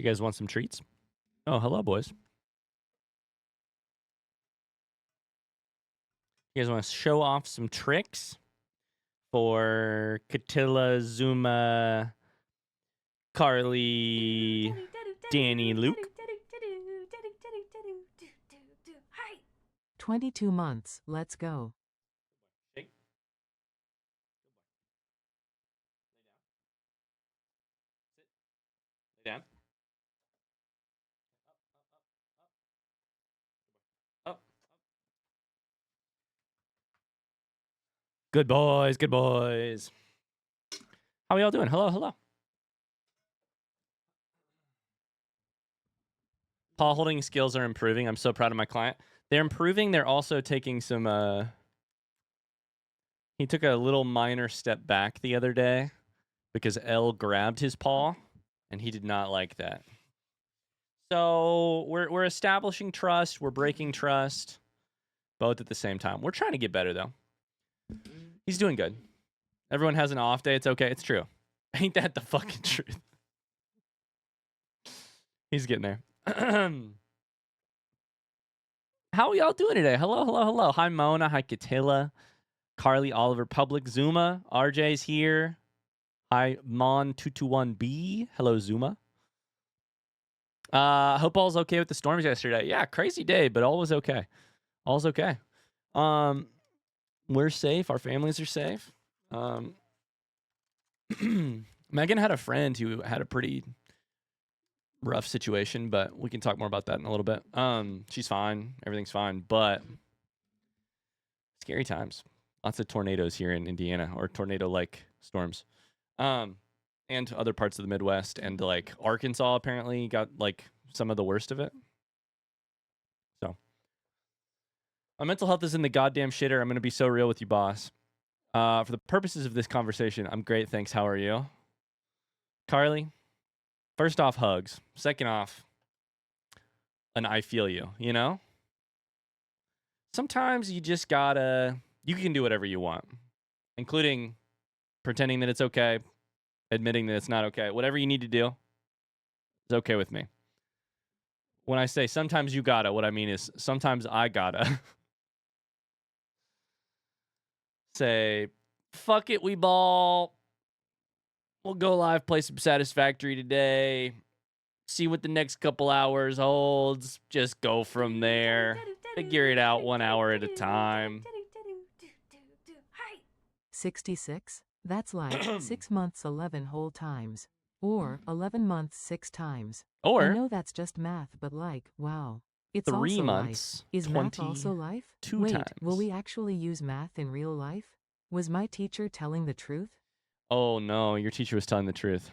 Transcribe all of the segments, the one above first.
You guys want some treats? Oh, hello, boys. You guys want to show off some tricks for Catilla, Zuma, Carly, Danny, Luke? 22 months, let's go. Shake. Lay down. Up. Good boys, good boys. How are y'all doing? Hello, hello. Paw holding skills are improving. I'm so proud of my client. They're improving. They're also taking some, he took a little minor step back the other day because L grabbed his paw and he did not like that. So we're establishing trust. We're breaking trust both at the same time. We're trying to get better, though. He's doing good. Everyone has an off day. It's okay. It's true. Ain't that the fucking truth? He's getting there. How are y'all doing today? Hello, hello, hello. Hi, Mona. Hi, Catilla. Carly, Oliver, Public, Zuma. RJ's here. Hi, Mon221B. Hello, Zuma. Hope all's okay with the storms yesterday. Yeah, crazy day, but all was okay. All's okay. We're safe. Our families are safe. Megan had a friend who had a pretty rough situation, but we can talk more about that in a little bit. She's fine. Everything's fine, but scary times. Lots of tornadoes here in Indiana, or tornado-like storms. And other parts of the Midwest, and like Arkansas apparently got like some of the worst of it. So my mental health is in the goddamn shitter. I'm gonna be so real with you, boss. For the purposes of this conversation, I'm great, thanks. How are you? Carly, first off, hugs. Second off, an I feel you, you know? Sometimes you just gotta, you can do whatever you want, including pretending that it's okay, admitting that it's not okay. Whatever you need to do is okay with me. When I say sometimes you gotta, what I mean is sometimes I gotta say, fuck it, we ball. We'll go live, play some Satisfactory today. See what the next couple hours holds. Just go from there. Figure it out 1 hour at a time. 66? That's like 6 months 11 whole times. Or 11 months 6 times. Or I know that's just math, but like, wow. It's 3 also months, life. Is math also life? 22 Wait, times. will we actually use math in real life? Was my teacher telling the truth? Oh no, your teacher was telling the truth.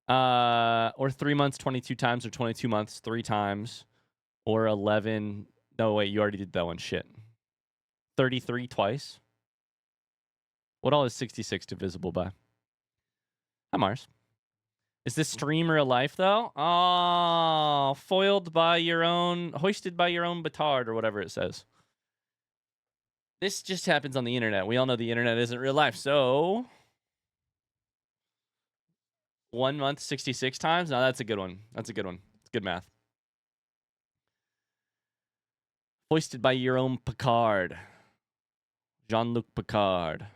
Or 3 months 22 times, or 22 months 3 times, or 11. No, wait, you already did that one. Shit. 33 twice. What all is 66 divisible by? Hi, Mars. Is this stream real life, though? Oh, foiled by your own, hoisted by your own petard, or whatever it says. This just happens on the internet. We all know the internet isn't real life, so 1 month 66 times? No, that's a good one. That's a good one. It's good math. Hoisted by your own Picard. Jean-Luc Picard.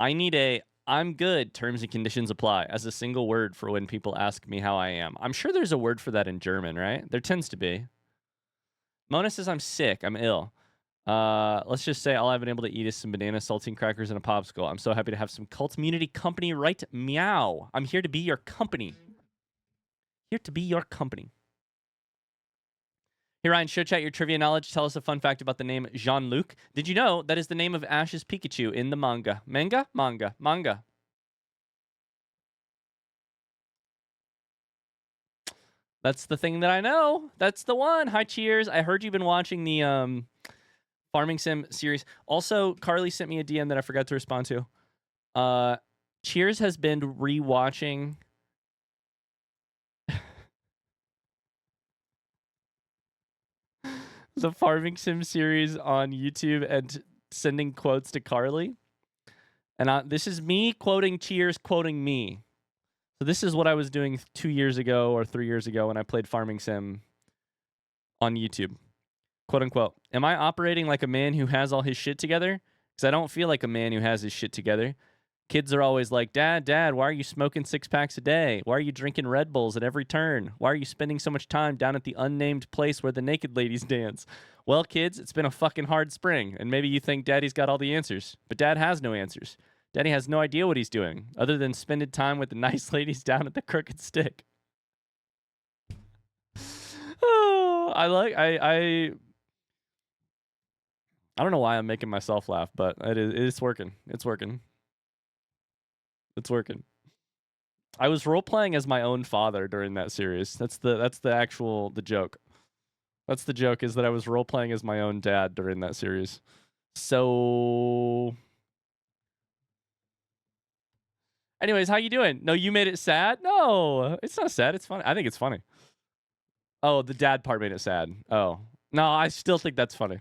I need a I'm good terms and conditions apply as a single word for when people ask me how I am. I'm sure there's a word for that in German, right? There tends to be. Mona says I'm sick. I'm ill. Let's just say all I've been able to eat is some banana saltine crackers and a popsicle. I'm so happy to have some cult community company, right? Meow. I'm here to be your company. Here to be your company. Hey, Ryan, show chat your trivia knowledge. Tell us a fun fact about the name Jean-Luc. Did you know that is the name of Ash's Pikachu in the manga? Manga? Manga. Manga. That's the thing that I know. That's the one. Hi, Cheers. I heard you've been watching the Farming Sim series. Also, Carly sent me a DM that I forgot to respond to. Cheers has been rewatching the Farming Sim series on YouTube and sending quotes to Carly. And this is me quoting Cheers, quoting me. So this is what I was doing 2 years ago or 3 years ago when I played Farming Sim on YouTube. Quote unquote. Am I operating like a man who has all his shit together? Because I don't feel like a man who has his shit together. Kids are always like, Dad, why are you smoking 6 packs a day? Why are you drinking Red Bulls at every turn? Why are you spending so much time down at the unnamed place where the naked ladies dance? Well, kids, it's been a fucking hard spring, and maybe you think Daddy's got all the answers, but Dad has no answers. Daddy has no idea what he's doing, other than spending time with the nice ladies down at the Crooked Stick. Oh, I don't know why I'm making myself laugh, but it's working. It's working. It's working. I was role playing as my own father during that series. That's the joke. That's the joke, is that I was role playing as my own dad during that series. So anyways, how you doing? No, you made it sad? No, it's not sad. It's funny. I think it's funny. Oh, the dad part made it sad. Oh. No, I still think that's funny.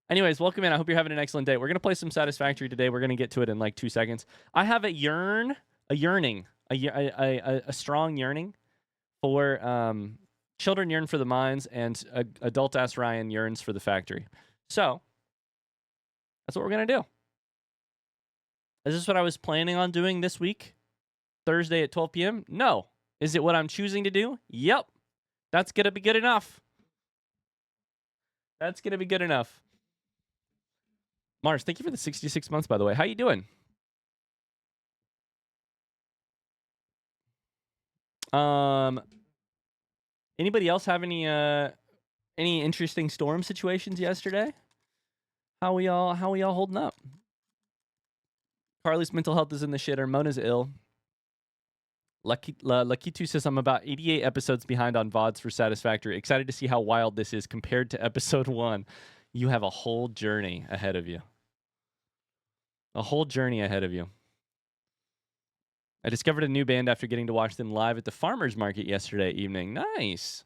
Anyways, welcome in. I hope you're having an excellent day. We're going to play some Satisfactory today. We're going to get to it in like 2 seconds. I have a strong yearning for children yearn for the mines, and adult ass Ryan yearns for the factory. So that's what we're going to do. Is this what I was planning on doing this week? Thursday at 12 p.m.? No. Is it what I'm choosing to do? Yep. That's going to be good enough. That's going to be good enough. Mars, thank you for the 66 months, by the way. How you doing? Anybody else have any interesting storm situations yesterday? How we all holding up? Carly's mental health is in the shitter. Mona's ill. Lakitu says, I'm about 88 episodes behind on VODs for Satisfactory. Excited to see how wild this is compared to episode 1. You have a whole journey ahead of you. A whole journey ahead of you. I discovered a new band after getting to watch them live at the farmer's market yesterday evening. Nice.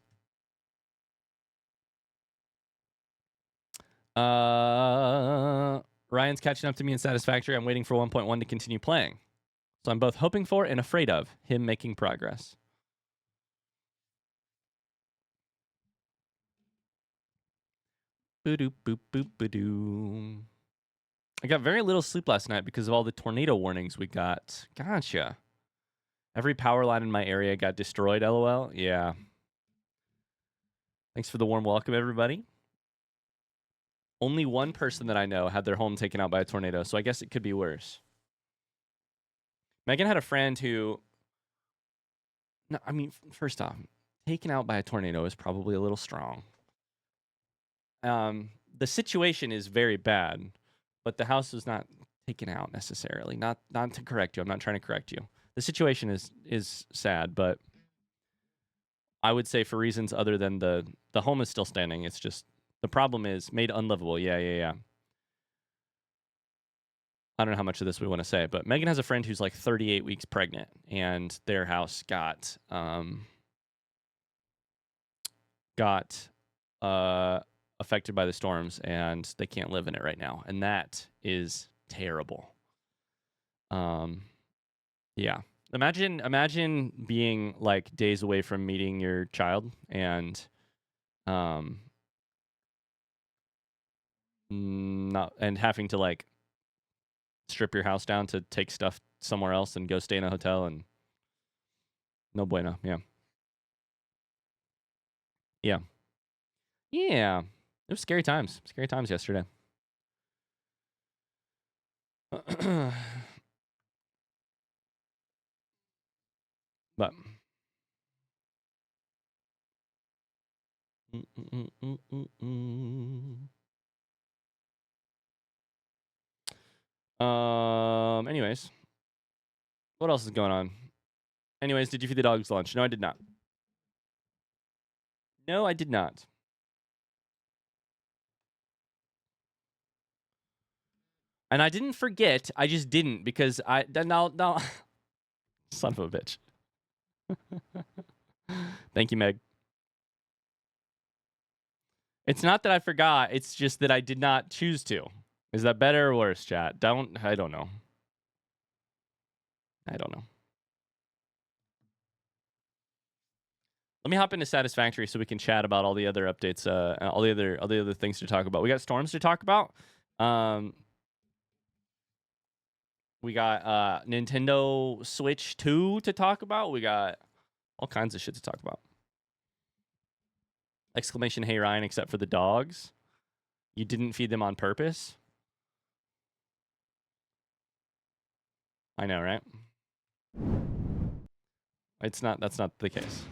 Ryan's catching up to me in Satisfactory. I'm waiting for 1.1 to continue playing. So I'm both hoping for and afraid of him making progress. Boo-doo, boop, boop, ba-doo. I got very little sleep last night because of all the tornado warnings we got. Gotcha. Every power line in my area got destroyed, LOL. Yeah. Thanks for the warm welcome, everybody. Only one person that I know had their home taken out by a tornado, so I guess it could be worse. Megan had a friend who... No, I mean, first off, taken out by a tornado is probably a little strong. The situation is very bad, but the house was not taken out necessarily. Not to correct you. I'm not trying to correct you. The situation is sad, but I would say for reasons other than the home is still standing. It's just the problem is made unlivable. Yeah. I don't know how much of this we want to say, but Megan has a friend who's like 38 weeks pregnant, and their house got affected by the storms, and they can't live in it right now, and that is terrible. Yeah. Imagine being like days away from meeting your child and having to like strip your house down to take stuff somewhere else and go stay in a hotel, and no bueno. Yeah. It was scary times. Scary times yesterday. But anyways, what else is going on? Anyways, did you feed the dogs lunch? No, I did not. No, I did not. And I didn't forget. I just didn't because no. Son of a bitch. Thank you, Meg. It's not that I forgot. It's just that I did not choose to. Is that better or worse, chat? I don't know. I don't know. Let me hop into Satisfactory so we can chat about all the other updates, all the other things to talk about. We got storms to talk about. We got Nintendo Switch 2 to talk about. We got all kinds of shit to talk about. Exclamation, hey Ryan, except for the dogs. You didn't feed them on purpose. I know, right? That's not the case.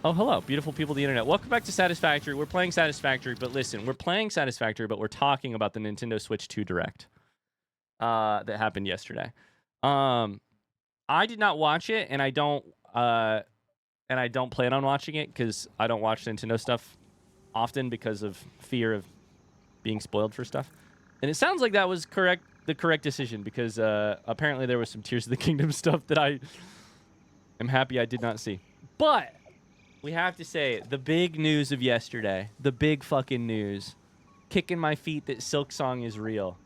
Oh, hello, beautiful people of the internet. Welcome back to Satisfactory. We're playing Satisfactory, but listen, we're playing Satisfactory, but we're talking about the Nintendo Switch 2 Direct that happened yesterday. I did not watch it, and I don't plan on watching it because I don't watch Nintendo stuff often because of fear of being spoiled for stuff. And it sounds like that was the correct decision because apparently there was some Tears of the Kingdom stuff that I am happy I did not see. But we have to say, the big news of yesterday, the big fucking news, kicking my feet that Silksong is real.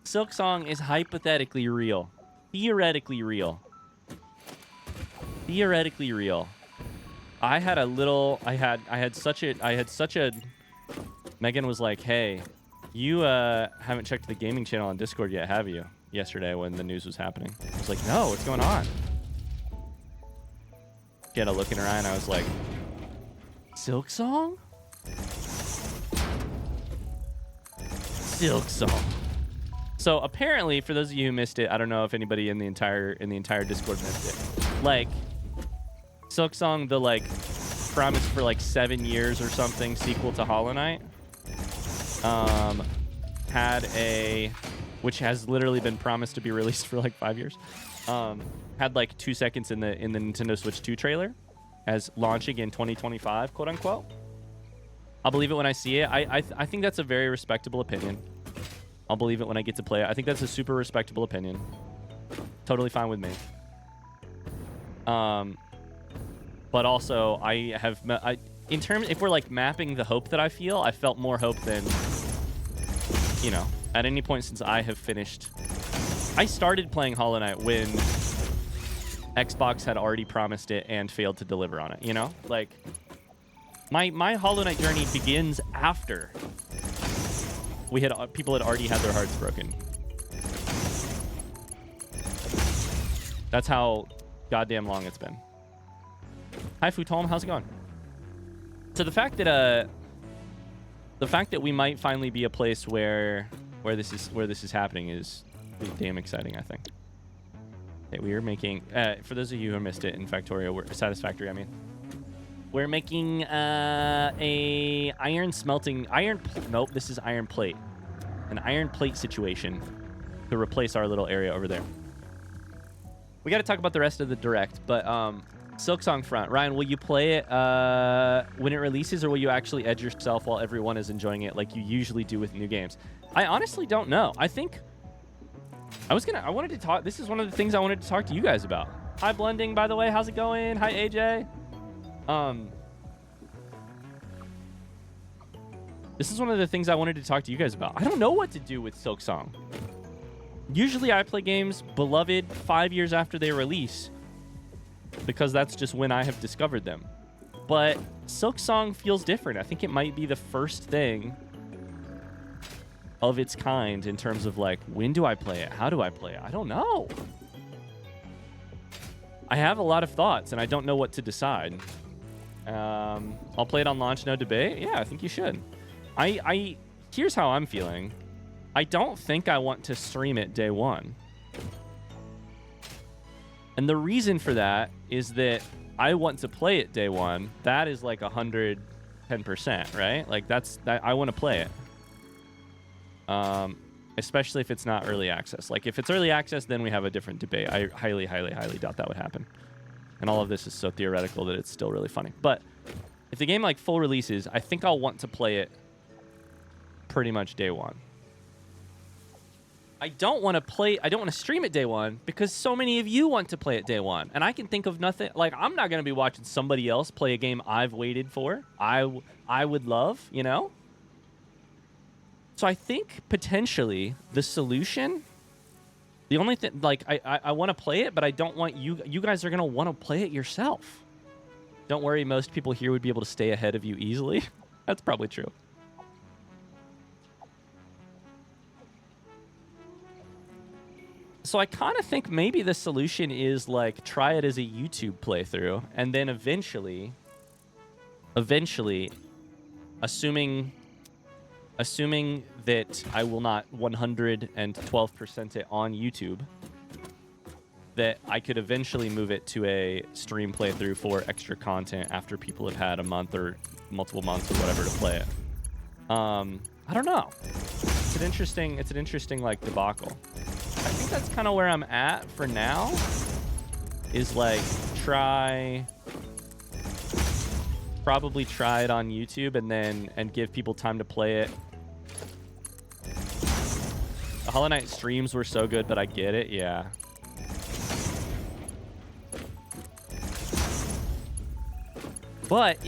Silksong is hypothetically real. Theoretically real. Theoretically real. I had such a Megan was like, hey, you haven't checked the gaming channel on Discord yet, have you? Yesterday when the news was happening. I was like, no, what's going on? She had a look in her eye and I was like, Silksong? Silksong. So apparently, for those of you who missed it, I don't know if anybody in the entire Discord missed it. Like, Silksong, the like promise for like 7 years or something sequel to Hollow Knight, had a, which has literally been promised to be released for like 5 years, had like 2 seconds in the Nintendo Switch 2 trailer as launching in 2025, quote unquote. I'll believe it when I see it. I think that's a very respectable opinion. I'll believe it when I get to play it. I think that's a super respectable opinion. Totally fine with me. But also in terms, if we're like mapping the hope that I feel, I felt more hope than, you know, at any point since I have finished. I started playing Hollow Knight when Xbox had already promised it and failed to deliver on it, you know? Like, my Hollow Knight journey begins after people had already had their hearts broken. That's how goddamn long it's been. Hi Futom, how's it going? So the fact that we might finally be a place where this is happening is damn exciting, I think. Okay, we are making for those of you who missed it in Factorio, Satisfactory, I mean. We're making a nope, this is iron plate. An iron plate situation to replace our little area over there. We got to talk about the rest of the Direct, but Silksong front. Ryan, will you play it when it releases, or will you actually edge yourself while everyone is enjoying it like you usually do with new games? I honestly don't know. I think I wanted to talk. This is one of the things I wanted to talk to you guys about. Hi, Blending, by the way. How's it going? Hi, AJ. This is one of the things I wanted to talk to you guys about. I don't know what to do with Silksong. Usually I play games beloved 5 years after they release because that's just when I have discovered them. But Silksong feels different. I think it might be the first thing of its kind in terms of like, when do I play it? How do I play it? I don't know. I have a lot of thoughts and I don't know what to decide. I'll play it on launch, no debate. Yeah, I think you should. Here's how I'm feeling. I don't think I want to stream it day one. And the reason for that is that I want to play it day one. That is like 110%, right? Like I want to play it. Especially if it's not early access. Like if it's early access, then we have a different debate. I highly, highly, highly doubt that would happen. And all of this is so theoretical that it's still really funny. But if the game like full releases, I think I'll want to play it pretty much day one. I don't want to stream it day one because so many of you want to play it day one. And I can think of nothing. Like, I'm not going to be watching somebody else play a game I've waited for. I would love, you know? So I think potentially the solution, the only thing, like, I want to play it, but I don't want you guys are going to want to play it yourself. Don't worry, most people here would be able to stay ahead of you easily. That's probably true. So I kind of think maybe the solution is, like, try it as a YouTube playthrough, and then eventually, assuming that I will not 112% it on YouTube, that I could eventually move it to a stream playthrough for extra content after people have had a month or multiple months or whatever to play it. I don't know. It's an interesting like debacle. I think that's kind of where I'm at for now. Is like probably try it on YouTube and give people time to play it. The Hollow Knight streams were so good, but I get it. Yeah. But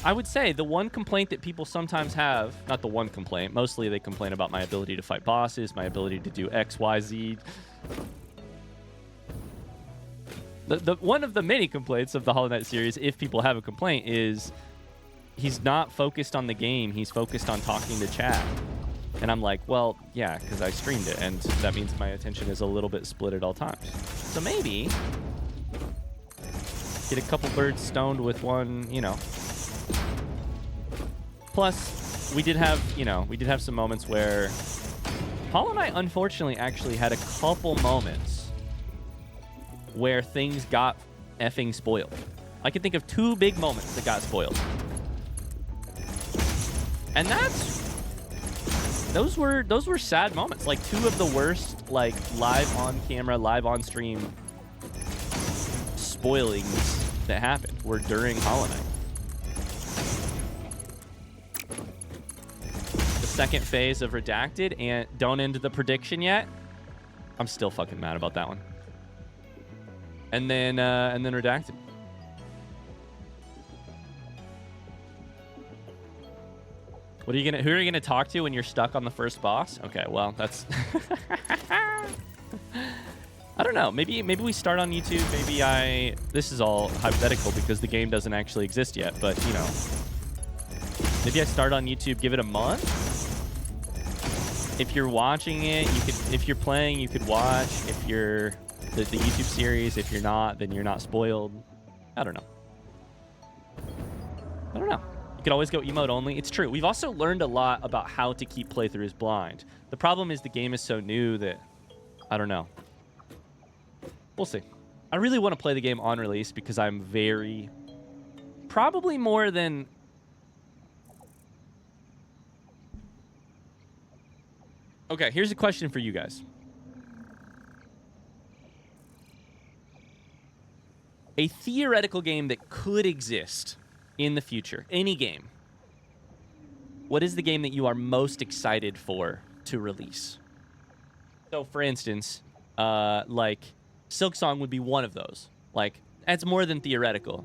I would say the one complaint that people sometimes have, not the one complaint, mostly they complain about my ability to fight bosses, my ability to do X, Y, Z. The one of the many complaints of the Hollow Knight series, if people have a complaint, is he's not focused on the game, he's focused on talking to chat. And I'm like, well, yeah, because I streamed it, and that means my attention is a little bit split at all times. So maybe get a couple birds stoned with one, you know. Plus, we did have some moments where Hollow Knight, unfortunately, actually had a couple moments where things got effing spoiled. I can think of 2 big moments that got spoiled. And those were sad moments. Like 2 of the worst, like, live on camera, live on stream spoilings that happened were during Hollow Knight. The second phase of Redacted, and don't end the prediction yet. I'm still fucking mad about that one. And then Redacted. Who are you gonna talk to when you're stuck on the first boss? Okay, well, that's I don't know. Maybe we start on YouTube. Maybe this is all hypothetical because the game doesn't actually exist yet, but you know, maybe I start on YouTube, give it a month. If you're watching it, if you're playing, you could watch. If you're the YouTube series, if you're not, then you're not spoiled. I don't know. You could always go emote only. It's true. We've also learned a lot about how to keep playthroughs blind. The problem is the game is so new that I don't know. We'll see. I really want to play the game on release because I'm probably more than... Okay, here's a question for you guys. A theoretical game that could exist in the future, any game. What is the game that you are most excited for to release? So, for instance, like... Silksong would be one of those. Like, it's more than theoretical,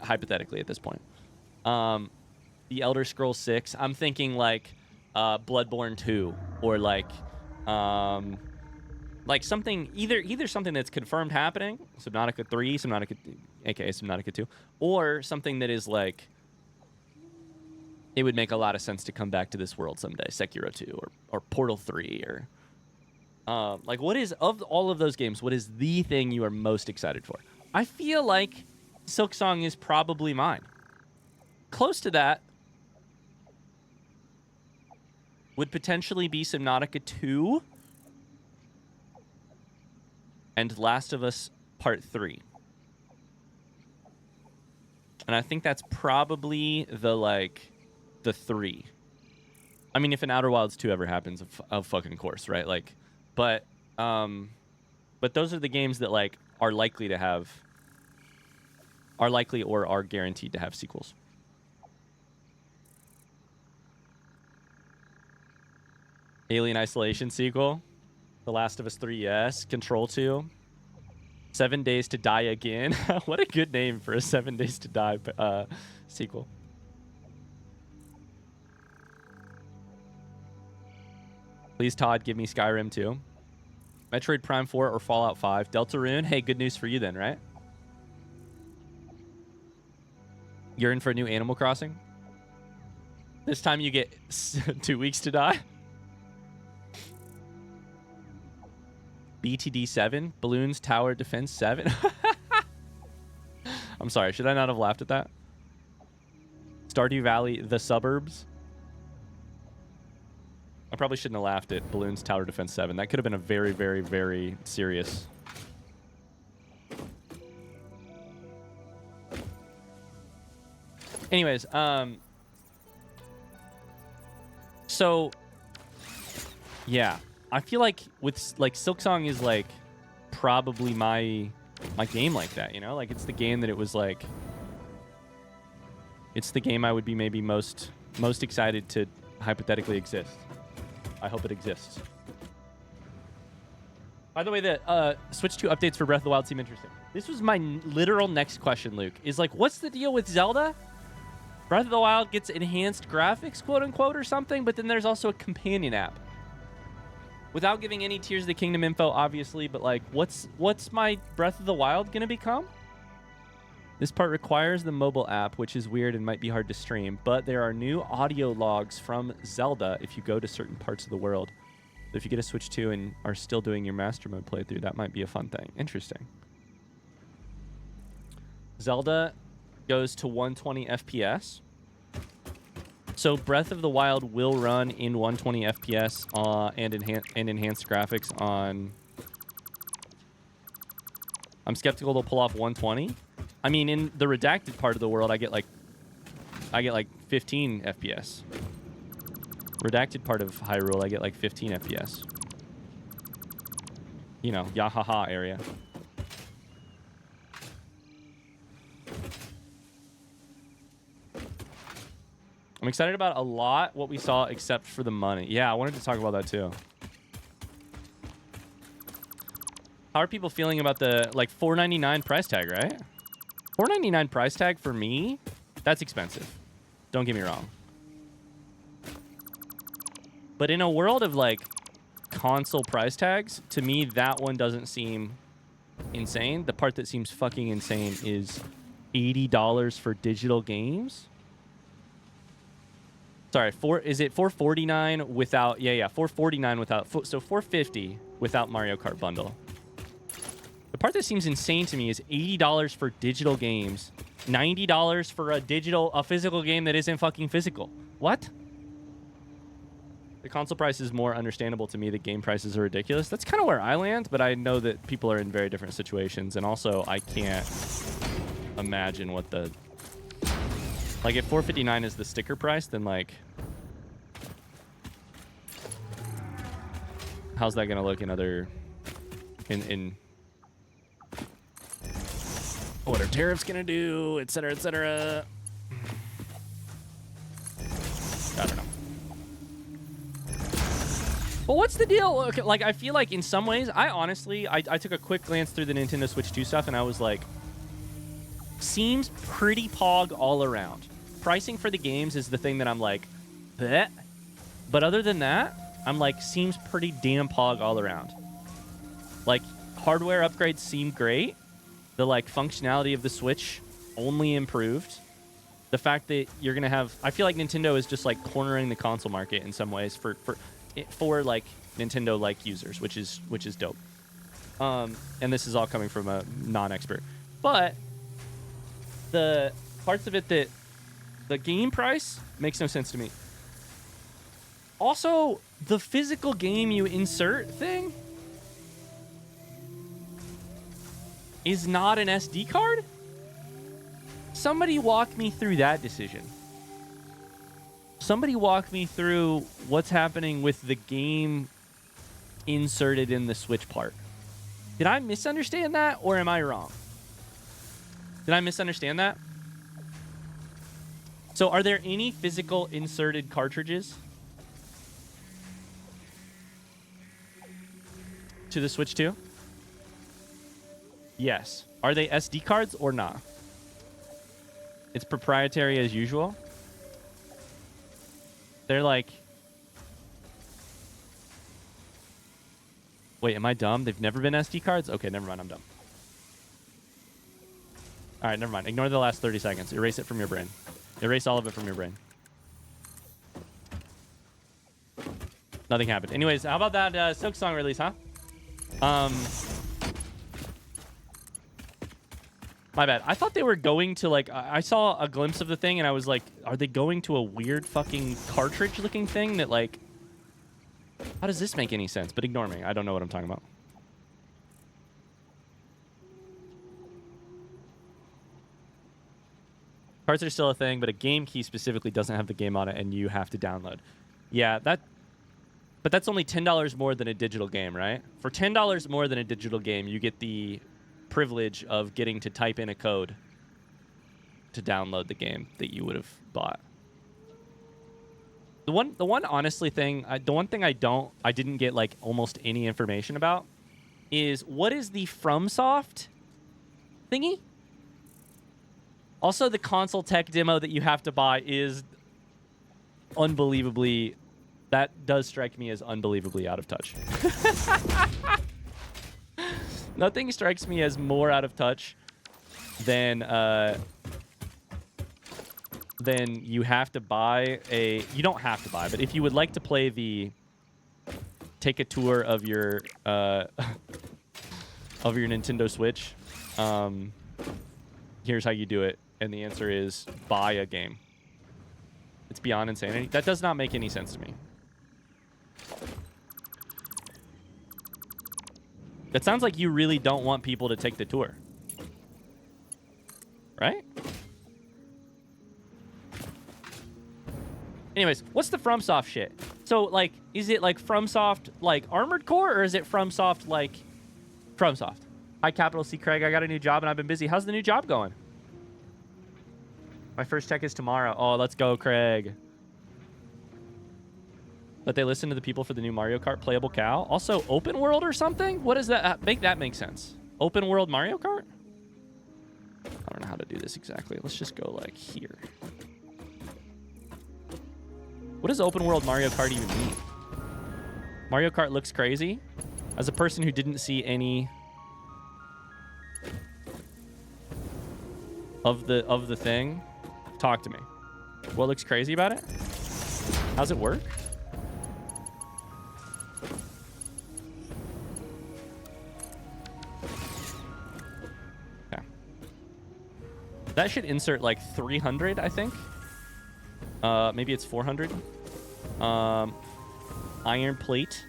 hypothetically at this point. The Elder Scrolls 6, I'm thinking like Bloodborne 2 or like something either something that's confirmed happening, Subnautica 3, aka Subnautica 2, or something that is like it would make a lot of sense to come back to this world someday, Sekiro 2 or Portal 3 or like, what is, of all of those games, what is the thing you are most excited for? I feel like Silksong is probably mine. Close to that would potentially be Subnautica 2 and Last of Us Part 3. And I think that's probably the 3. I mean, if an Outer Wilds 2 ever happens, of fucking course, right? Like... But those are the games that like are likely or are guaranteed to have sequels. Alien Isolation sequel, The Last of Us 3, yes. Control 2, 7 Days to Die Again. What a good name for a 7 Days to Die sequel. Please, Todd, give me Skyrim 2. Metroid Prime 4 or Fallout 5. Deltarune, hey, good news for you then, right? You're in for a new Animal Crossing? This time you get 2 weeks to die? BTD 7? Balloons Tower Defense 7? I'm sorry, should I not have laughed at that? Stardew Valley, The Suburbs? I probably shouldn't have laughed at Balloons Tower Defense 7. That could have been a very, very, very serious. Anyways, so yeah, I feel like with like Silksong is like probably my game like that, you know? Like it's the game that it was like it's the game I would be maybe most excited to hypothetically exist. I hope it exists. By the way, the Switch 2 updates for Breath of the Wild seem interesting. This was my literal next question, Luke. Is like, what's the deal with Zelda? Breath of the Wild gets enhanced graphics, quote unquote, or something, but then there's also a companion app. Without giving any Tears of the Kingdom info, obviously, but like, what's my Breath of the Wild gonna become? This part requires the mobile app, which is weird and might be hard to stream, but there are new audio logs from Zelda if you go to certain parts of the world. So if you get a Switch 2 and are still doing your Master Mode playthrough, that might be a fun thing. Interesting. Zelda goes to 120 FPS. So Breath of the Wild will run in 120 FPS and enhanced graphics on... I'm skeptical they'll pull off 120. I mean, in the redacted part of the world, I get like 15 FPS. Redacted part of Hyrule, I get like 15 FPS. You know, Yahaha area. I'm excited about a lot what we saw except for the money. Yeah, I wanted to talk about that too. How are people feeling about the like $4.99 price tag, right? $4.99 price tag for me, that's expensive. Don't get me wrong. But in a world of like console price tags, to me that one doesn't seem insane. The part that seems fucking insane is $80 for digital games. Sorry, is it $449 without? Yeah, $449 without. So $450 without Mario Kart bundle. The part that seems insane to me is $80 for digital games, $90 for a physical game that isn't fucking physical. What? The console price is more understandable to me. The game prices are ridiculous. That's kind of where I land, but I know that people are in very different situations, and also I can't imagine what the... Like, if $459 is the sticker price, then, like... How's that gonna look in other... In... What are tariffs gonna do, et cetera, et cetera? I don't know. But what's the deal? Okay, like, I feel like in some ways, I took a quick glance through the Nintendo Switch 2 stuff, and I was like... Seems pretty pog all around. Pricing for the games is the thing that I'm like, bleh. But other than that, I'm like, seems pretty damn pog all around. Like, hardware upgrades seem great. The like functionality of the Switch only improved. The fact that you're gonna have, I feel like Nintendo is just like cornering the console market in some ways for like Nintendo like users, which is dope. And this is all coming from a non-expert, but the parts of it that the game price makes no sense to me. Also, the physical game you insert thing is not an SD card? Somebody walk me through that decision. Somebody walk me through what's happening with the game inserted in the Switch part. Did I misunderstand that, or am I wrong? Did I misunderstand that? So are there any physical inserted cartridges to the Switch 2? Yes. Are they SD cards or not? It's proprietary as usual. They're like... Wait, am I dumb? They've never been SD cards? Okay, never mind. I'm dumb. All right, never mind. Ignore the last 30 seconds. Erase it from your brain. Erase all of it from your brain. Nothing happened. Anyways, how about that Silk Song release, huh? My bad. I thought they were going to, like, I saw a glimpse of the thing, and I was like, are they going to a weird fucking cartridge-looking thing that, like... How does this make any sense? But ignore me. I don't know what I'm talking about. Cards are still a thing, but a game key specifically doesn't have the game on it, and you have to download. Yeah, but that's only $10 more than a digital game, right? For $10 more than a digital game, you get the privilege of getting to type in a code to download the game that you would have bought. The one honestly thing, the one thing I didn't get like almost any information about is what is the FromSoft thingy? Also, the console tech demo that you have to buy is unbelievably, that does strike me as unbelievably out of touch. Nothing strikes me as more out of touch than you have to buy a... You don't have to buy, but if you would like to play the... Take a tour of your Nintendo Switch, here's how you do it. And the answer is buy a game. It's beyond insanity. That does not make any sense to me. That sounds like you really don't want people to take the tour. Right? Anyways, what's the FromSoft shit? So, like, is it like FromSoft, like Armored Core, or is it FromSoft, like FromSoft? Hi, Capital C. Craig. I got a new job and I've been busy. How's the new job going? My first check is tomorrow. Oh, let's go, Craig. But they listen to the people for the new Mario Kart playable cow. Also, open world or something? What does that make? That make sense? Open world Mario Kart? I don't know how to do this exactly. Let's just go like here. What does open world Mario Kart even mean? Mario Kart looks crazy. As a person who didn't see any of the thing, talk to me. What looks crazy about it? How's it work? Okay. That should insert like 300, I think. Maybe it's 400. Iron plate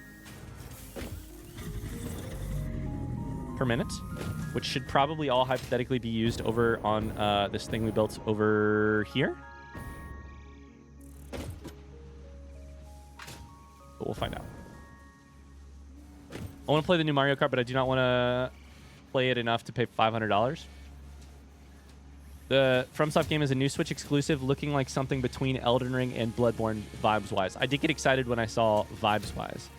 per minute, which should probably all hypothetically be used over on this thing we built over here. But we'll find out. I want to play the new Mario Kart, but I do not want to play it enough to pay $500. The FromSoft game is a new Switch exclusive, looking like something between Elden Ring and Bloodborne vibes-wise. I did get excited when I saw vibes-wise.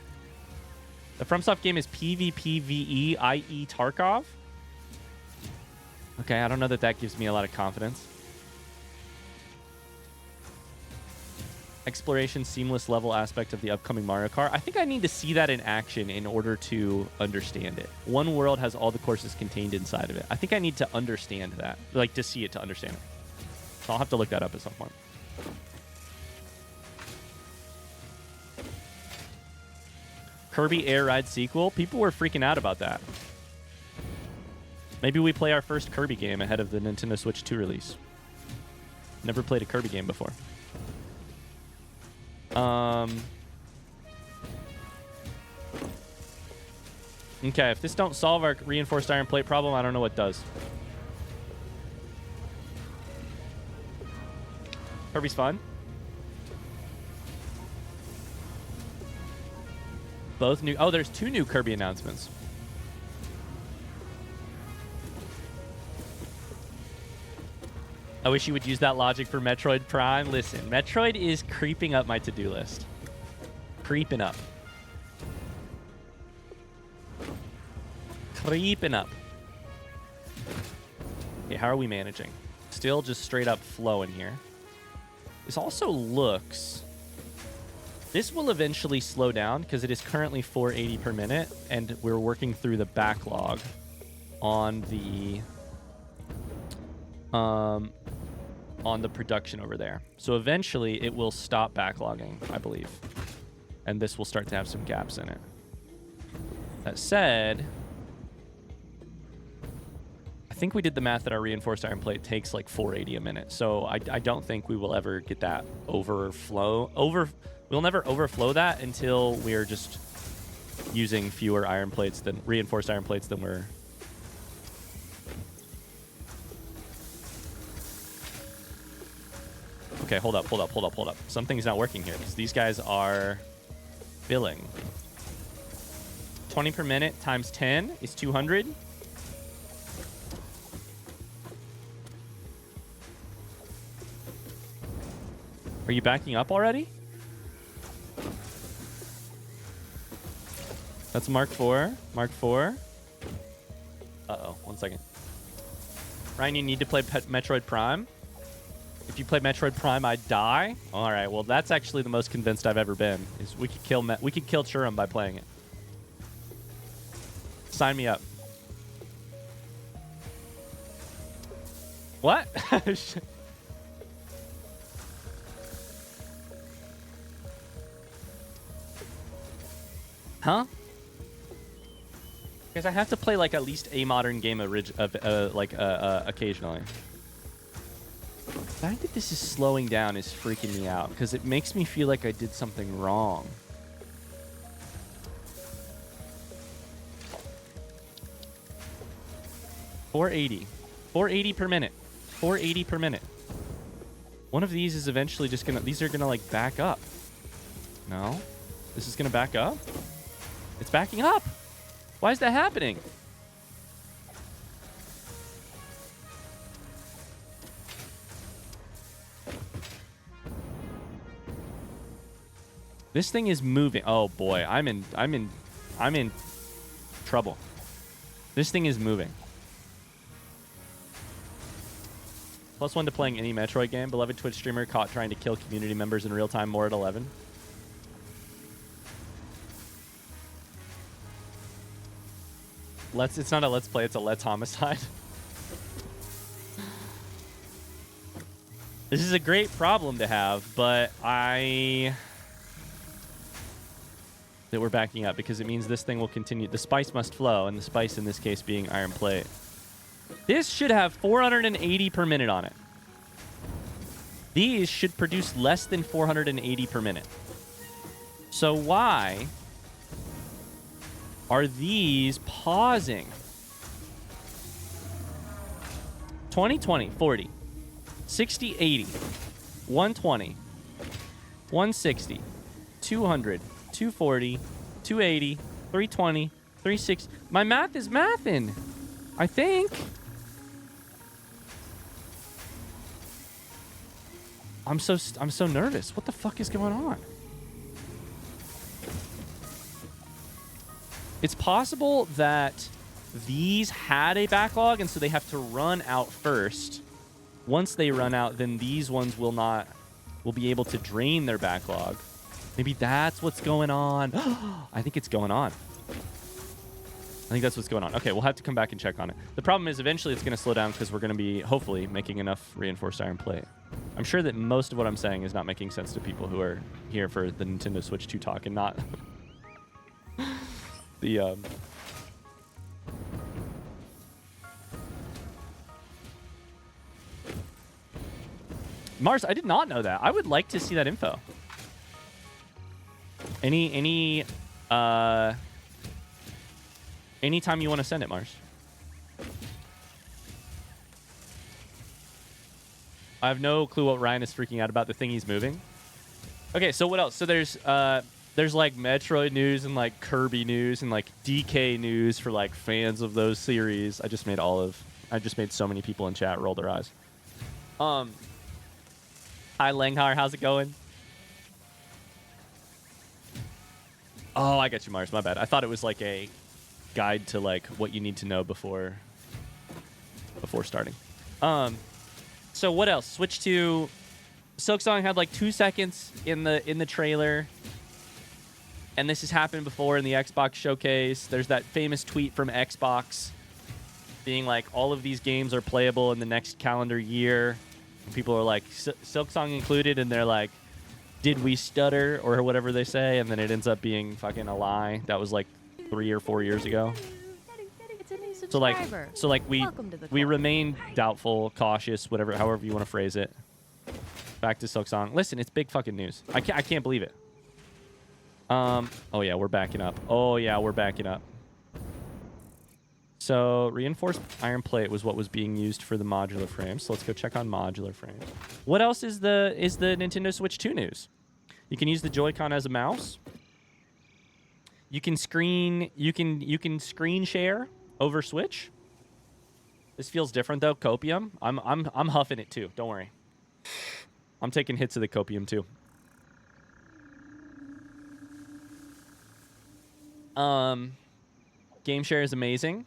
The FromSoft game is PvPvE, i.e. Tarkov. Okay, I don't know that that gives me a lot of confidence. Exploration, seamless level aspect of the upcoming Mario Kart. I think I need to see that in action in order to understand it. One world has all the courses contained inside of it. I think I need to understand that, like to see it to understand it. So I'll have to look that up at some point. Kirby Air Ride sequel. People were freaking out about that. Maybe we play our first Kirby game ahead of the Nintendo Switch 2 release. Never played a Kirby game before. Okay, if this don't solve our reinforced iron plate problem, I don't know what does. Kirby's fun. Both new. Oh, there's 2 new Kirby announcements. I wish you would use that logic for Metroid Prime. Listen, Metroid is creeping up my to-do list. Creeping up. Creeping up. Okay, how are we managing? Still just straight up flowing here. This also looks This will eventually slow down because it is currently 480 per minute, and we're working through the backlog on the production over there. So eventually it will stop backlogging, I believe. And this will start to have some gaps in it. That said, I think we did the math that our reinforced iron plate takes like 480 a minute. So I don't think we will ever get that overflow. We'll never overflow that until we're just using fewer iron plates than reinforced iron plates than we're. Okay, hold up. Something's not working here because these guys are filling. 20 per minute times 10 is 200. Are you backing up already? That's Mark 4. Mark 4. Uh-oh. 1 second. Ryan, you need to play Metroid Prime. If you play Metroid Prime, I die. All right. Well, that's actually the most convinced I've ever been. Is we could kill Churum by playing it. Sign me up. What? Huh? Because I have to play like at least a modern game occasionally. The fact that this is slowing down is freaking me out because it makes me feel like I did something wrong. $480 per minute. 480 per minute. One of these is eventually just gonna. These are gonna like back up. No, this is gonna back up. It's backing up. Why is that happening? This thing is moving. Oh boy, I'm in trouble. This thing is moving. +1 to playing any Metroid game. Beloved Twitch streamer caught trying to kill community members in real time. More at 11. It's not a let's play, it's a let's homicide. This is a great problem to have, but that we're backing up because it means this thing will continue. The spice must flow, and the spice in this case being iron plate. This should have 480 per minute on it. These should produce less than 480 per minute. So why are these pausing? 20, 40, 60, 80, 120, 160, 200, 240, 280, 320, 360. My math is mathin', I think. I'm so nervous. What the fuck is going on? It's possible that these had a backlog, and so they have to run out first. Once they run out, then these ones will be able to drain their backlog. Maybe that's what's going on. I think it's going on. I think that's what's going on. Okay, we'll have to come back and check on it. The problem is eventually it's going to slow down because we're going to be, hopefully, making enough reinforced iron plate. I'm sure that most of what I'm saying is not making sense to people who are here for the Nintendo Switch 2 talk and not the... Mars, I did not know that. I would like to see that info. Anytime you want to send it, Mars. I have no clue what Ryan is freaking out about. The thing he's moving. Okay, so what else? So there's like Metroid news and like Kirby news and like DK news for like fans of those series. I just made so many people in chat roll their eyes. Hi Langhar, how's it going? Oh, I got you, Mars. My bad. I thought it was like a guide to like what you need to know before starting. So what else? Switch to Silksong had like 2 seconds in the trailer. And this has happened before in the Xbox showcase. There's that famous tweet from Xbox being like, all of these games are playable in the next calendar year. And people are like, Silksong included, and they're like, did we stutter, or whatever they say, and then it ends up being fucking a lie. That was like 3 or 4 years ago. So like we remain doubtful, cautious, whatever, however you want to phrase it. Back to Silksong. Listen, it's big fucking news. I can't believe it. Oh yeah, we're backing up. Oh yeah, we're backing up. So reinforced iron plate was what was being used for the modular frames. So let's go check on modular frames. What else is the Nintendo Switch 2 news? You can use the Joy-Con as a mouse. You can screen share over Switch. This feels different though. Copium. I'm huffing it too. Don't worry. I'm taking hits of the copium too. Game share is amazing.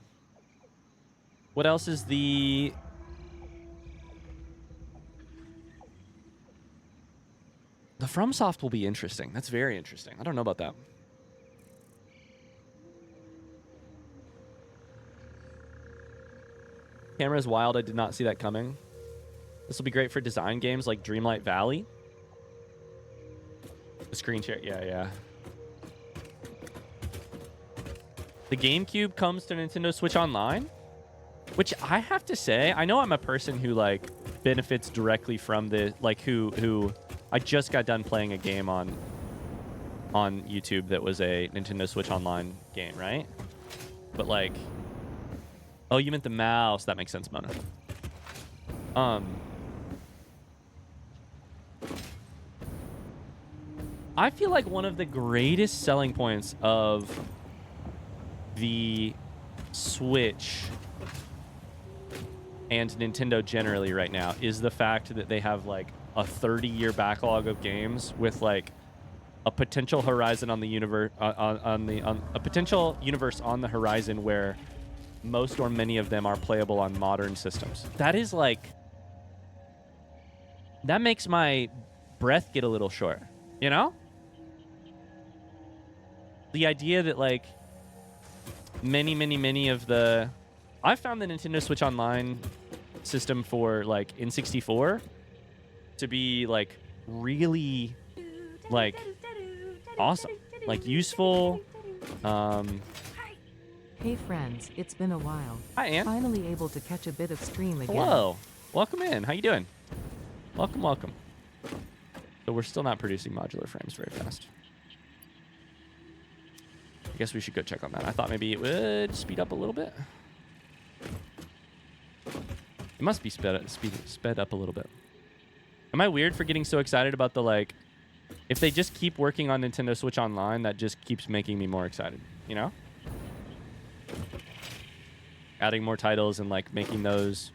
What else is the FromSoft will be interesting. That's very interesting. I don't know about that. Camera is wild. I did not see that coming. This will be great for design games like Dreamlight Valley. The screen share. Yeah. The GameCube comes to Nintendo Switch Online, which I have to say, I know I'm a person who like benefits directly from the who I just got done playing a game on YouTube that was a Nintendo Switch Online game, right? But like, oh, you meant the mouse. That makes sense, Mona. I feel like one of the greatest selling points of the Switch and Nintendo generally right now is the fact that they have like a 30-year backlog of games with like a potential horizon on the universe a potential universe on the horizon where most or many of them are playable on modern systems. That is like, that makes my breath get a little short, you know? The idea that like many of the, I found the Nintendo Switch Online system for like N64 to be like really like awesome, like useful. Hey friends, it's been a while. Hi, Ann. Finally able to catch a bit of stream again. Hello. Welcome in. How you doing? Welcome. So we're still not producing modular frames very fast. I guess we should go check on that. I thought maybe it would speed up a little bit. It must be sped up a little bit. Am I weird for getting so excited about the like, if they just keep working on Nintendo Switch Online, that just keeps making me more excited, you know? Adding more titles and like making those.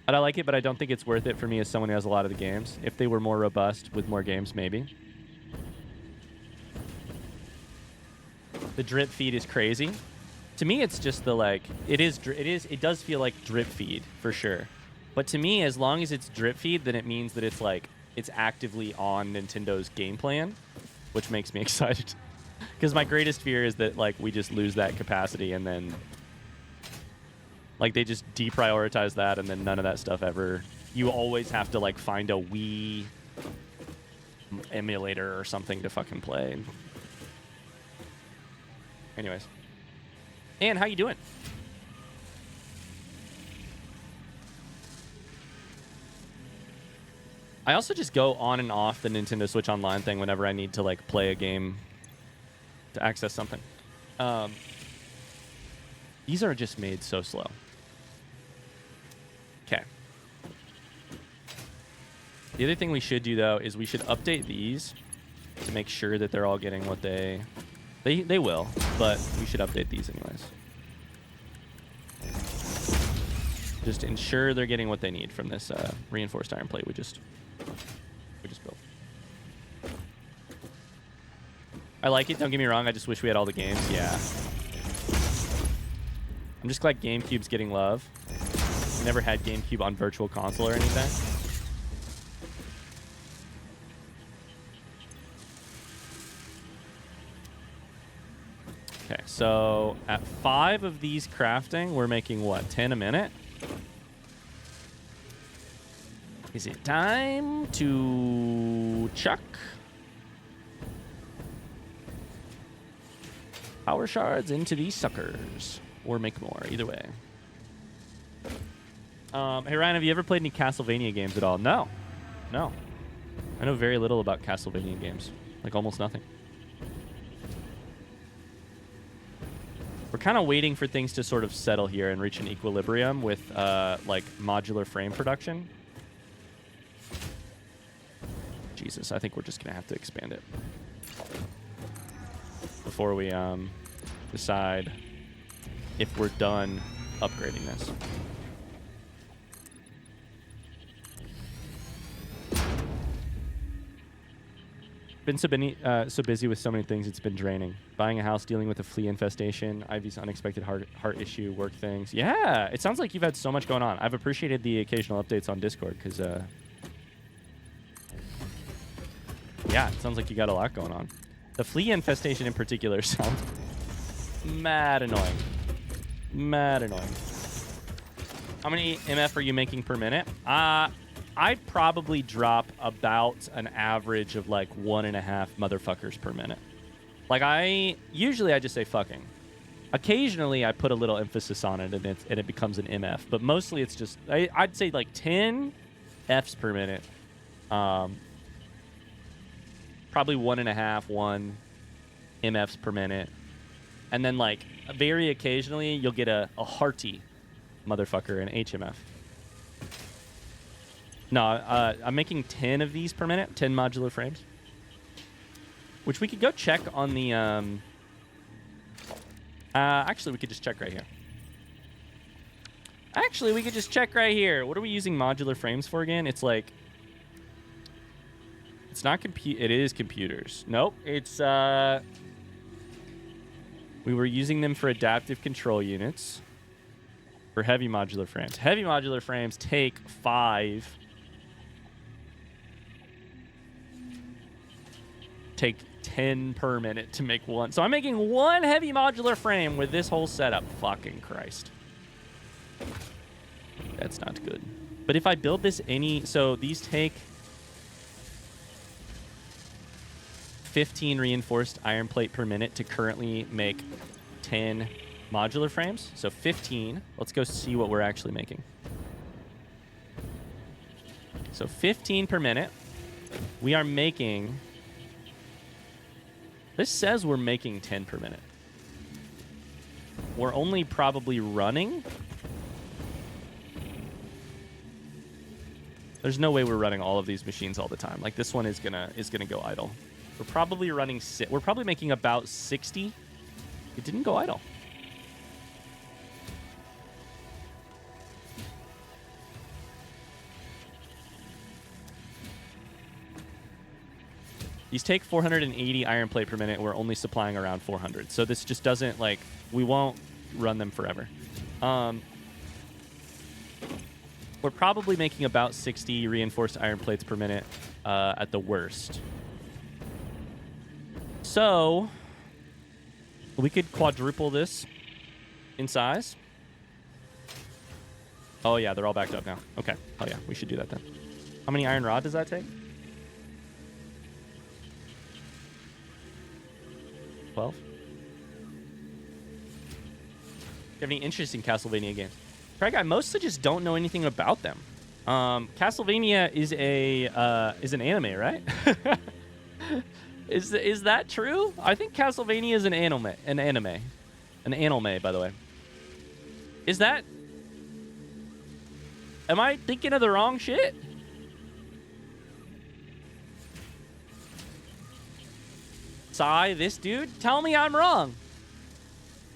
But I like it, but I don't think it's worth it for me as someone who has a lot of the games. If they were more robust with more games, maybe. The drip feed is crazy. To me, it's just the like, it does feel like drip feed for sure. But to me, as long as it's drip feed, then it means that it's like, it's actively on Nintendo's game plan, which makes me excited. Because my greatest fear is that like we just lose that capacity and then like they just deprioritize that and then none of that stuff ever. You always have to like find a Wii emulator or something to fucking play. Anyways. Ann, how you doing? I also just go on and off the Nintendo Switch Online thing whenever I need to like play a game to access something. These are just made so slow. Okay. The other thing we should do though is we should update these to make sure that they're all getting what they will, but we should update these anyways. Just ensure they're getting what they need from this reinforced iron plate we just built. I like it, don't get me wrong, I just wish we had all the games. Yeah. I'm just glad GameCube's getting love. Never had GameCube on Virtual Console or anything. Okay, so at 5 of these crafting, we're making what, 10 a minute? Is it time to chuck power shards into these suckers? Or make more, either way. Hey, Ryan, have you ever played any Castlevania games at all? No. No. I know very little about Castlevania games. Like, almost nothing. We're kind of waiting for things to sort of settle here and reach an equilibrium with, like, modular frame production. Jesus, I think we're just going to have to expand it before we decide if we're done upgrading this. Been so busy with so many things, it's been draining. Buying a house, dealing with a flea infestation, Ivy's unexpected heart issue, work things. Yeah, it sounds like you've had so much going on. I've appreciated the occasional updates on Discord because, yeah, it sounds like you got a lot going on. The flea infestation in particular sounds mad annoying. Mad annoying. How many MF are you making per minute? I'd probably drop about an average of like 1.5 motherfuckers per minute. Like usually I just say fucking. Occasionally I put a little emphasis on it and it becomes an MF, but mostly it's just, I'd say like 10 Fs per minute. Probably 1.5 MFs per minute. And then like very occasionally you'll get a hearty motherfucker, an HMF. No, I'm making 10 of these per minute, 10 modular frames. Which we could go check on the... actually, we could just check right here. Actually, we could just check right here. What are we using modular frames for again? It's like... It's not it is computers. Nope, it's... We were using them for adaptive control units. For heavy modular frames. Heavy modular frames take 5... Take 10 per minute to make one. So I'm making one heavy modular frame with this whole setup. Fucking Christ. That's not good. But if I build this so these take 15 reinforced iron plate per minute to currently make 10 modular frames. So 15. Let's go see what we're actually making. So 15 per minute. We are making... This says we're making 10 per minute. We're only probably running. There's no way we're running all of these machines all the time. Like this one is gonna go idle. We're probably running. We're probably making about 60. It didn't go idle. These take 480 iron plate per minute. We're only supplying around 400. So this just doesn't, like, we won't run them forever. We're probably making about 60 reinforced iron plates per minute at the worst. So we could quadruple this in size. Oh, yeah, they're all backed up now. Okay. Oh, yeah, we should do that then. How many iron rod does that take? 12? Do you have any interesting Castlevania games? Craig, I mostly just don't know anything about them. Castlevania is an anime, right? Is that true? I think Castlevania is an anime. An anime, by the way. Is that... Am I thinking of the wrong shit? Sigh, this dude? Tell me I'm wrong.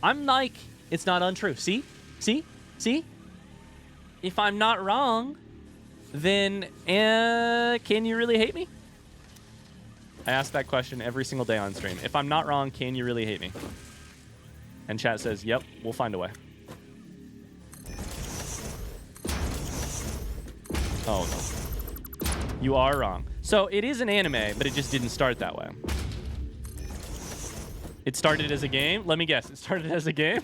I'm like, it's not untrue. See? See? See? If I'm not wrong, then can you really hate me? I ask that question every single day on stream. If I'm not wrong, can you really hate me? And chat says, yep, we'll find a way. Oh, no. You are wrong. So it is an anime, but it just didn't start that way. It started as a game? Let me guess. It started as a game?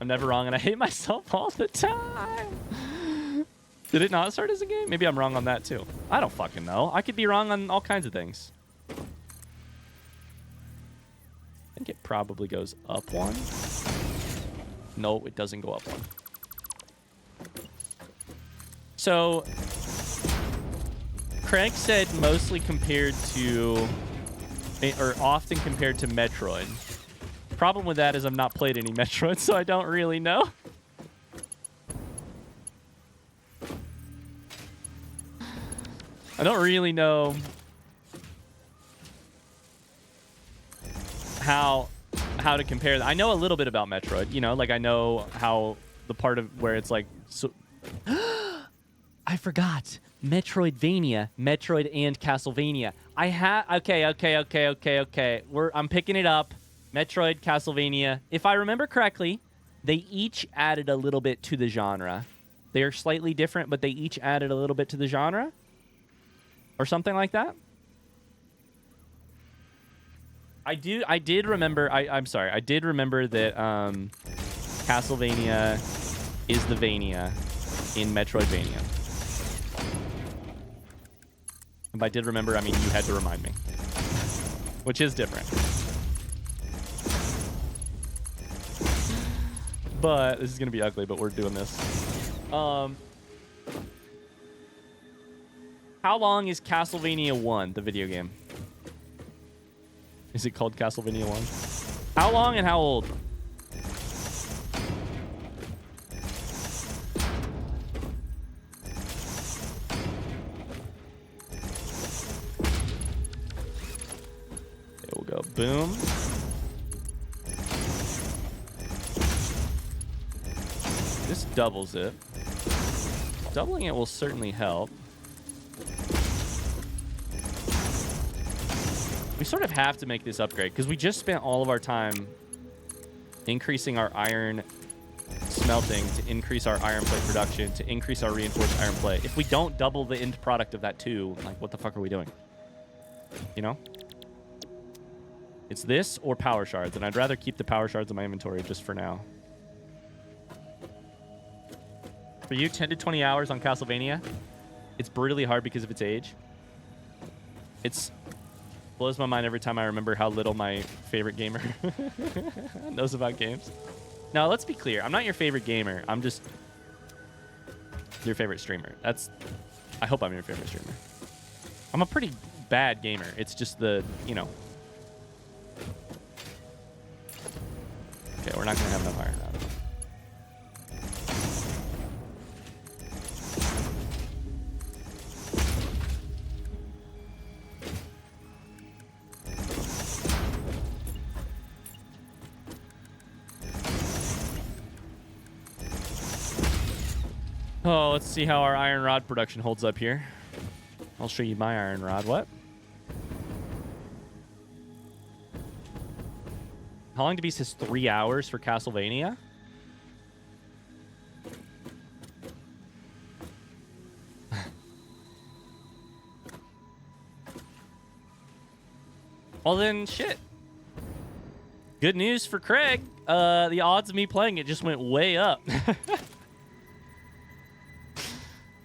I'm never wrong, and I hate myself all the time. Did it not start as a game? Maybe I'm wrong on that, too. I don't fucking know. I could be wrong on all kinds of things. I think it probably goes up one. No, it doesn't go up one. So, Craig said mostly compared to, or often compared to Metroid. Problem with that is I've not played any Metroid, so I don't really know. I don't really know how to compare that. I know a little bit about Metroid, you know, like I know how the part of where it's like so I forgot. Metroidvania, Metroid and Castlevania. Okay. I'm picking it up. Metroid, Castlevania. If I remember correctly, they each added a little bit to the genre. They are slightly different, but they each added a little bit to the genre. Or something like that. I did remember that Castlevania is the Vania in Metroidvania. And by did remember, I mean you had to remind me. Which is different. But this is gonna be ugly, but we're doing this. How long is Castlevania 1, the video game? Is it called Castlevania 1? How long and how old? Okay, we'll go boom. This doubles it. Doubling it will certainly help. We sort of have to make this upgrade because we just spent all of our time increasing our iron smelting to increase our iron plate production, to increase our reinforced iron plate. If we don't double the end product of that too, like what the fuck are we doing? You know? It's this or power shards, and I'd rather keep the power shards in my inventory just for now. For you, 10 to 20 hours on Castlevania, it's brutally hard because of its age. It's blows my mind every time I remember how little my favorite gamer knows about games. Now, let's be clear. I'm not your favorite gamer. I'm just your favorite streamer. I hope I'm your favorite streamer. I'm a pretty bad gamer. It's just the, you know. Okay, we're not going to have enough iron out of it. Oh, let's see how our iron rod production holds up here. I'll show you my iron rod. What? How long to be says 3 hours for Castlevania? Well then, shit. Good news for Craig. The odds of me playing it just went way up.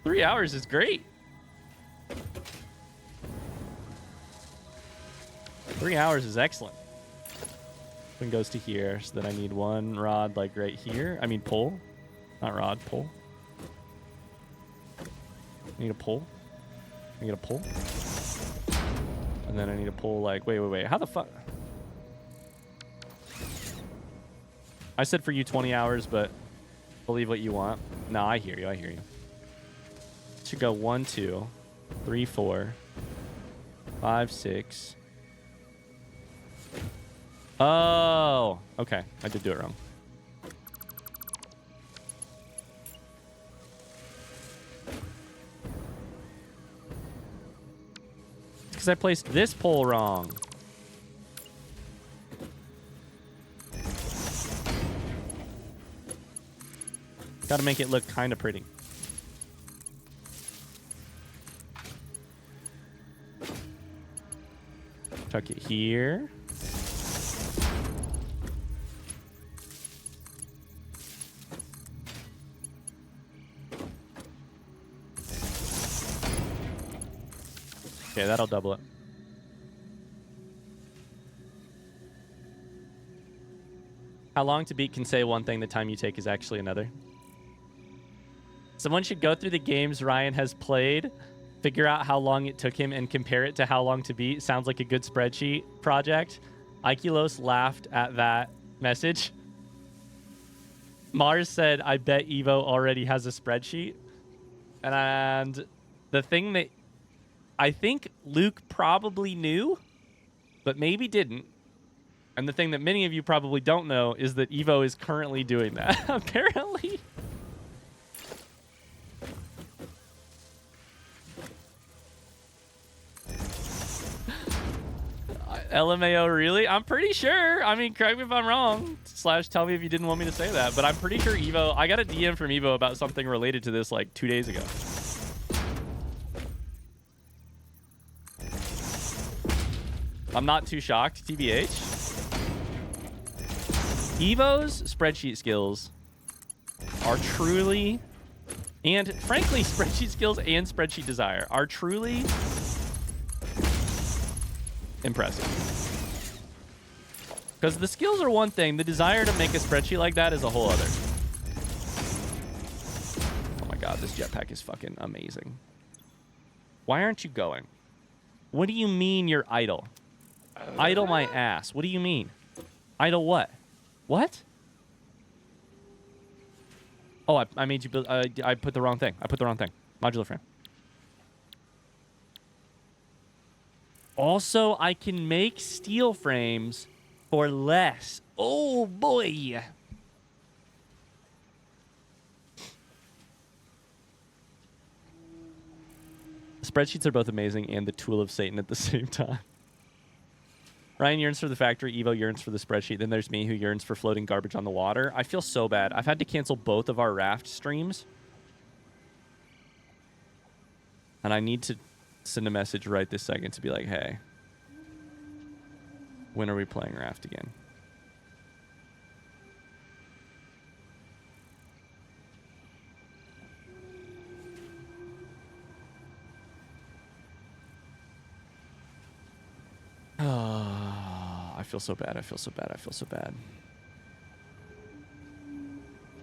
3 hours is great. 3 hours is excellent. One goes to here, so then I need one rod like right here. I mean pole, not rod, pole. I need a pole. I need a pole. And then I need a pole like, wait. How the fuck? I said for you 20 hours, but believe what you want. No, I hear you. Should go 1, 2, 3, 4, 5, 6. Oh, okay. I did do it wrong. Because I placed this pole wrong. Got to make it look kind of pretty. Tuck it here. Okay, that'll double it. How long to beat can say one thing, the time you take is actually another. Someone should go through the games Ryan has played, figure out how long it took him, and compare it to how long to beat. Sounds like a good spreadsheet project. Ikelos laughed at that message. Mars said, I bet Evo already has a spreadsheet. And the thing that I think Luke probably knew, but maybe didn't. And the thing that many of you probably don't know is that Evo is currently doing that, apparently. LMAO, really? I'm pretty sure. I mean, correct me if I'm wrong. / tell me if you didn't want me to say that. But I'm pretty sure Evo... I got a DM from Evo about something related to this like 2 days ago. I'm not too shocked, TBH. Evo's spreadsheet skills are truly, and frankly, spreadsheet skills and spreadsheet desire are truly impressive. Because the skills are one thing, the desire to make a spreadsheet like that is a whole other. Oh my god, this jetpack is fucking amazing. Why aren't you going? What do you mean you're idle? Idle my ass. What do you mean? Idle what? What? Oh, I made you build... I put the wrong thing. I put the wrong thing. Modular frame. Also, I can make steel frames for less. Oh, boy. Spreadsheets are both amazing and the tool of Satan at the same time. Ryan yearns for the factory. Evo yearns for the spreadsheet. Then there's me who yearns for floating garbage on the water. I feel so bad. I've had to cancel both of our raft streams. And I need to send a message right this second to be like, hey, when are we playing raft again? I feel so bad. I feel so bad. I feel so bad.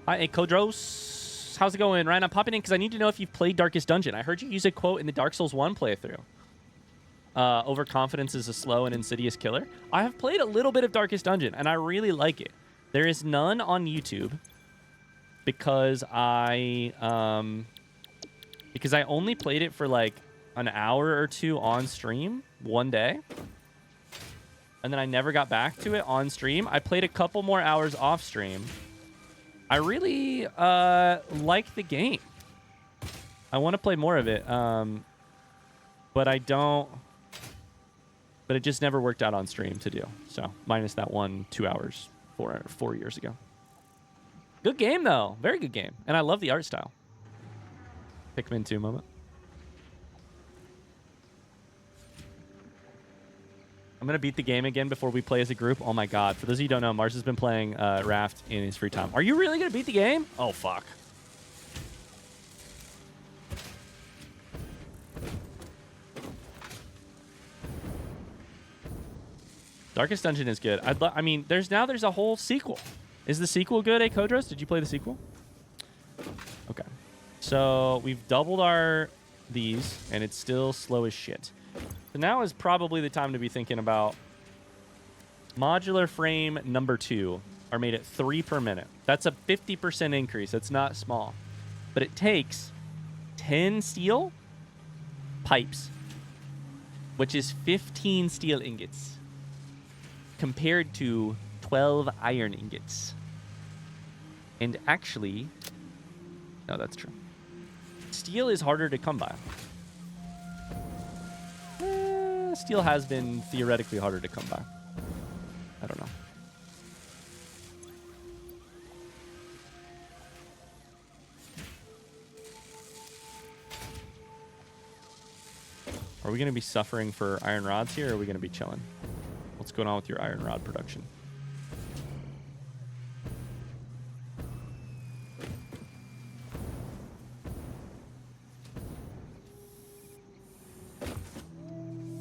Hi, Kodros. How's it going, Ryan? I'm popping in because I need to know if you've played Darkest Dungeon. I heard you use a quote in the Dark Souls 1 playthrough. Overconfidence is a slow and insidious killer. I have played a little bit of Darkest Dungeon, and I really like it. There is none on YouTube because I only played it for like an hour or two on stream one day. And then I never got back to it on stream. I played a couple more hours off stream. I really like the game. I want to play more of it. But I don't... But it just never worked out on stream to do. So, minus that 2 hours 4 years ago. Good game, though. Very good game. And I love the art style. Pikmin 2 moment. I'm going to beat the game again before we play as a group. Oh, my God. For those of you who don't know, Mars has been playing Raft in his free time. Are you really going to beat the game? Oh, fuck. Darkest Dungeon is good. I mean, there's a whole sequel. Is the sequel good, Kodros? Did you play the sequel? Okay. So we've doubled these, and it's still slow as shit. So now is probably the time to be thinking about modular frame number 2 are made at 3 per minute. That's a 50% increase. That's not small. But it takes 10 steel pipes, which is 15 steel ingots, compared to 12 iron ingots. And actually, no, that's true. Steel is harder to come by. Steel has been theoretically harder to come by. I don't know. Are we going to be suffering for iron rods here, or are we going to be chilling? what's going on with your iron rod production.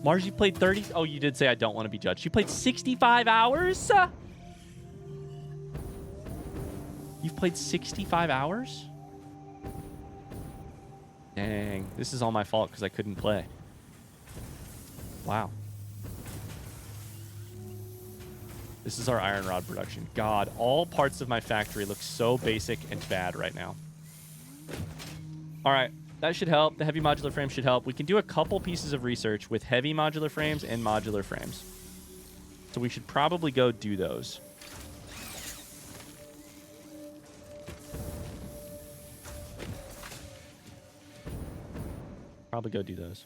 Mars, you played 30? Oh, you did say I don't want to be judged. You played 65 hours? You've played 65 hours? Dang. This is all my fault because I couldn't play. Wow. This is our iron rod production. God, all parts of my factory look so basic and bad right now. All right. That should help. The heavy modular frame should help. We can do a couple pieces of research with heavy modular frames and modular frames. So we should probably go do those. Probably go do those.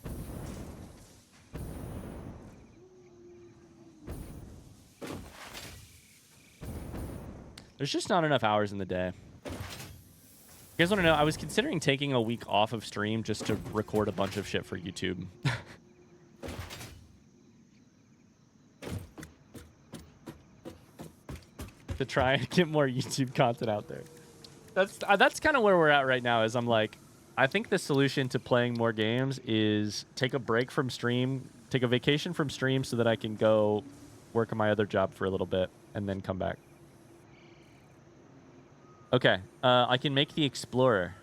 There's just not enough hours in the day. You guys want to know, I was considering taking a week off of stream just to record a bunch of shit for YouTube. To try and get more YouTube content out there. That's kind of where we're at right now, is I'm like, I think the solution to playing more games is take a break from stream, take a vacation from stream so that I can go work on my other job for a little bit and then come back. Okay, I can make the Explorer.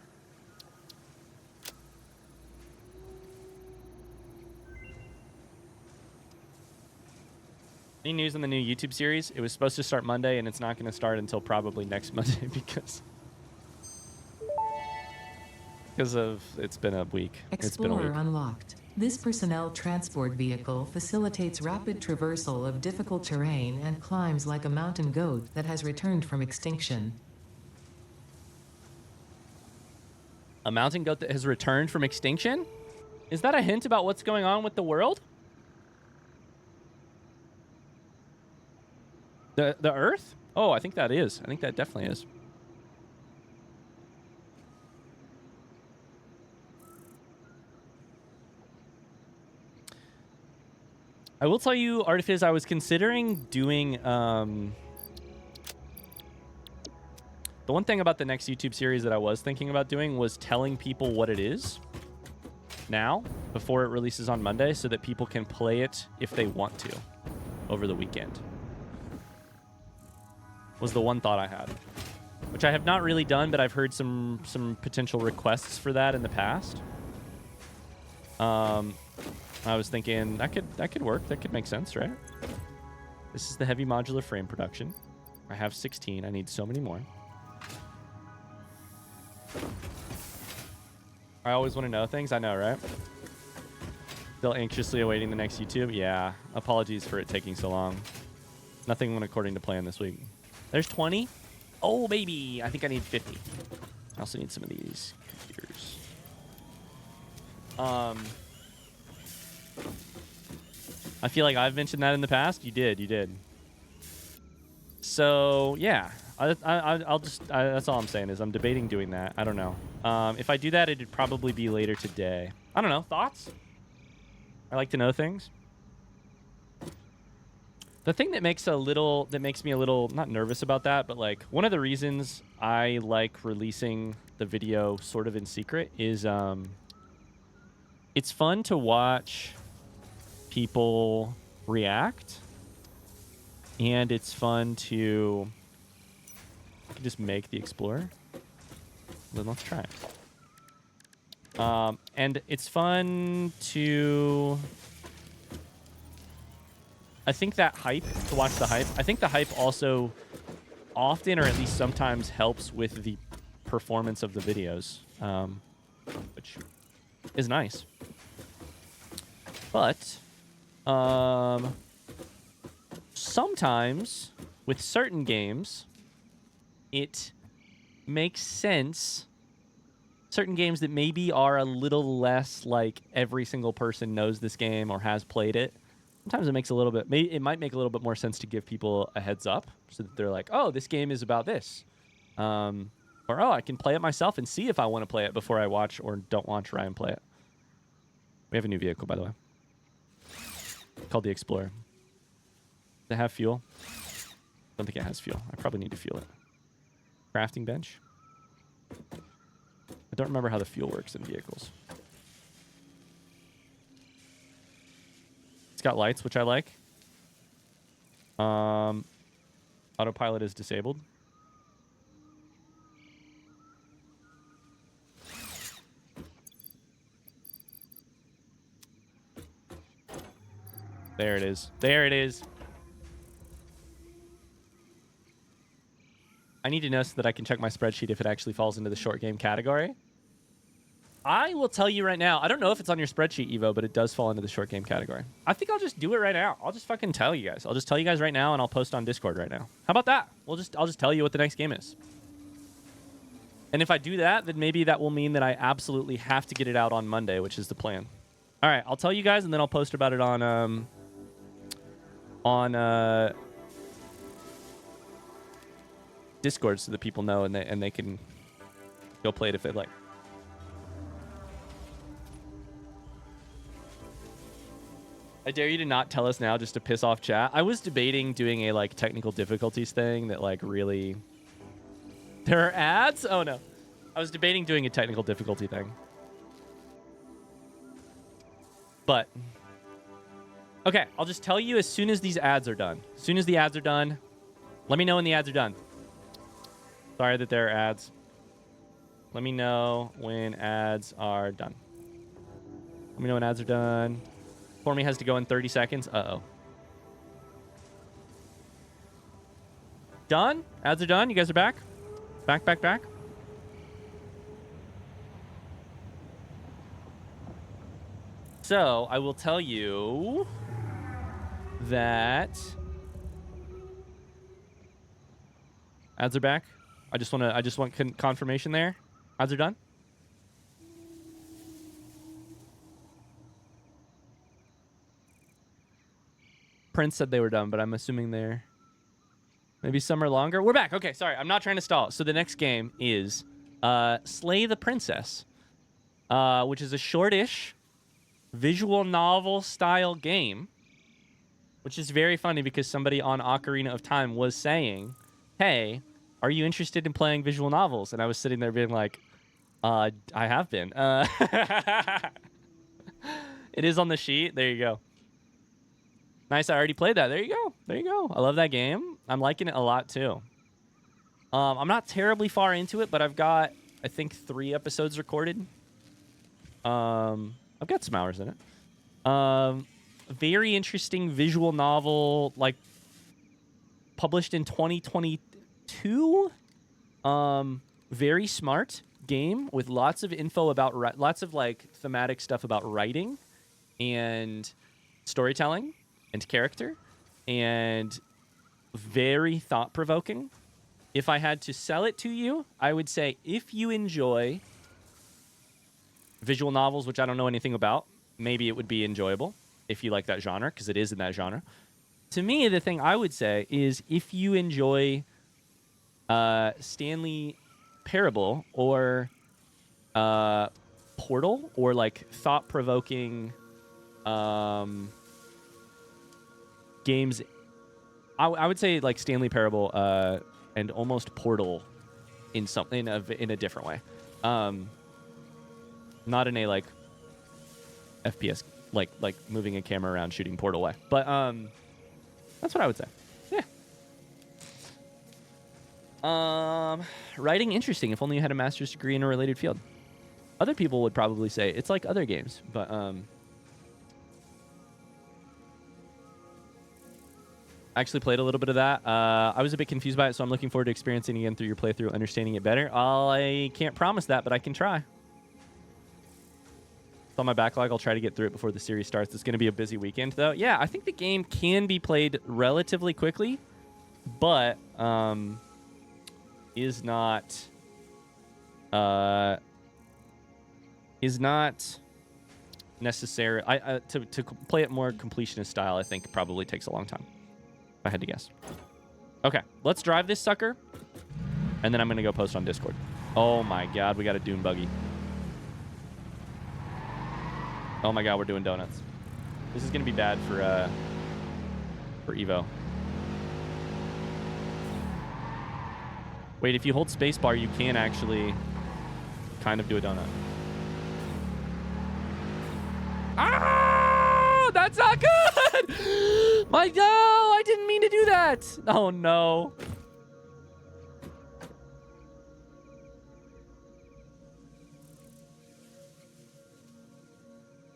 Any news on the new YouTube series? It was supposed to start Monday, and it's not going to start until probably next Monday because of it's been a week. Explorer unlocked. This personnel transport vehicle facilitates rapid traversal of difficult terrain and climbs like a mountain goat that has returned from extinction. A mountain goat that has returned from extinction? Is that a hint about what's going on with the world? The Earth? Oh, I think that is. I think that definitely is. I will tell you, Artifiz, I was considering doing... The one thing about the next YouTube series that I was thinking about doing was telling people what it is now, before it releases on Monday, so that people can play it if they want to over the weekend. Was the one thought I had. Which I have not really done, but I've heard some potential requests for that in the past. I was thinking that could work. That could make sense, right? This is the heavy modular frame production. I have 16. I need so many more. I always want to know things. I know, right? Still anxiously awaiting the next YouTube. Yeah. Apologies for it taking so long. Nothing went according to plan this week. There's 20. Oh, baby. I think I need 50. I also need some of these computers. I feel like I've mentioned that in the past. You did. So, yeah. I'll just... that's all I'm saying is I'm debating doing that. I don't know. If I do that, it'd probably be later today. I don't know. Thoughts? I like to know things. The thing that makes me a little not nervous about that, but like one of the reasons I like releasing the video sort of in secret is it's fun to watch people react, and it's fun to I can just make the Explorer. Then let's try it. And it's fun to... I think that hype, to watch the hype, I think the hype also often, or at least sometimes, helps with the performance of the videos, which is nice. But sometimes, with certain games, it makes sense. Certain games that maybe are a little less like every single person knows this game or has played it. Sometimes it makes a little bit, it might make a little bit more sense to give people a heads up so that they're like, oh, this game is about this. Or, oh, I can play it myself and see if I want to play it before I watch or don't watch Ryan play it. We have a new vehicle, by the way, called the Explorer. Does it have fuel? Don't think it has fuel. I probably need to fuel it. Crafting bench. I don't remember how the fuel works in vehicles. It's got lights, which I like. Autopilot is disabled. There it is. There it is. I need to know so that I can check my spreadsheet if it actually falls into the short game category. I will tell you right now. I don't know if it's on your spreadsheet, Evo, but it does fall into the short game category. I think I'll just do it right now. I'll just fucking tell you guys. I'll just tell you guys right now, and I'll post on Discord right now. How about that? I'll just tell you what the next game is. And if I do that, then maybe that will mean that I absolutely have to get it out on Monday, which is the plan. All right, I'll tell you guys, and then I'll post about it on Discord so that people know and they can go play it if they'd like. I dare you to not tell us now just to piss off chat. I was debating doing a like technical difficulties thing that like really... There are ads? Oh no. I was debating doing a technical difficulty thing. But... Okay, I'll just tell you as soon as these ads are done. As soon as the ads are done, let me know when the ads are done. Sorry that there are ads. Let me know when ads are done. Let me know when ads are done. For me has to go in 30 seconds. Uh-oh. Done? Ads are done? You guys are back? Back. So, I will tell you that ads are back. I just want confirmation there. Ads are done. Prince said they were done, but I'm assuming they're... Maybe some are longer. We're back. Okay, sorry. I'm not trying to stall. So the next game is Slay the Princess, which is a shortish visual novel style game, which is very funny because somebody on Ocarina of Time was saying, hey, are you interested in playing visual novels? And I was sitting there being like, I have been. It is on the sheet. There you go. Nice, I already played that. There you go. There you go. I love that game. I'm liking it a lot, too. I'm not terribly far into it, but I've got, I think, 3 episodes recorded. I've got some hours in it. Very interesting visual novel, like, published in 2022. Very smart game with lots of info about, lots of, like, thematic stuff about writing and storytelling and character, and very thought-provoking. If I had to sell it to you, I would say if you enjoy visual novels, which I don't know anything about, maybe it would be enjoyable if you like that genre, because it is in that genre. To me, the thing I would say is if you enjoy Stanley Parable or Portal, or like thought-provoking games, I would say like Stanley Parable and almost Portal in a different way, not in a like FPS like moving a camera around shooting Portal way, but that's what I would say. Yeah. Writing interesting. If only you had a master's degree in a related field. Other people would probably say it's like other games, but I actually played a little bit of that. I was a bit confused by it, so I'm looking forward to experiencing it again through your playthrough, understanding it better. I can't promise that, but I can try. It's on my backlog. I'll try to get through it before the series starts. It's going to be a busy weekend, though. Yeah, I think the game can be played relatively quickly, but is not necessary. To play it more completionist style, I think probably takes a long time. If I had to guess. Okay, let's drive this sucker, and then I'm gonna go post on Discord. Oh my god, we got a dune buggy. Oh my god, we're doing donuts. This is gonna be bad for Evo. Wait, if you hold spacebar, you can actually kind of do a donut. Ah, that's not good. No, I didn't mean to do that. Oh no.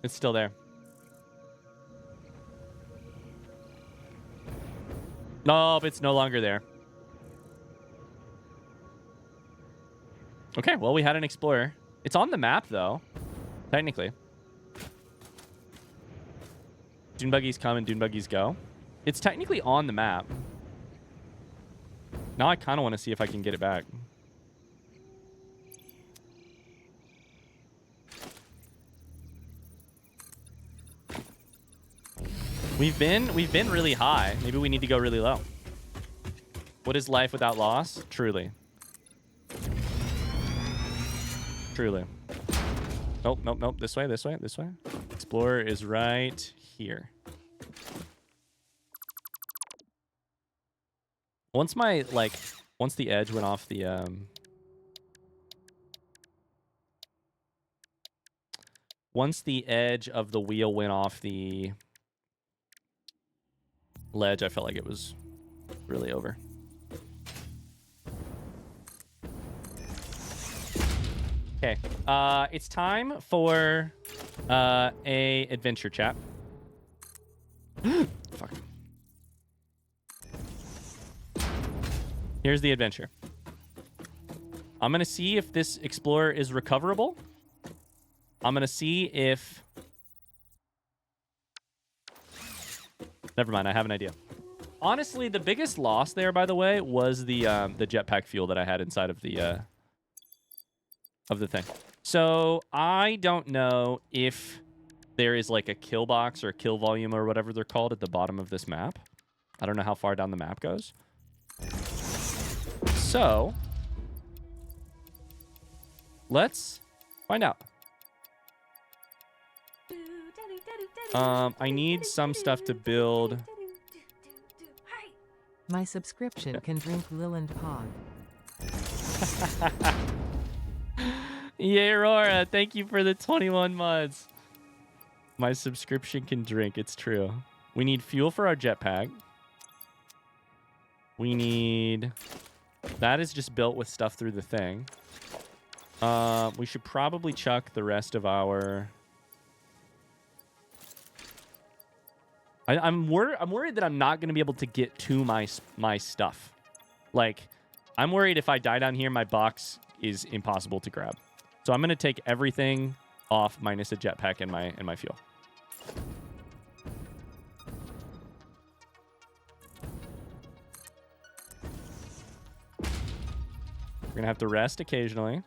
It's still there. Nope, it's no longer there. Okay, well, we had an explorer. It's on the map, though, technically. Dune buggies come and dune buggies go. It's technically on the map. Now I kind of want to see if I can get it back. We've been really high. Maybe we need to go really low. What is life without loss? Truly. Truly. Nope, nope, nope. This way, this way, this way. Explorer is right here. Once the edge went off the once the edge of the wheel went off the ledge, I felt like it was really over. Okay, it's time for a adventure chat. Fuck. Here's the adventure. I'm gonna see if this explorer is recoverable. I'm gonna see if... Never mind, I have an idea. Honestly, the biggest loss there, by the way, was the jetpack fuel that I had inside of the thing. So I don't know if there is like a kill box or a kill volume or whatever they're called at the bottom of this map. I don't know how far down the map goes. So let's find out. I need some stuff to build. My subscription can drink Liland Pod. Yeah, Aurora, thank you for the 21 mods. My subscription can drink. It's true. We need fuel for our jetpack. We need... That is just built with stuff through the thing. We should probably chuck the rest of our... I'm worried that I'm not going to be able to get to my stuff. Like, I'm worried if I die down here, my box is impossible to grab. So I'm going to take everything off minus a jetpack and my fuel. We're going to have to rest occasionally.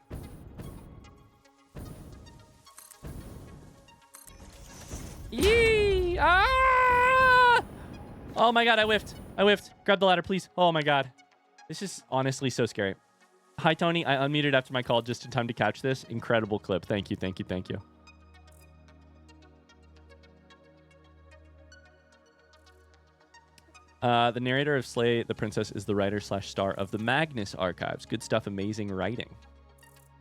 Yee! Ah! Oh my god, I whiffed. I whiffed. Grab the ladder, please. Oh my god. This is honestly so scary. Hi, Tony. I unmuted after my call just in time to catch this. Incredible clip. Thank you, thank you, thank you. The narrator of Slay the Princess is the writer/star of the Magnus Archives. Good stuff, amazing writing.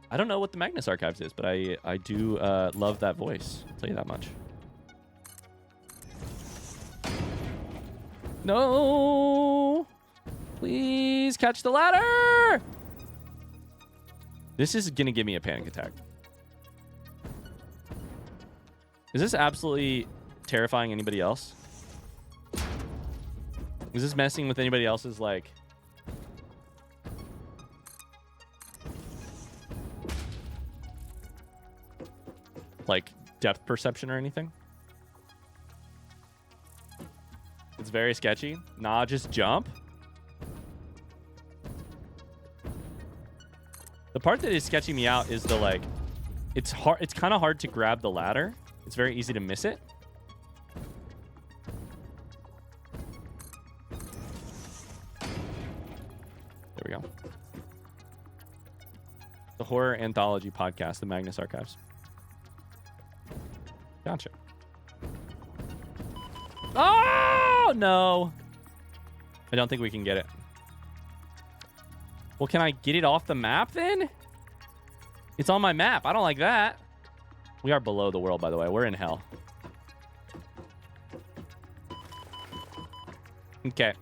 I don't know what the Magnus Archives is, but I do love that voice. I'll tell you that much. No! Please catch the ladder! This is gonna give me a panic attack. Is this absolutely terrifying anybody else? Is this messing with anybody else's, like... depth perception or anything? It's very sketchy. Nah, just jump. The part that is sketching me out is the, like... It's hard. It's kind of hard to grab the ladder. It's very easy to miss it. There we go. The horror anthology podcast, the Magnus Archives. Gotcha. Oh, no. I don't think we can get it. Well, can I get it off the map then? It's on my map. I don't like that. We are below the world, by the way. We're in hell. Okay.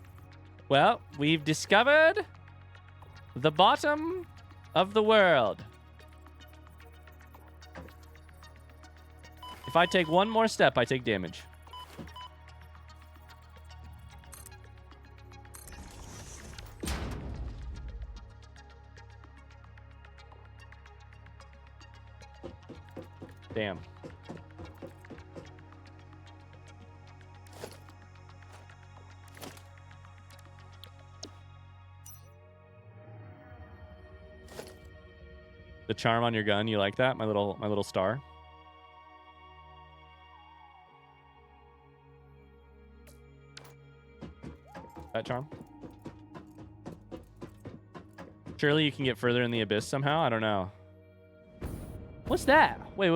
Well, we've discovered the bottom of the world. If I take one more step, I take damage. Damn. The charm on your gun, you like that? My little star. That charm. Surely you can get further in the abyss somehow? I don't know. What's that? Wait.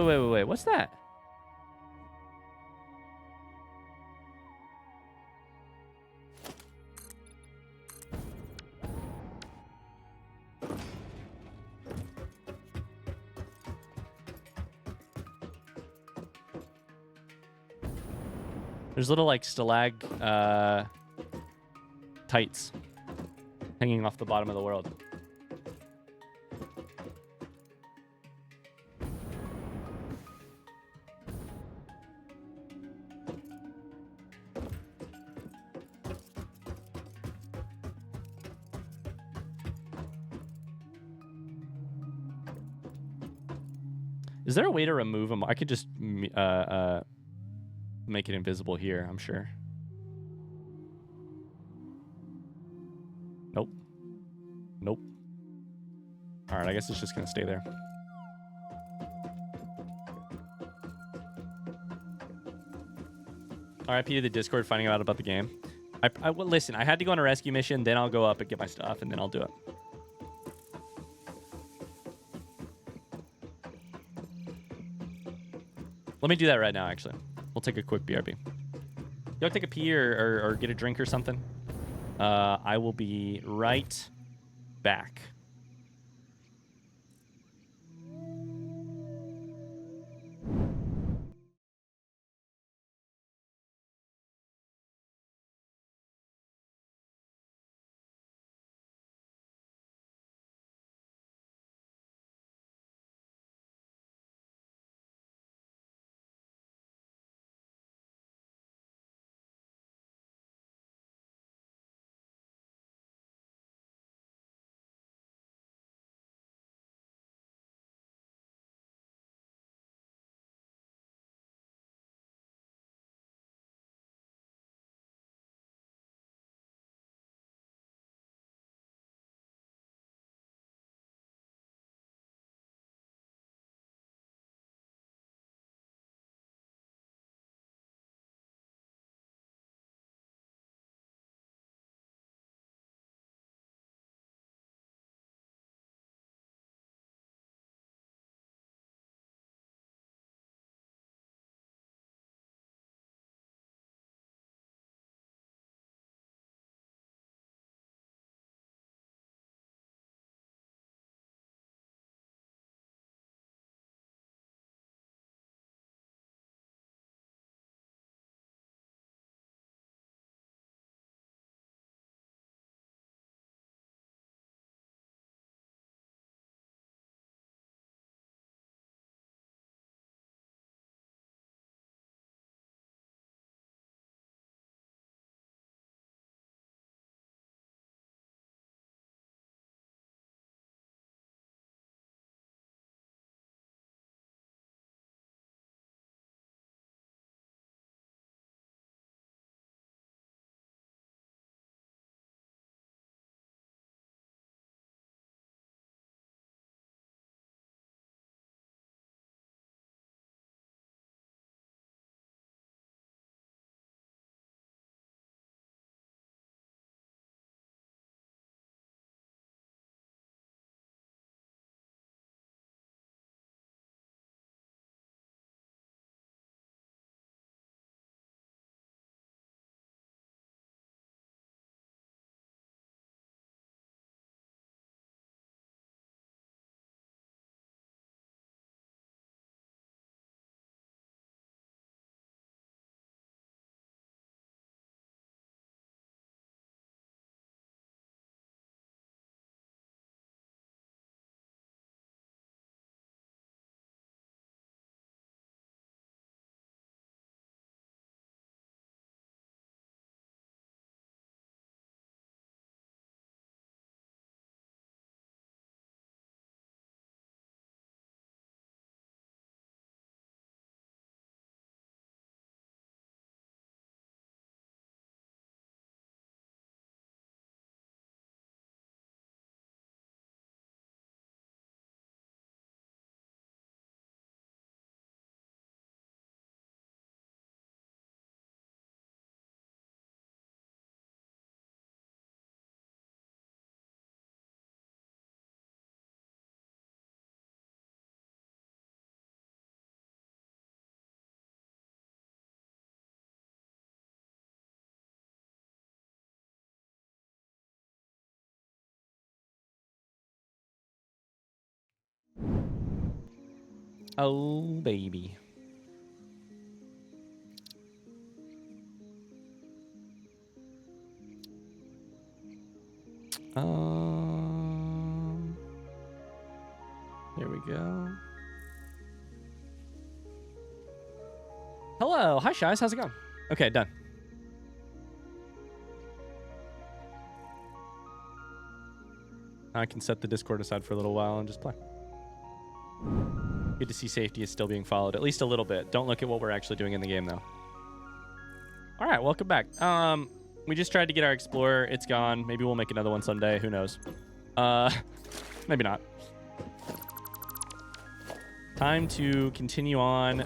What's that? There's little like stalag tights hanging off the bottom of the world. Is there a way to remove them? I could just make it invisible here, I'm sure. Nope. Nope. All right, I guess it's just going to stay there. RIP to the Discord finding out about the game. Well, listen, I had to go on a rescue mission, then I'll go up and get my stuff, and then I'll do it. Let me do that right now, actually. We'll take a quick BRB. Y'all take a pee or get a drink or something. I will be right back. Oh, baby. There we go. Hello. Hi, Shies. How's it going? Okay, done. I can set the Discord aside for a little while and just play. Good to see safety is still being followed, at least a little bit. Don't look at what we're actually doing in the game, though. All right, welcome back. We just tried to get our Explorer. It's gone. Maybe we'll make another one someday. Who knows? Maybe not. Time to continue on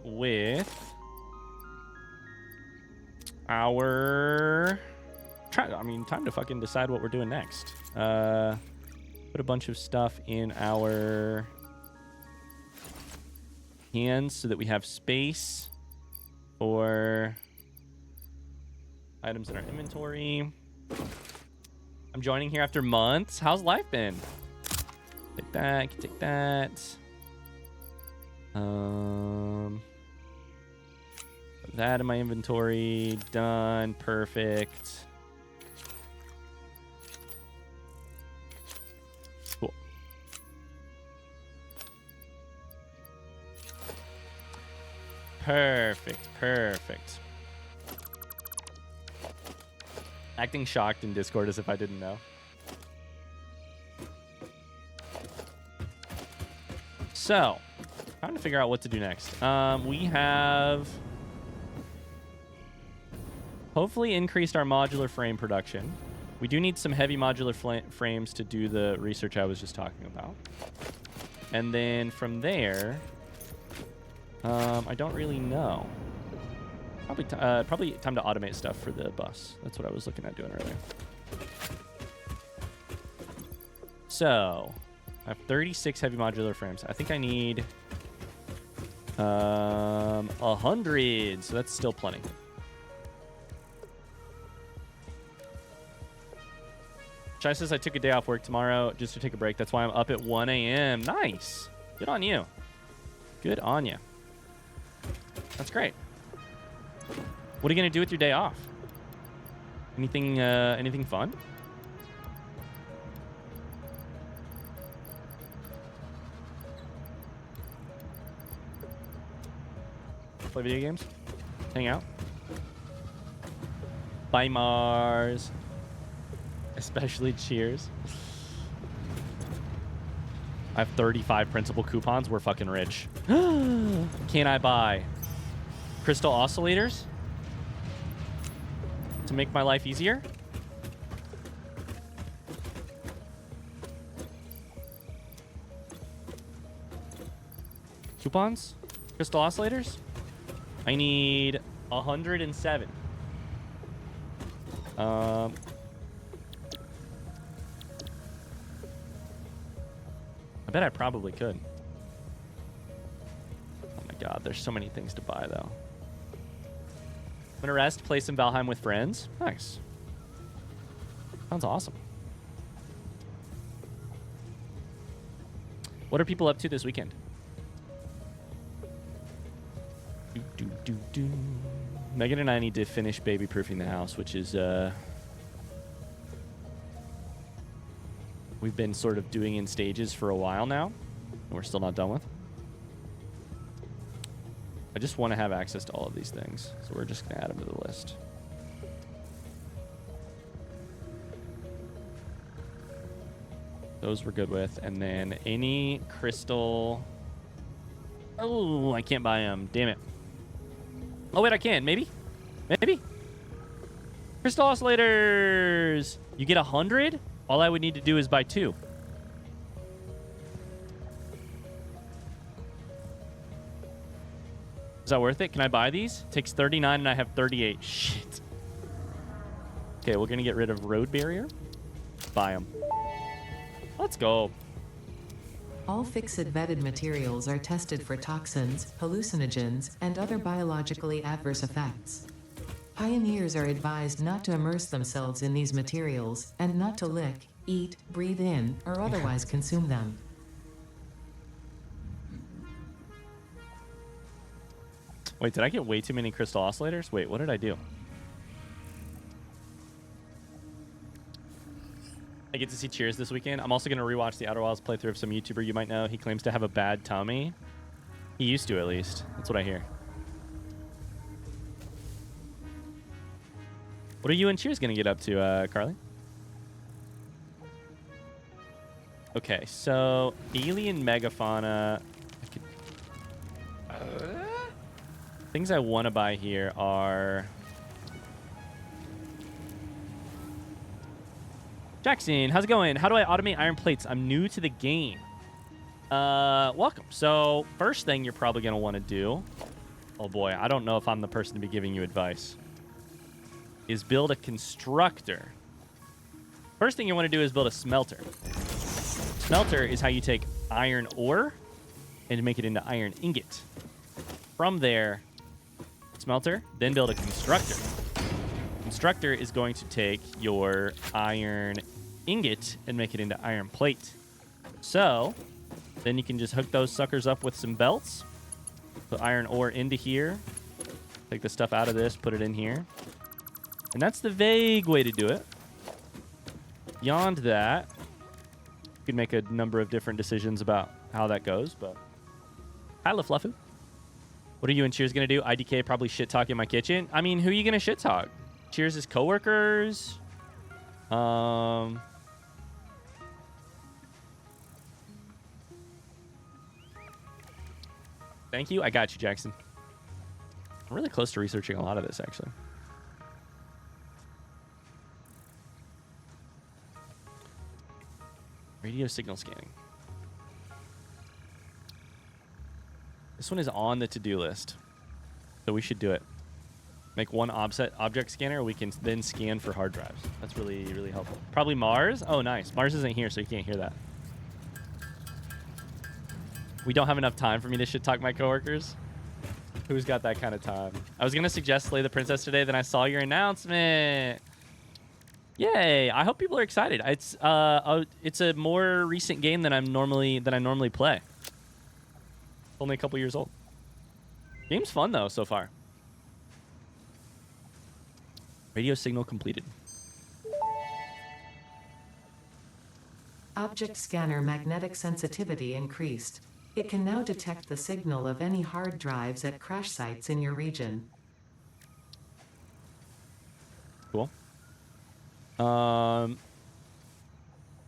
with our... time to fucking decide what we're doing next. Put a bunch of stuff in our hands so that we have space for items in our inventory. I'm joining here after months. How's life been? Take that. Take that. Put that in my inventory. Done. Perfect. Cool. Perfect. Perfect. Acting shocked in Discord as if I didn't know. So, trying to figure out what to do next. We have hopefully increased our modular frame production. We do need some heavy modular frames to do the research I was just talking about. And then from there, I don't really know. Probably time to automate stuff for the bus. That's what I was looking at doing earlier. So, I have 36 heavy modular frames. I think I need 100, so that's still plenty. Shai says I took a day off work tomorrow just to take a break. That's why I'm up at 1 a.m. Nice. Good on you. Good on you. That's great. What are you going to do with your day off? Anything fun? Play video games? Hang out? Bye, Mars. Especially Cheers. I have 35 principal coupons. We're fucking rich. Can I buy crystal oscillators to make my life easier? Coupons? Crystal oscillators? I need 107. I bet I probably could. Oh my god, there's so many things to buy though. I'm gonna rest, play some Valheim with friends. Nice. Sounds awesome. What are people up to this weekend? Megan and I need to finish baby-proofing the house, which is we've been sort of doing in stages for a while now, and we're still not done with. I just want to have access to all of these things, so we're just going to add them to the list. Those we're good with, and then any crystal... Oh, I can't buy them. Damn it. Oh, wait, I can. Maybe? Maybe? Crystal oscillators! You get 100? All I would need to do is buy 2. Is that worth it? Can I buy these? Takes 39 and I have 38. Shit. Okay, we're going to get rid of road barrier. Buy them. Let's go. All FICSIT-vetted materials are tested for toxins, hallucinogens, and other biologically adverse effects. Pioneers are advised not to immerse themselves in these materials, and not to lick, eat, breathe in, or otherwise consume them. Wait, did I get way too many crystal oscillators? Wait, what did I do? I get to see Cheers this weekend. I'm also going to rewatch the Outer Wilds playthrough of some YouTuber you might know. He claims to have a bad tummy. He used to, at least. That's what I hear. What are you and Cheers going to get up to, Carly? Okay, so alien megafauna. Things I want to buy here are... Jackson, how's it going? How do I automate iron plates? I'm new to the game. Welcome. So first thing you're probably going to want to do, oh boy, I don't know if I'm the person to be giving you advice, is build a constructor. First thing you want to do is build a smelter. Smelter is how you take iron ore and make it into iron ingot. From there, smelter, then build a constructor. Constructor is going to take your iron ingot and make it into iron plate. So then you can just hook those suckers up with some belts, put iron ore into here, take the stuff out of this, put it in here. And that's the vague way to do it. Beyond that, you can make a number of different decisions about how that goes, but hi, LaFluffoo. What are you and Cheers going to do? IDK probably shit talk in my kitchen. I mean, who are you going to shit talk? Cheers' coworkers? Thank you. I got you, Jackson. I'm really close to researching a lot of this, actually. Radio signal scanning. This one is on the to-do list, so we should do it. Make one object scanner. We can then scan for hard drives. That's really, really helpful. Probably Mars. Oh, nice. Mars isn't here, so you can't hear that. We don't have enough time for me to shit talk my coworkers. Who's got that kind of time? I was gonna suggest Slay the Princess today, then I saw your announcement. Yay! I hope people are excited. It's a more recent game than I normally play. Only a couple years old. Game's fun though so far. Radio signal completed. Object scanner magnetic sensitivity increased. It can now detect the signal of any hard drives at crash sites in your region. Cool.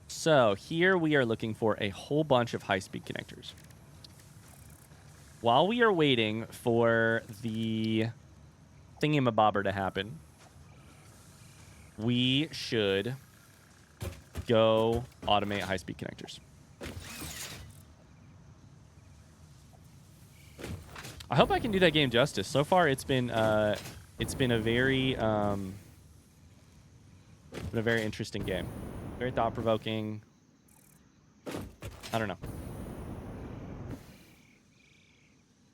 So here we are looking for a whole bunch of high-speed connectors. While we are waiting for the thingamabobber to happen, we should go automate high-speed connectors. I hope I can do that game justice. So far, it's been a very interesting game, very thought-provoking. I don't know.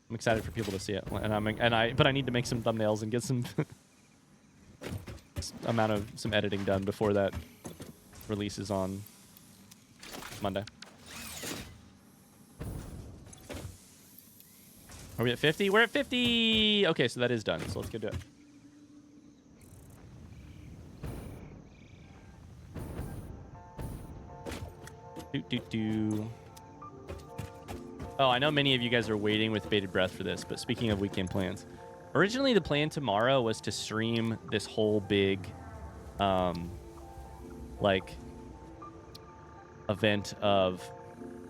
I'm excited for people to see it, but I need to make some thumbnails and get some some editing done before that releases on Monday. Are we at 50? We're at 50! Okay, so that is done. So let's go do it. Oh, I know many of you guys are waiting with bated breath for this, but speaking of weekend plans, originally the plan tomorrow was to stream this whole big, event of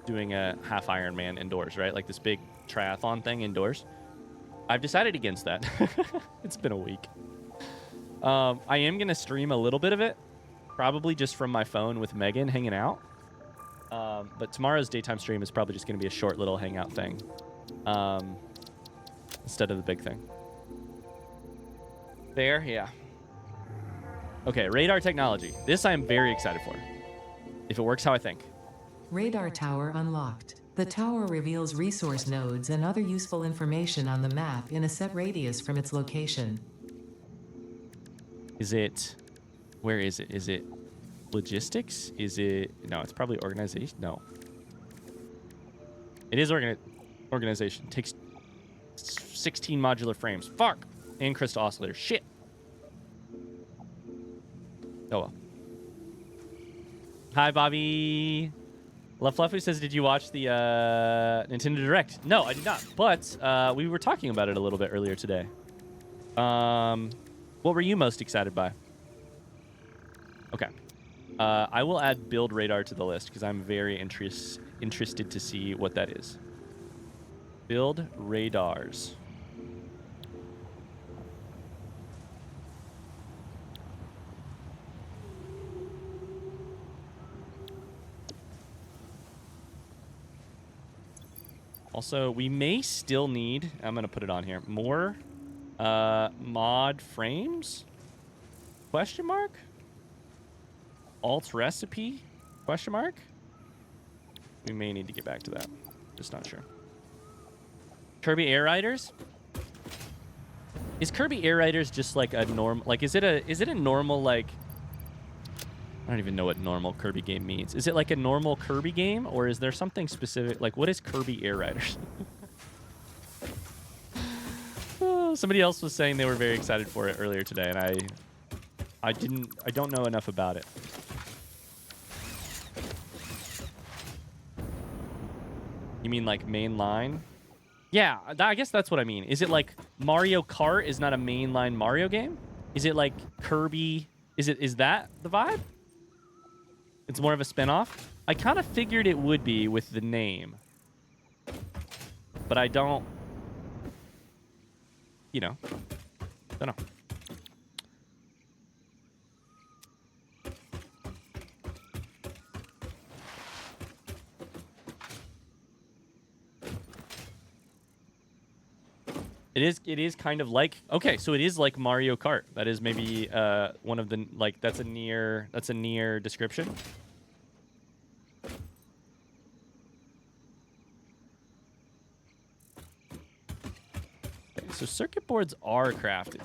doing a half Ironman indoors, right? Like this big triathlon thing indoors. I've decided against that. It's been a week. I am going to stream a little bit of it, probably just from my phone with Megan hanging out. But tomorrow's daytime stream is probably just going to be a short little hangout thing instead of the big thing. There, yeah. Okay, radar technology. This I am very excited for. If it works how I think. Radar tower unlocked. The tower reveals resource nodes and other useful information on the map in a set radius from its location. Is it... Where is it? Is it logistics? Is it... No, it's probably organization. No. It is organization. Takes 16 modular frames. Fuck. And crystal oscillator. Shit. Oh well. Hi, Bobby. La Fluffy says, did you watch the Nintendo Direct? No, I did not. But we were talking about it a little bit earlier today. What were you most excited by? Okay. I will add build radar to the list because I'm very interested to see what that is. Build radars. Also, we may still need, I'm going to put it on here, more mod frames? Question mark? Alt recipe? Question mark? We may need to get back to that. Just not sure. Kirby Air Riders? Is Kirby Air Riders just like a norm? Like, is it a normal, like, I don't even know what normal Kirby game means. Is it like a normal Kirby game, or is there something specific? Like, what is Kirby Air Riders? Somebody else was saying they were very excited for it earlier today, and I don't know enough about it. You mean like mainline? Yeah, I guess that's what I mean. Is it like Mario Kart is not a mainline Mario game? Is it like Kirby? Is that the vibe? It's more of a spin-off? I kind of figured it would be with the name. But I don't... You know. Don't know. It is kind of like... Okay, so it is like Mario Kart. That is maybe one of the... Like, that's a near description. Okay, so circuit boards are crafted.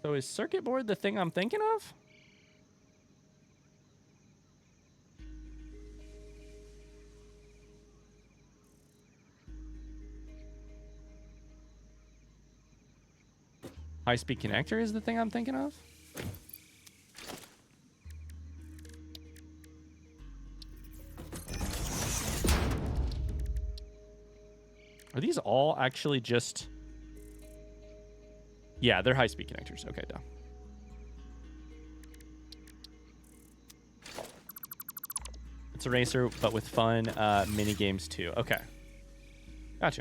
So is circuit board the thing I'm thinking of? High-speed connector is the thing I'm thinking of? Are these all actually just... Yeah, they're high-speed connectors. Okay, duh. It's a racer, but with fun mini-games too. Okay. Gotcha.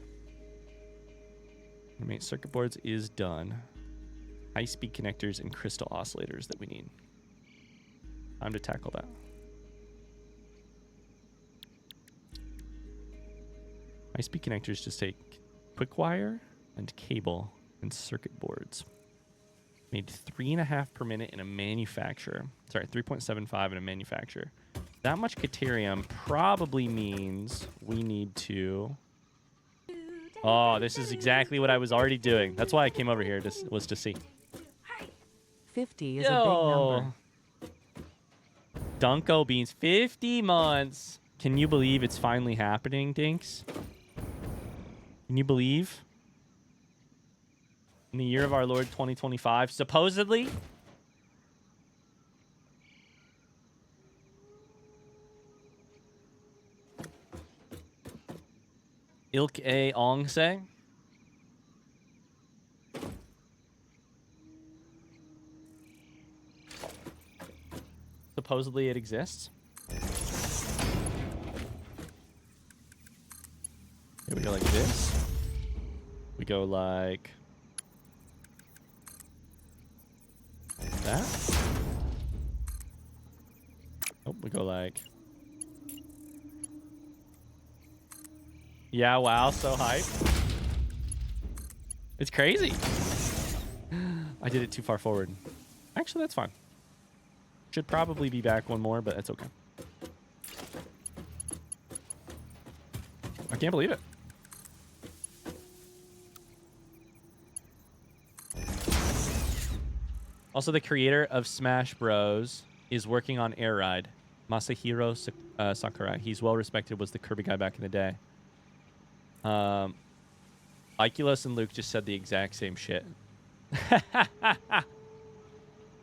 Animate circuit boards is done. High-speed connectors and crystal oscillators that we need. Time to tackle that. High-speed connectors just take quick wire and cable and circuit boards. Made 3.5 per minute in a manufacturer. Sorry, 3.75 in a manufacturer. That much Caterium probably means we need to... Oh, this is exactly what I was already doing. That's why I came over here, was to see. 50 is a big number. Dunko Beans, 50 months. Can you believe it's finally happening, Dinks? Can you believe? In the year of our Lord 2025, supposedly? Ilk A Ong say? Supposedly it exists. Here we go like this. We go like that. Oh, we go like... Yeah, wow, so hype. It's crazy. I did it too far forward. Actually, that's fine. Should probably be back one more, but that's okay. I can't believe it. Also, the creator of Smash Bros. Is working on Air Ride. Masahiro Sakurai. He's well respected, was the Kirby guy back in the day. Iculus and Luke just said the exact same shit.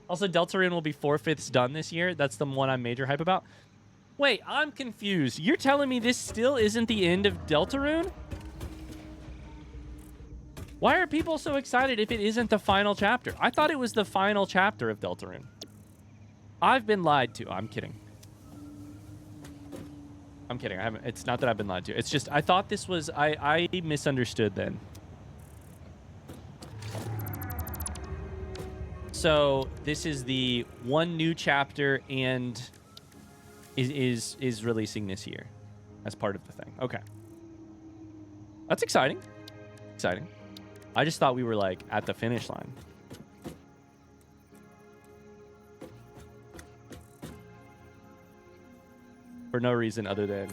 Also, Deltarune will be 4/5 done this year. That's the one I'm major hype about. Wait, I'm confused. You're telling me this still isn't the end of Deltarune? Why are people so excited if it isn't the final chapter? I thought it was the final chapter of Deltarune. I've been lied to. I'm kidding. I'm kidding. It's not that I've been lied to. It's just I thought this was... I misunderstood then. So this is the one new chapter and is releasing this year as part of the thing. Okay. That's exciting. Exciting. I just thought we were like at the finish line. For no reason other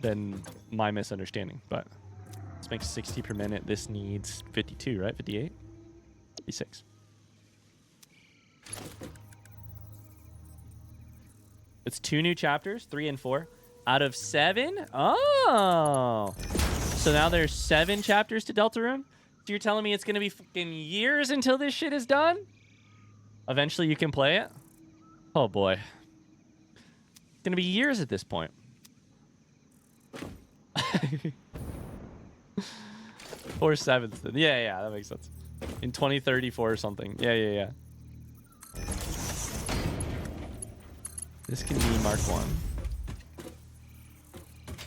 than my misunderstanding, but this makes 60 per minute. This needs 52, right? 58? 56. It's 2 new chapters, 3 and 4. Out of 7? Oh! So now there's 7 chapters to Deltarune? So you're telling me it's going to be fucking years until this shit is done? Eventually you can play it? Oh boy. It's going to be years at this point. 4/7. Yeah, that makes sense. In 2034 or something. Yeah. This can be Mark 1.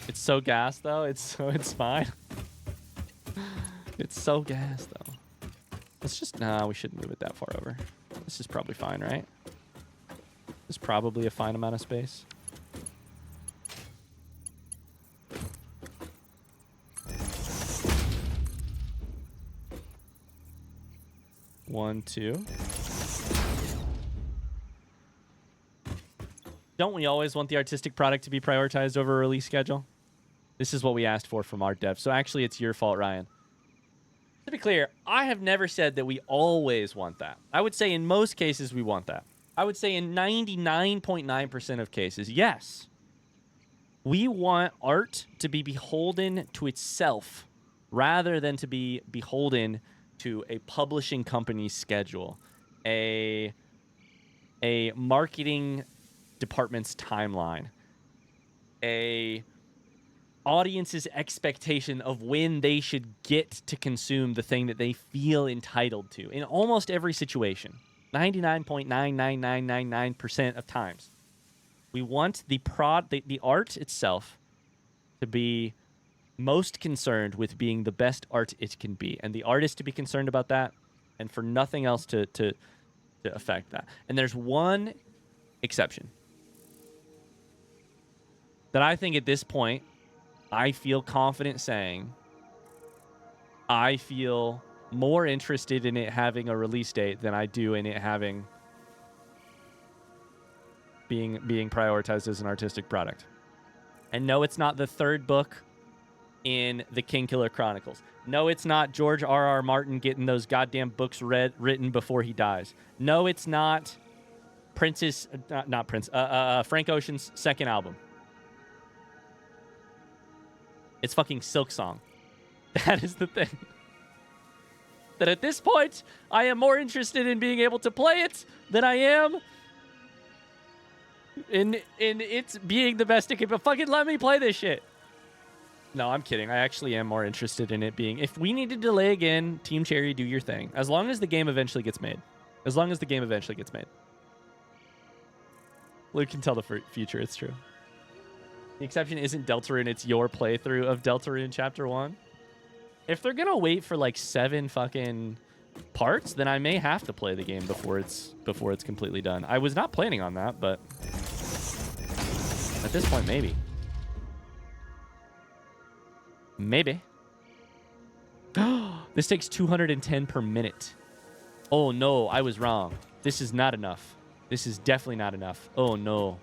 It's so gas though. It's fine. It's so gas though. Let's just we shouldn't move it that far over. This is probably fine, right? This is probably a fine amount of space. One, 2. Don't we always want the artistic product to be prioritized over a release schedule? This is what we asked for from our dev. So actually, it's your fault, Ryan. To be clear, I have never said that we always want that. I would say in most cases, we want that. I would say in 99.9% of cases, yes. We want art to be beholden to itself rather than to be beholden to a publishing company's schedule, a marketing department's timeline, a audience's expectation of when they should get to consume the thing that they feel entitled to in almost every situation. 99.99999% of times. We want the art itself to be most concerned with being the best art it can be, and the artist to be concerned about that, and for nothing else to affect that. And there's one exception that I think at this point I feel confident saying I feel more interested in it having a release date than I do in it having being prioritized as an artistic product. And no, it's not the 3rd book in the King Killer Chronicles. No, it's not George R.R. Martin getting those goddamn books written before he dies. No, it's not Frank Ocean's 2nd album. It's fucking Silk Song. That is the thing. That at this point, I am more interested in being able to play it than I am in it being the best it can. But fucking let me play this shit. No, I'm kidding. I actually am more interested in it being... If we need to delay again, Team Cherry, do your thing. As long as the game eventually gets made. As long as the game eventually gets made. Luke can tell the future. It's true. The exception isn't Deltarune. It's your playthrough of Deltarune Chapter 1. If they're going to wait for like 7 fucking parts, then I may have to play the game before it's completely done. I was not planning on that, but at this point, maybe. Maybe. This takes 210 per minute. Oh, no, I was wrong. This is not enough. This is definitely not enough. Oh, no.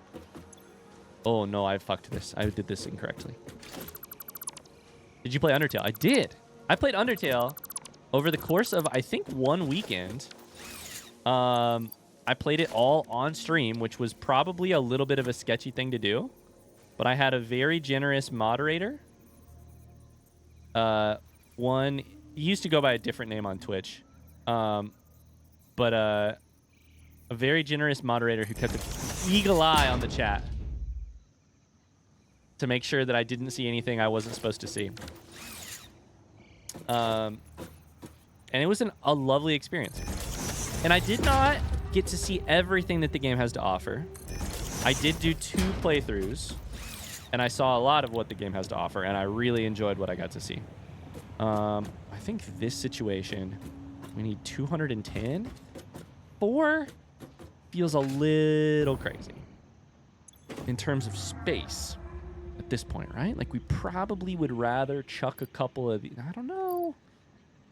Oh, no, I fucked this. I did this incorrectly. Did you play Undertale? I did. I played Undertale over the course of, I think, 1 weekend. I played it all on stream, which was probably a little bit of a sketchy thing to do. but I had a very generous moderator. One, he used to go by a different name on Twitch, but a very generous moderator who kept an eagle eye on the chat to make sure that I didn't see anything I wasn't supposed to see. And it was a lovely experience. And I did not get to see everything that the game has to offer. I did do 2 playthroughs, and I saw a lot of what the game has to offer, and I really enjoyed what I got to see. I think this situation, we need 210. 4 feels a little crazy in terms of space at this point, right? Like, we probably would rather chuck a couple of these. I don't know.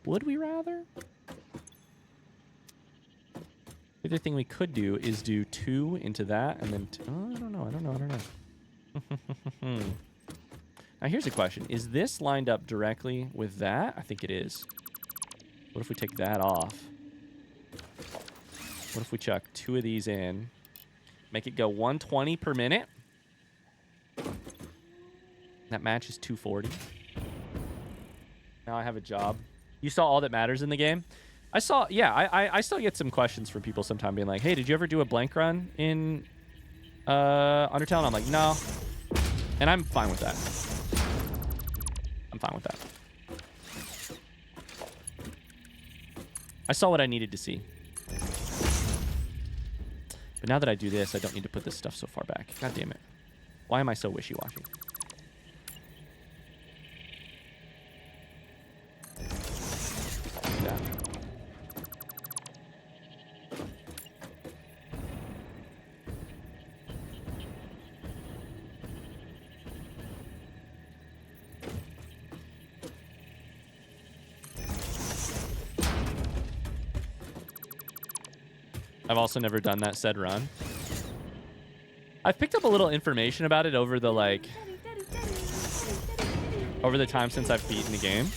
Would we rather? The other thing we could do is do 2 into that, and then... I don't know. Now, here's a question. Is this lined up directly with that? I think it is. What if we take that off? What if we chuck 2 of these in? Make it go 120 per minute. That matches 240. Now I have a job. You saw all that matters in the game? I saw, yeah, I still get some questions from people sometime being like, hey, did you ever do a blank run in Undertale? And I'm like, no. And I'm fine with that. I'm fine with that. I saw what I needed to see. But now that I do this, I don't need to put this stuff so far back. God damn it. Why am I so wishy-washy? Yeah. I've also never done that said run. I've picked up a little information about it over the time since I've beaten the game.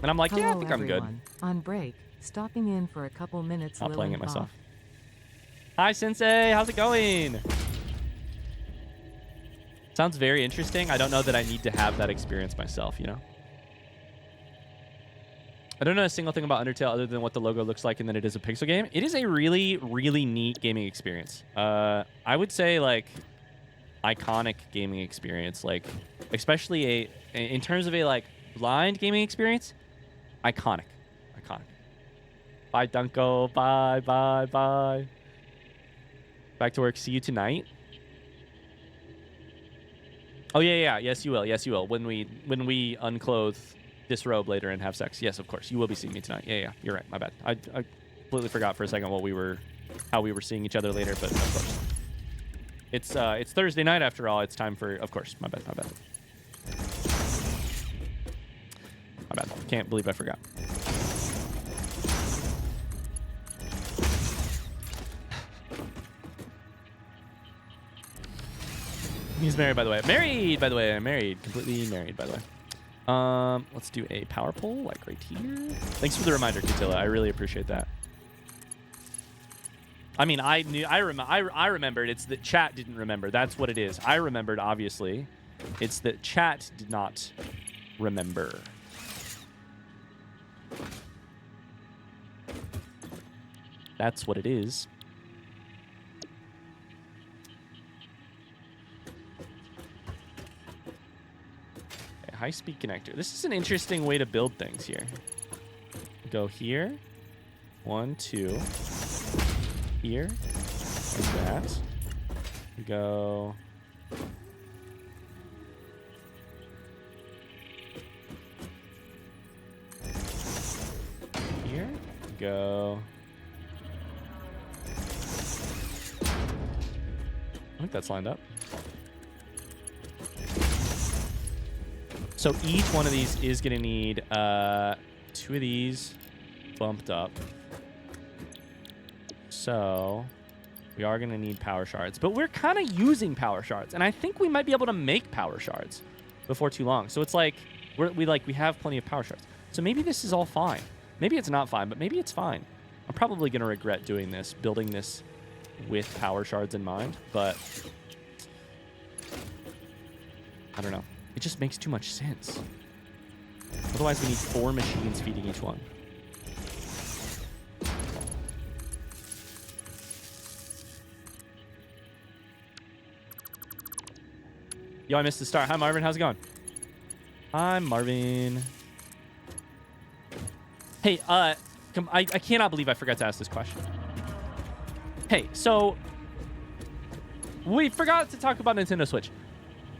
And I'm like, yeah, I think I'm good. On break, stopping in for a couple minutes. Not playing it myself. Hi, Sensei. How's it going? Sounds very interesting. I don't know that I need to have that experience myself, you know? I don't know a single thing about Undertale other than what the logo looks like and that it is a pixel game. It is a really, really neat gaming experience. I would say, like, iconic gaming experience. Like, especially in terms of a, like, blind gaming experience, iconic. Iconic. Bye, Dunko. Bye, bye, bye. Back to work. See you tonight. Oh, yeah. Yes, you will. Yes, you will. When we unclothe... disrobe later and have sex. Yes, of course. You will be seeing me tonight. Yeah. You're right. My bad. I completely forgot for a second how we were seeing each other later, but of course. It's Thursday night after all. It's time for, of course. My bad. Can't believe I forgot. He's married, by the way. I'm married. Completely married, by the way. Let's do a power pole, like right here. Thanks for the reminder, Katilla. I really appreciate that. I mean, I remembered. It's that chat didn't remember. That's what it is. I remembered, obviously. It's that chat did not remember. That's what it is. High-speed connector. This is an interesting way to build things here. Go here. 1, 2. Here. Like that. Go... here. Go... I think that's lined up. So each one of these is going to need 2 of these bumped up. So we are going to need power shards. But we're kind of using power shards. And I think we might be able to make power shards before too long. So it's like we have plenty of power shards. So maybe this is all fine. Maybe it's not fine, but maybe it's fine. I'm probably going to regret doing this, building this with power shards in mind. But I don't know. It just makes too much sense. Otherwise, we need 4 machines feeding each one. Yo, I missed the start. Hi, Marvin. How's it going? Hi, Marvin. Hey, I cannot believe I forgot to ask this question. Hey, so we forgot to talk about Nintendo Switch.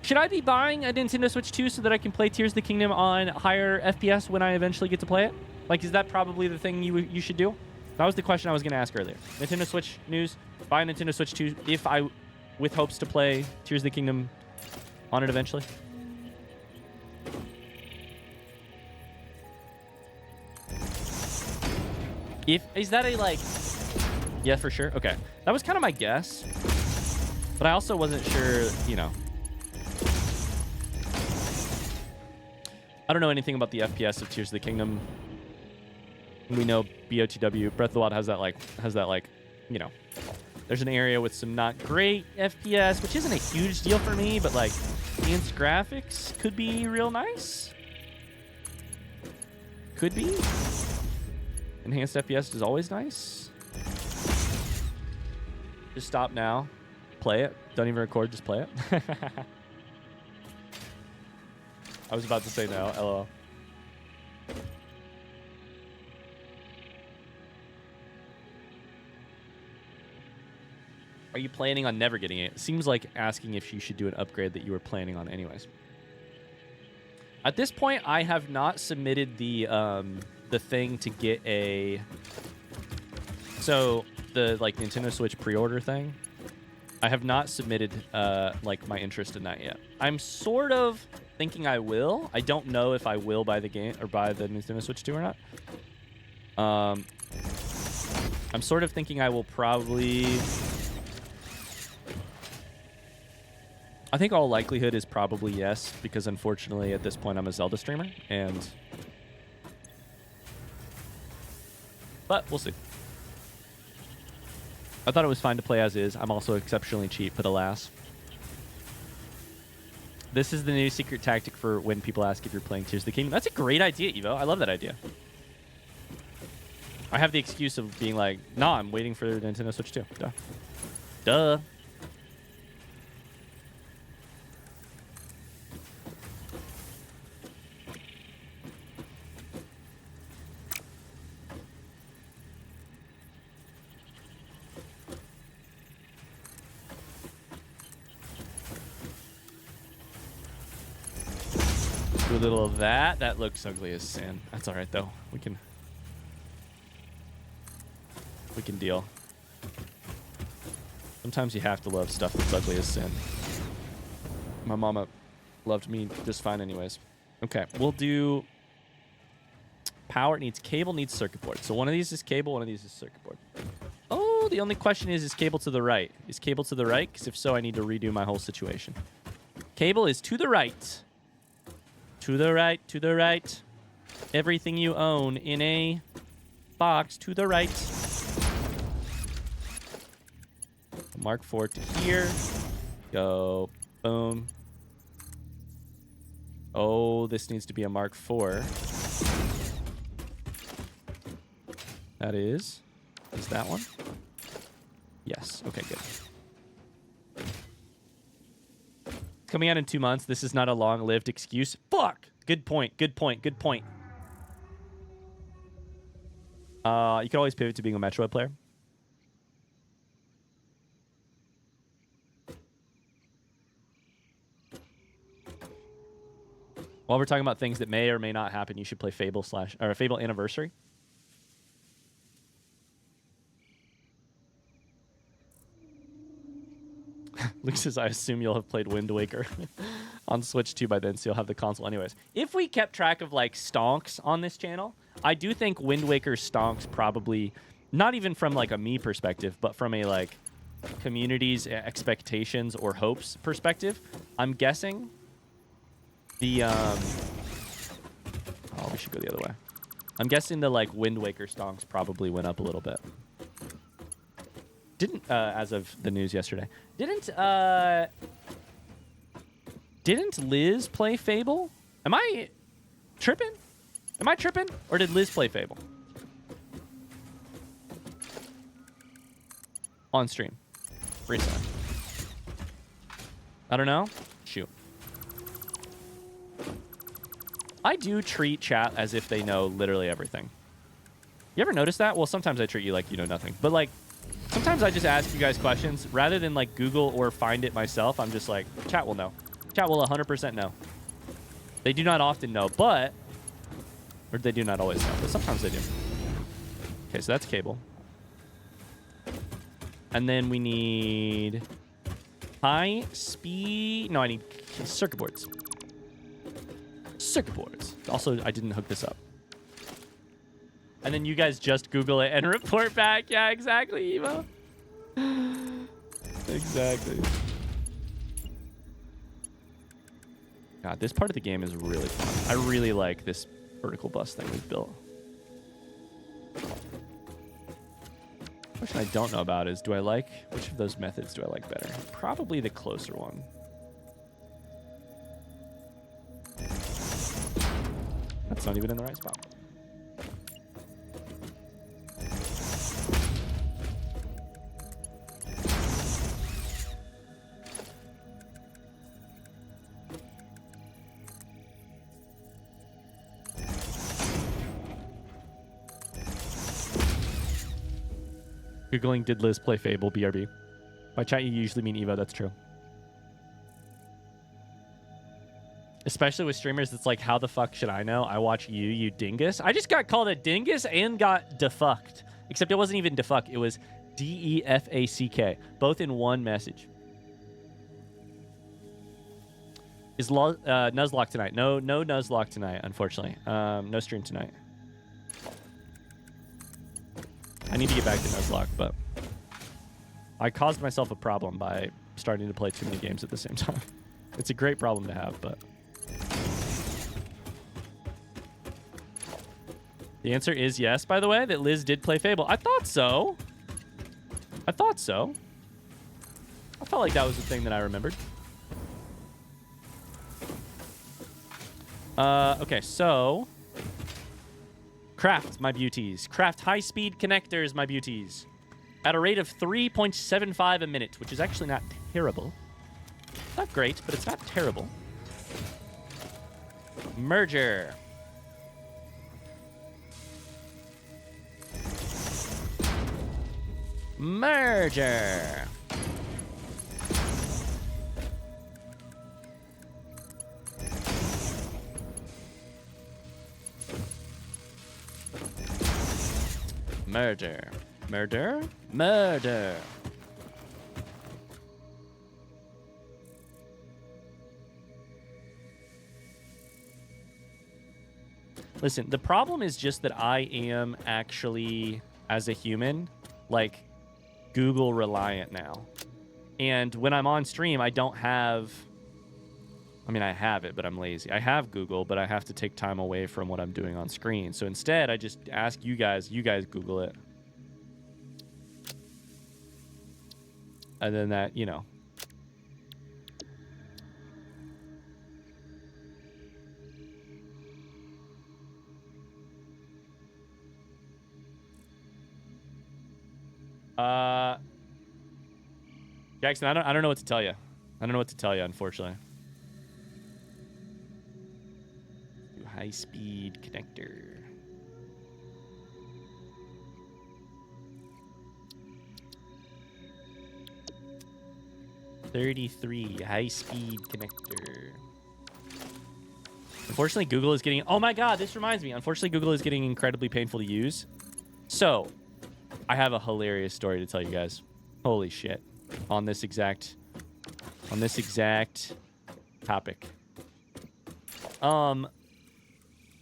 Should I be buying a Nintendo Switch 2 so that I can play Tears of the Kingdom on higher FPS when I eventually get to play it? Like, is that probably the thing you should do? That was the question I was going to ask earlier. Nintendo Switch news. Buy a Nintendo Switch 2 with hopes to play Tears of the Kingdom on it eventually. Is that a, like... Yeah, for sure. Okay. That was kind of my guess. But I also wasn't sure, you know. I don't know anything about the FPS of Tears of the Kingdom. We know BOTW, Breath of the Wild has that, like, you know. There's an area with some not great FPS, which isn't a huge deal for me, but, like, enhanced graphics could be real nice. Could be. Enhanced FPS is always nice. Just stop now. Play it. Don't even record, just play it. I was about to say no, LOL. Are you planning on never getting it? Seems like asking if you should do an upgrade that you were planning on anyways. At this point, I have not submitted the thing to get a... So, the, like, Nintendo Switch pre-order thing. I have not submitted, like, my interest in that yet. I'm sort of thinking I will. I don't know if I will buy the game or buy the Nintendo Switch 2 or not. I'm sort of thinking I will probably... I think all likelihood is probably yes, because unfortunately at this point I'm a Zelda streamer, and... But we'll see. I thought it was fine to play as is. I'm also exceptionally cheap, but alas. This is the new secret tactic for when people ask if you're playing Tears of the Kingdom. That's a great idea, Evo. I love that idea. I have the excuse of being like, nah, I'm waiting for Nintendo Switch 2. Duh. Duh. Do a little of that. That looks ugly as sin. That's all right though. We can deal. Sometimes you have to love stuff that's ugly as sin. My mama loved me just fine anyways. Okay, we'll do power. It needs cable, needs circuit board. So one of these is cable, one of these is circuit board. Oh, the only question is cable to the right? Is cable to the right? Because if so, I need to redo my whole situation. Cable is to the right. To the right, to the right. Everything you own in a box to the right. Mark 4 to here. Go. Boom. Oh, this needs to be a Mark 4. That is that one? Yes. Okay, good. Coming out in 2 months. This is not a long-lived excuse. Fuck! Good point. Good point. Good point. You can always pivot to being a Metroid player. While we're talking about things that may or may not happen, you should play Fable Fable Anniversary. Luke says, I assume you'll have played Wind Waker on Switch 2 by then, so you'll have the console anyways. If we kept track of, like, stonks on this channel, I do think Wind Waker stonks probably, not even from, like, a me perspective, but from a, like, community's expectations or hopes perspective. I'm guessing the, oh, we should go the other way. I'm guessing the, like, Wind Waker stonks probably went up a little bit. Didn't, as of the news yesterday, didn't Didn't Liz play Fable? Am I tripping? Am I tripping? Or did Liz play Fable? On stream. Recently. I don't know. Shoot. I do treat chat as if they know literally everything. You ever notice that? Well, sometimes I treat you like you know nothing. But, like, sometimes I just ask you guys questions. Rather than, like, Google or find it myself, I'm just like, chat will know. Chat will 100% know. They do not often know, but... Or they do not always know, but sometimes they do. Okay, so that's cable. And then we need... high speed... No, I need circuit boards. Circuit boards. Also, I didn't hook this up. And then you guys just Google it and report back. Yeah, exactly, Evo. Exactly. God, this part of the game is really fun. I really like this vertical bus thing we've built. Question I don't know about is, which of those methods do I like better? Probably the closer one. That's not even in the right spot. Googling, did Liz play Fable? BRB. By chat, you usually mean Evo. That's true. Especially with streamers, it's like, how the fuck should I know? I watch you, you dingus. I just got called a dingus and got defucked. Except it wasn't even defuck. It was D-E-F-A-C-K. Both in one message. Is Nuzlocke tonight? No Nuzlocke tonight, unfortunately. No stream tonight. I need to get back to Nuzlocke, but I caused myself a problem by starting to play too many games at the same time. It's a great problem to have, but... The answer is yes, by the way, that Liz did play Fable. I thought so. I thought so. I felt like that was the thing that I remembered. Okay, so... Craft my beauties. Craft high-speed connectors, my beauties. At a rate of 3.75 a minute, which is actually not terrible. Not great, but it's not terrible. Merger. Merger. Murder. Murder? Murder. Listen, the problem is just that I am actually, as a human, like, Google reliant now. And when I'm on stream, I don't have... I mean, I have it, but I'm lazy. I have Google, but I have to take time away from what I'm doing on screen. So instead, I just ask you guys Google it. And then that, you know. Jackson, I don't know what to tell you. I don't know what to tell you, unfortunately. High-speed connector. $33 high-speed connector. Unfortunately, Google is getting... Oh my god, this reminds me. Unfortunately, Google is getting incredibly painful to use. So, I have a hilarious story to tell you guys. Holy shit. On this exact topic.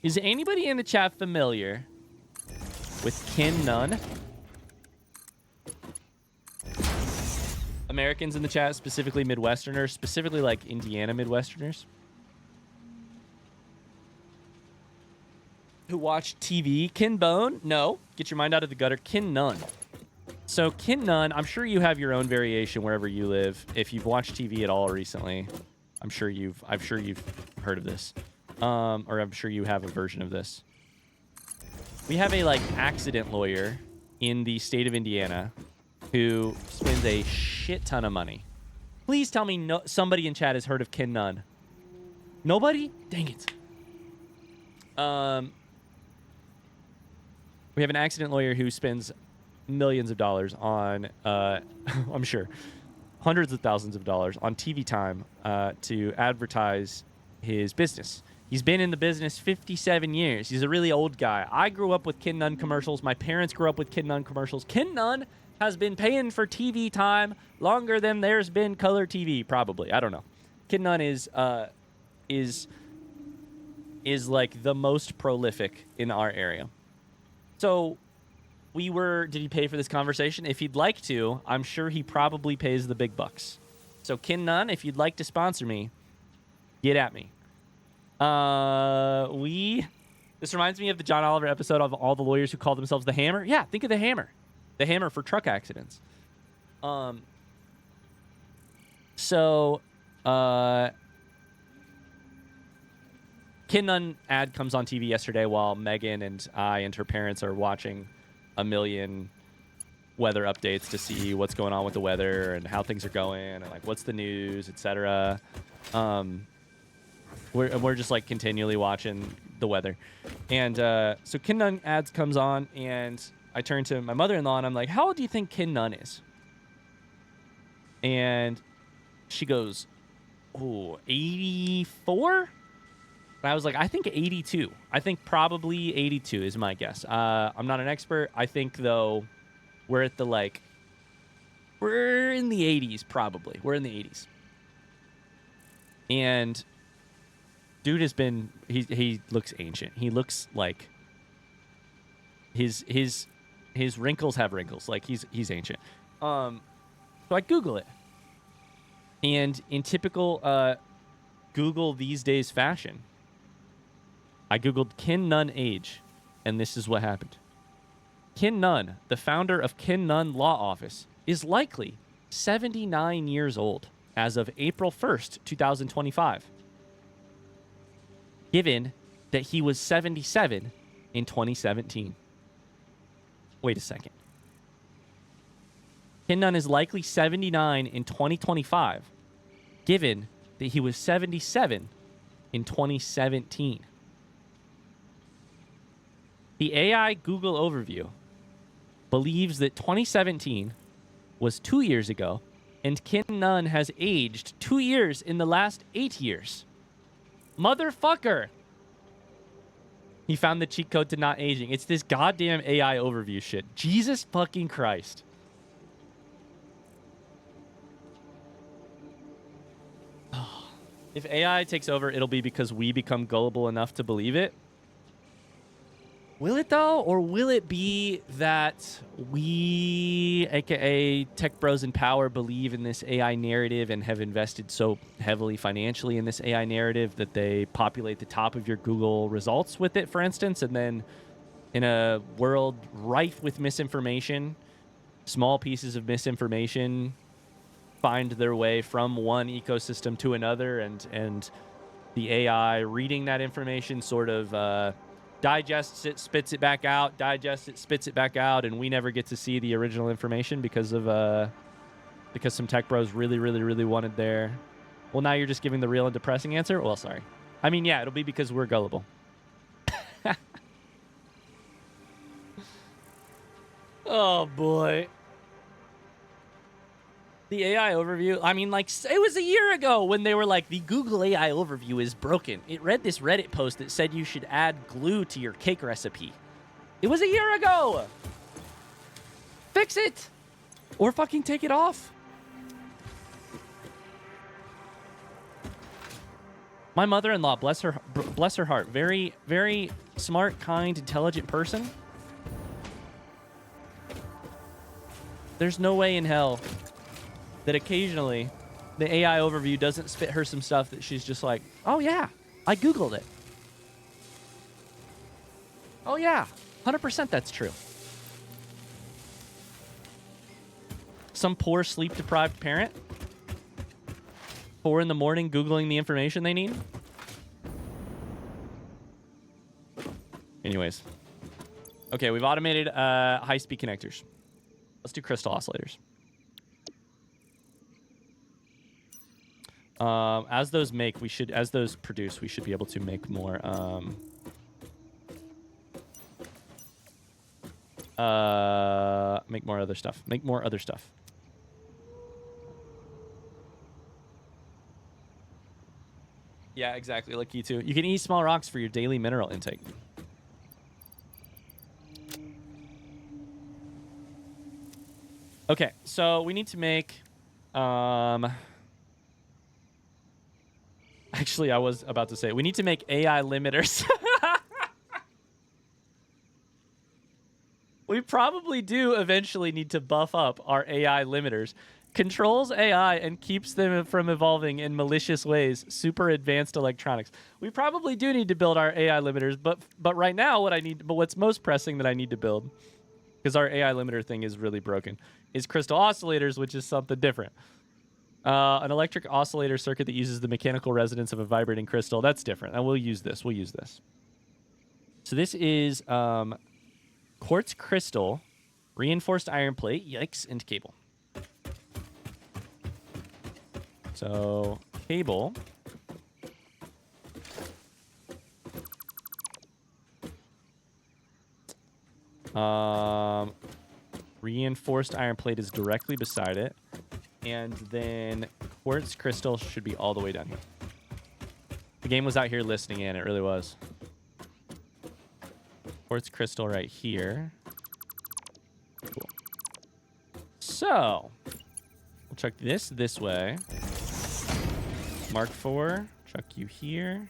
Is anybody in the chat familiar with Kin Nun? Americans in the chat, specifically Midwesterners, specifically like Indiana Midwesterners, who watch TV. Kin Bone? No. Get your mind out of the gutter. Kin Nun. So Kin Nun, I'm sure you have your own variation wherever you live. If you've watched TV at all recently, I'm sure you've heard of this, or I'm sure you have a version of this. We have a like accident lawyer in the state of Indiana who spends a shit ton of money. Please tell me somebody in chat has heard of Ken Nunn. Nobody? Dang it. We have an accident lawyer who spends millions of dollars on, I'm sure, hundreds of thousands of dollars on TV time to advertise his business. He's been in the business 57 years. He's a really old guy. I grew up with Ken Nunn commercials. My parents grew up with Ken Nunn commercials. Ken Nunn has been paying for TV time longer than there's been color TV, probably. I don't know. Ken Nunn is like the most prolific in our area. So did he pay for this conversation? If he'd like to, I'm sure he probably pays the big bucks. So Ken Nunn, if you'd like to sponsor me, get at me. This reminds me of the John Oliver episode of all the lawyers who call themselves the Hammer. Yeah, think of the Hammer. The Hammer for truck accidents. Ken Nunn ad comes on TV yesterday while Megan and I and her parents are watching a million weather updates to see what's going on with the weather and how things are going and like what's the news, etc. We're just like continually watching the weather, and so Ken Nunn ads comes on, and I turn to my mother-in-law and I'm like, "How old do you think Ken Nunn is?" And she goes, "Oh, 84." And I was like, "I think 82. I think probably 82 is my guess. I'm not an expert. I think though, we're in the 80s probably. We're in the 80s." And dude has been he looks ancient. He looks like his wrinkles have wrinkles. Like he's ancient. So I Google it. And in typical Google these days fashion, I Googled Ken Nunn age, and this is what happened. Ken Nunn, the founder of Ken Nunn Law Office, is likely 79 years old as of April 1st, 2025. Given that he was 77 in 2017. Wait a second. Ken Nunn is likely 79 in 2025, given that he was 77 in 2017. The AI Google overview believes that 2017 was 2 years ago, and Ken Nunn has aged 2 years in the last 8 years. Motherfucker! He found the cheat code to not aging. It's this goddamn AI overview shit. Jesus fucking Christ. If AI takes over, it'll be because we become gullible enough to believe it. Will it though? Or will it be that we, aka tech bros in power, believe in this AI narrative and have invested so heavily financially in this AI narrative that they populate the top of your Google results with it, for instance, and then in a world rife with misinformation, small pieces of misinformation find their way from one ecosystem to another, and the AI reading that information sort of digests it, spits it back out, digests it, spits it back out, and we never get to see the original information because some tech bros really, really, really wanted their... Well, now you're just giving the real and depressing answer? Well, sorry. I mean, yeah, it'll be because we're gullible. Oh, boy. The AI overview, I mean, like, it was a year ago when they were like, the Google AI overview is broken. It read this Reddit post that said you should add glue to your cake recipe. It was a year ago. Fix it. Or fucking take it off. My mother-in-law, bless her heart, very, very smart, kind, intelligent person. There's no way in hell that occasionally the AI overview doesn't spit her some stuff that she's just like, oh yeah, I Googled it. Oh yeah, 100% that's true. Some poor sleep-deprived parent 4 in the morning Googling the information they need? Anyways. Okay, we've automated high-speed connectors. Let's do crystal oscillators. As those produce, we should be able to make more. Make more other stuff. Make more other stuff. Yeah, exactly. Like you too. You can eat small rocks for your daily mineral intake. Okay, so we need to make. Actually, I was about to say we need to make AI limiters. We probably do eventually need to buff up our AI limiters. Controls AI and keeps them from evolving in malicious ways. Super advanced electronics. We probably do need to build our AI limiters, but right now what's most pressing that I need to build, because our AI limiter thing is really broken, is crystal oscillators, which is something different. An electric oscillator circuit that uses the mechanical resonance of a vibrating crystal. That's different. And we'll use this. So this is quartz crystal, reinforced iron plate, yikes, and cable. So cable. Reinforced iron plate is directly beside it. And then quartz crystal should be all the way down here. The game was out here listening in. It really was. Quartz crystal right here. Cool. So, we'll chuck this way. Mark 4. Chuck you here.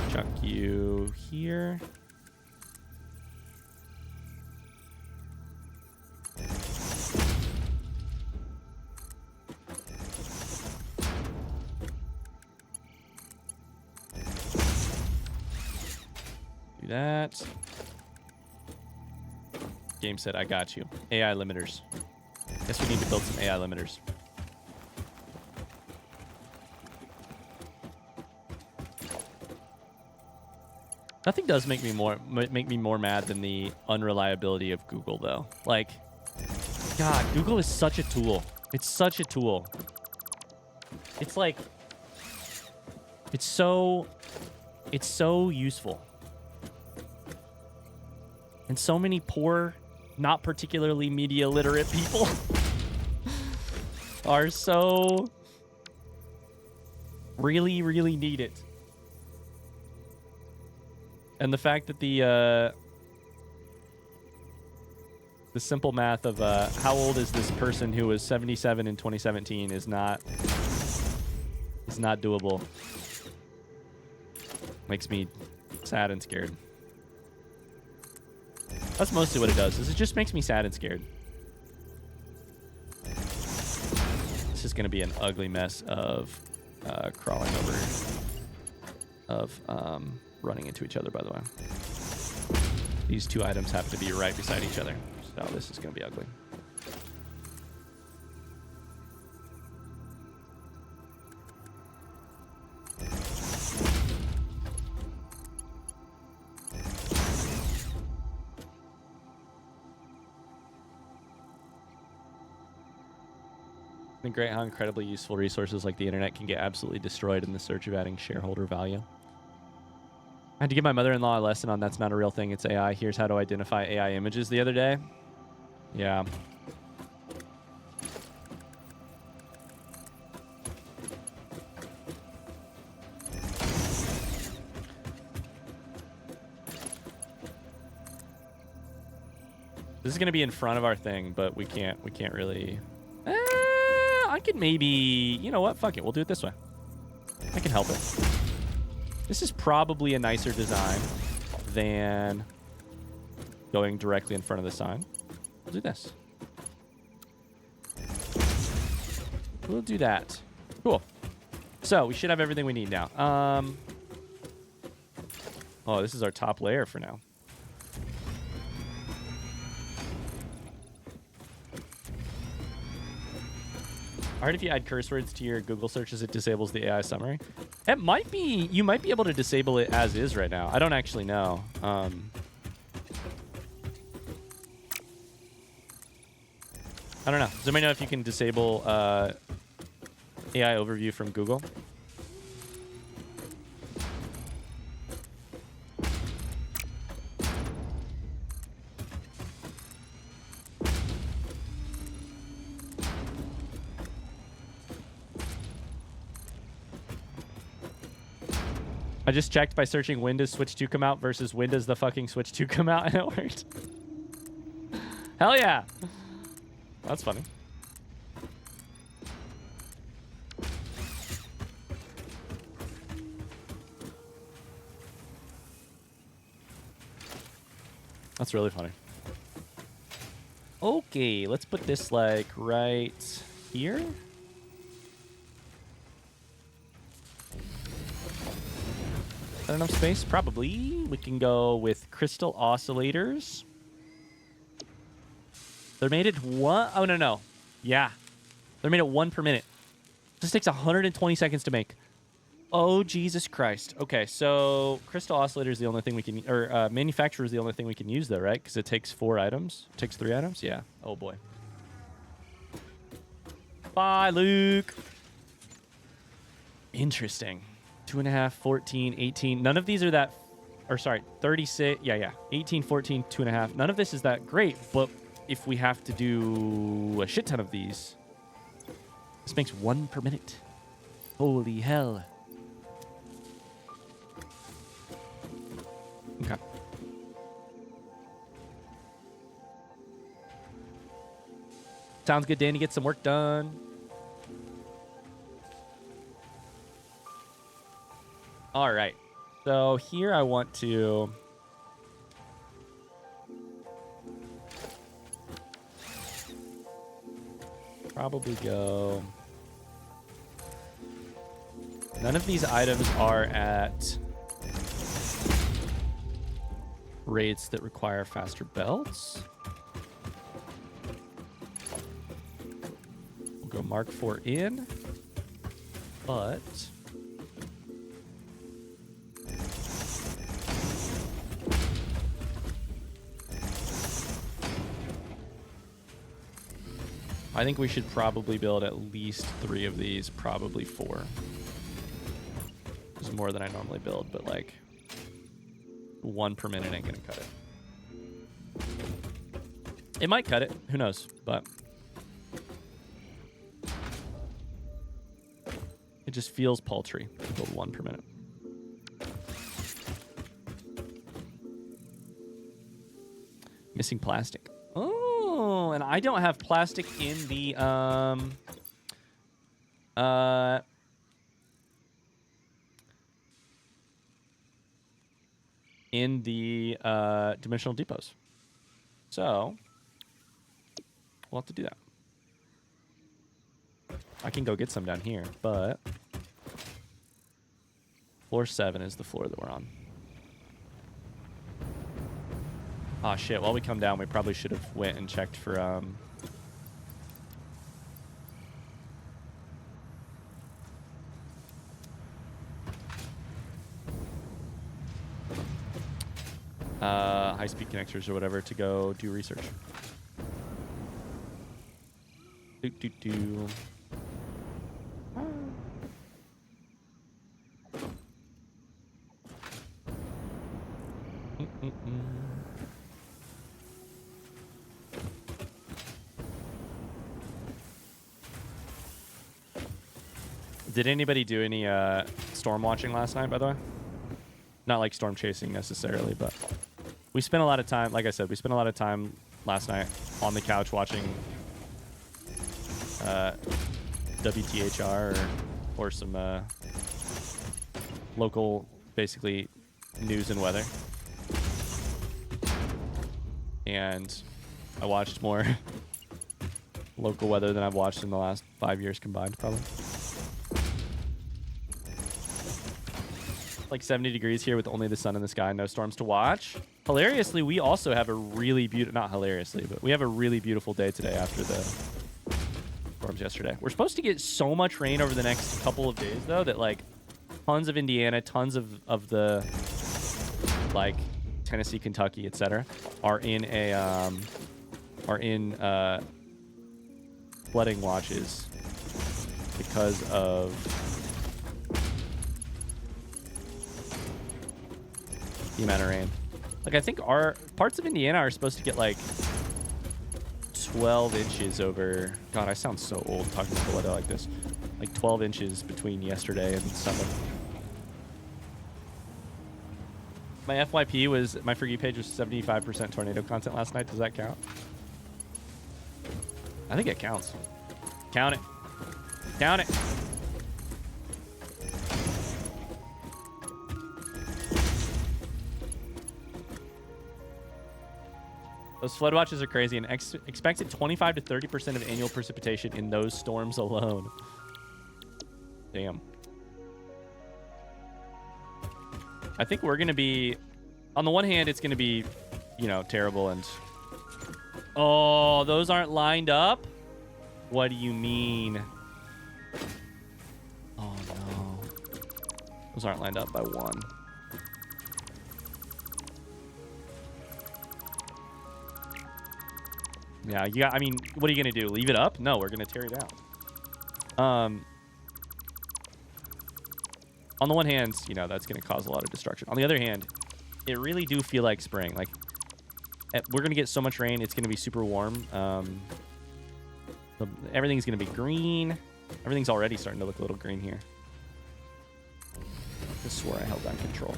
Chuck you here. Do that. Game said, I got you. AI limiters. Guess we need to build some AI limiters. Nothing does make me more mad than the unreliability of Google, though. Like, God, Google is such a tool. It's such a tool. It's like, it's so useful. And so many poor, not particularly media literate people are so really, really need it. And the fact that the simple math of how old is this person who was 77 in 2017 is not doable. Makes me sad and scared. That's mostly what it does, is it just makes me sad and scared. This is going to be an ugly mess of crawling over, of running into each other, by the way. These two items happen to be right beside each other, so this is going to be ugly. It's great how incredibly useful resources like the internet can get absolutely destroyed in the search of adding shareholder value. I had to give my mother-in-law a lesson on that's not a real thing, it's AI. Here's how to identify AI images the other day. Yeah. This is going to be in front of our thing, but we can't really... I could maybe... You know what? Fuck it. We'll do it this way. I can help it. This is probably a nicer design than going directly in front of the sign. We'll do this. We'll do that. Cool. So, we should have everything we need now. Oh, this is our top layer for now. Hard if you add curse words to your Google searches, it disables the AI summary. It might be, you might be able to disable it as is right now. I don't actually know. I don't know. Does anybody know if you can disable AI overview from Google? I just checked by searching when does Switch 2 come out versus when does the fucking Switch 2 come out, and it worked. Hell yeah. That's funny. That's really funny. Okay, let's put this like right here. Is that enough space? Probably. We can go with crystal oscillators. They're made at one. Oh, no. Yeah. They're made at 1 per minute. This takes 120 seconds to make. Oh, Jesus Christ. Okay, so crystal oscillator is the only thing we can, or manufacturer is the only thing we can use though, right? Because it takes 4 items. It takes 3 items? Yeah. Oh, boy. Bye, Luke. Interesting. 2.5, 14, 18. None of these are that, or sorry, 36. Yeah. 18, 14, 2.5. None of this is that great, but if we have to do a shit ton of these, this makes 1 per minute. Holy hell. Okay. Sounds good, Danny. Get some work done. All right. So here I want to probably go. None of these items are at rates that require faster belts. We'll go Mark 4 in, but I think we should probably build at least 3 of these, probably 4. This is more than I normally build, but like 1 per minute ain't gonna cut it. It might cut it, who knows, but it just feels paltry to build 1 per minute. Missing plastic. Oh, and I don't have plastic in the dimensional depots. So we'll have to do that. I can go get some down here, but floor 7 is the floor that we're on. Oh shit, while we come down, we probably should have went and checked for high-speed connectors or whatever to go do research. Do. Did anybody do any storm watching last night, by the way? Not like storm chasing necessarily, but we spent a lot of time, like I said, we spent a lot of time last night on the couch watching WTHR or some local, basically, news and weather. And I watched more local weather than I've watched in the last 5 years combined, probably. Like 70 degrees here with only the sun in the sky, no storms to watch. Hilariously, we also have a really beautiful, not hilariously, but we have a really beautiful day today after the storms yesterday. We're supposed to get so much rain over the next couple of days, though, that like tons of Indiana, tons of the like Tennessee, Kentucky, etc. are in flooding watches because of the amount of rain. Like I think our parts of Indiana are supposed to get like 12 inches over. God, I sound so old talking about the weather like this. Like 12 inches between yesterday and Sunday. My FYP was, my For You page was 75% tornado content last night. Does that count? I think it counts. Count it. Count it. Those flood watches are crazy, and expected 25 to 30% of annual precipitation in those storms alone. Damn. I think we're going to be... On the one hand, it's going to be, you know, terrible and... Oh, those aren't lined up? What do you mean? Oh, no. Those aren't lined up by one. Yeah, you got, I mean, what are you going to do? Leave it up? No, we're going to tear it down. On the one hand, you know, that's going to cause a lot of destruction. On the other hand, it really do feel like spring. Like, we're going to get so much rain. It's going to be super warm. Everything's going to be green. Everything's already starting to look a little green here. I swore I held down control.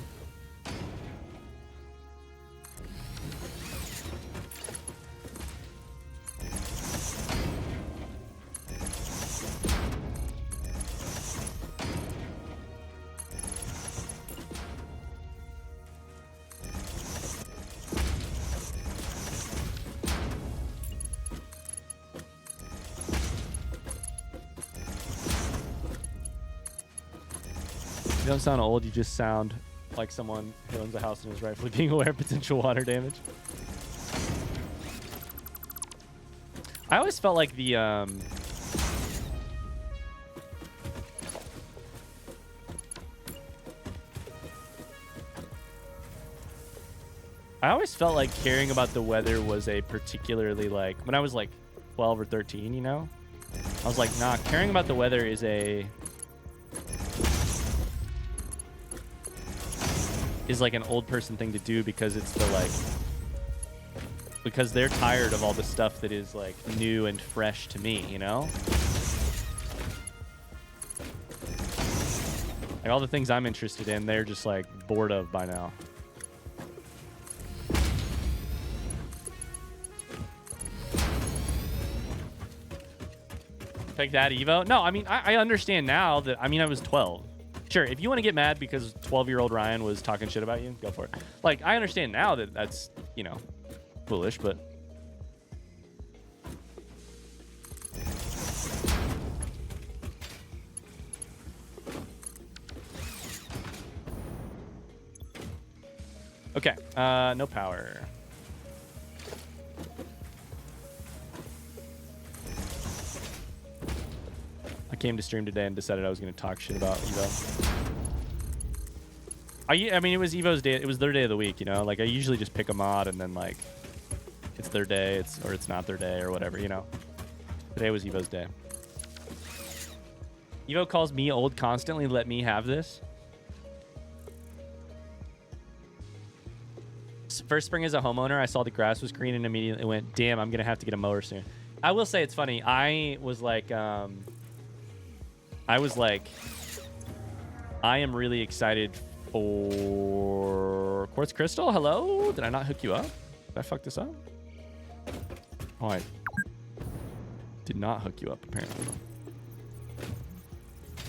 You don't sound old, you just sound like someone who owns a house and is rightfully being aware of potential water damage. I always felt like the I always felt like caring about the weather was a particularly, like, when I was like 12 or 13, you know? I was like, nah, caring about the weather is like an old person thing to do, because it's the like, because they're tired of all the stuff that is like new and fresh to me, you know? Like all the things I'm interested in, they're just like bored of by now. Take that, Evo? No, I mean, I understand now that, I mean, I was 12. Sure, if you want to get mad because 12-year-old Ryan was talking shit about you, go for it. Like, I understand now that that's, you know, foolish, but... Okay, no power. I came to stream today and decided I was going to talk shit about Evo. I mean, it was Evo's day. It was their day of the week, you know? Like, I usually just pick a mod and then, like, it's their day, or it's not their day or whatever, you know? Today was Evo's day. Evo calls me old constantly. Let me have this. First spring as a homeowner, I saw the grass was green and immediately went, damn, I'm going to have to get a mower soon. I will say it's funny. I was like, I am really excited for Quartz Crystal. Hello? Did I not hook you up? Did I fuck this up? Oh, I did not hook you up, apparently.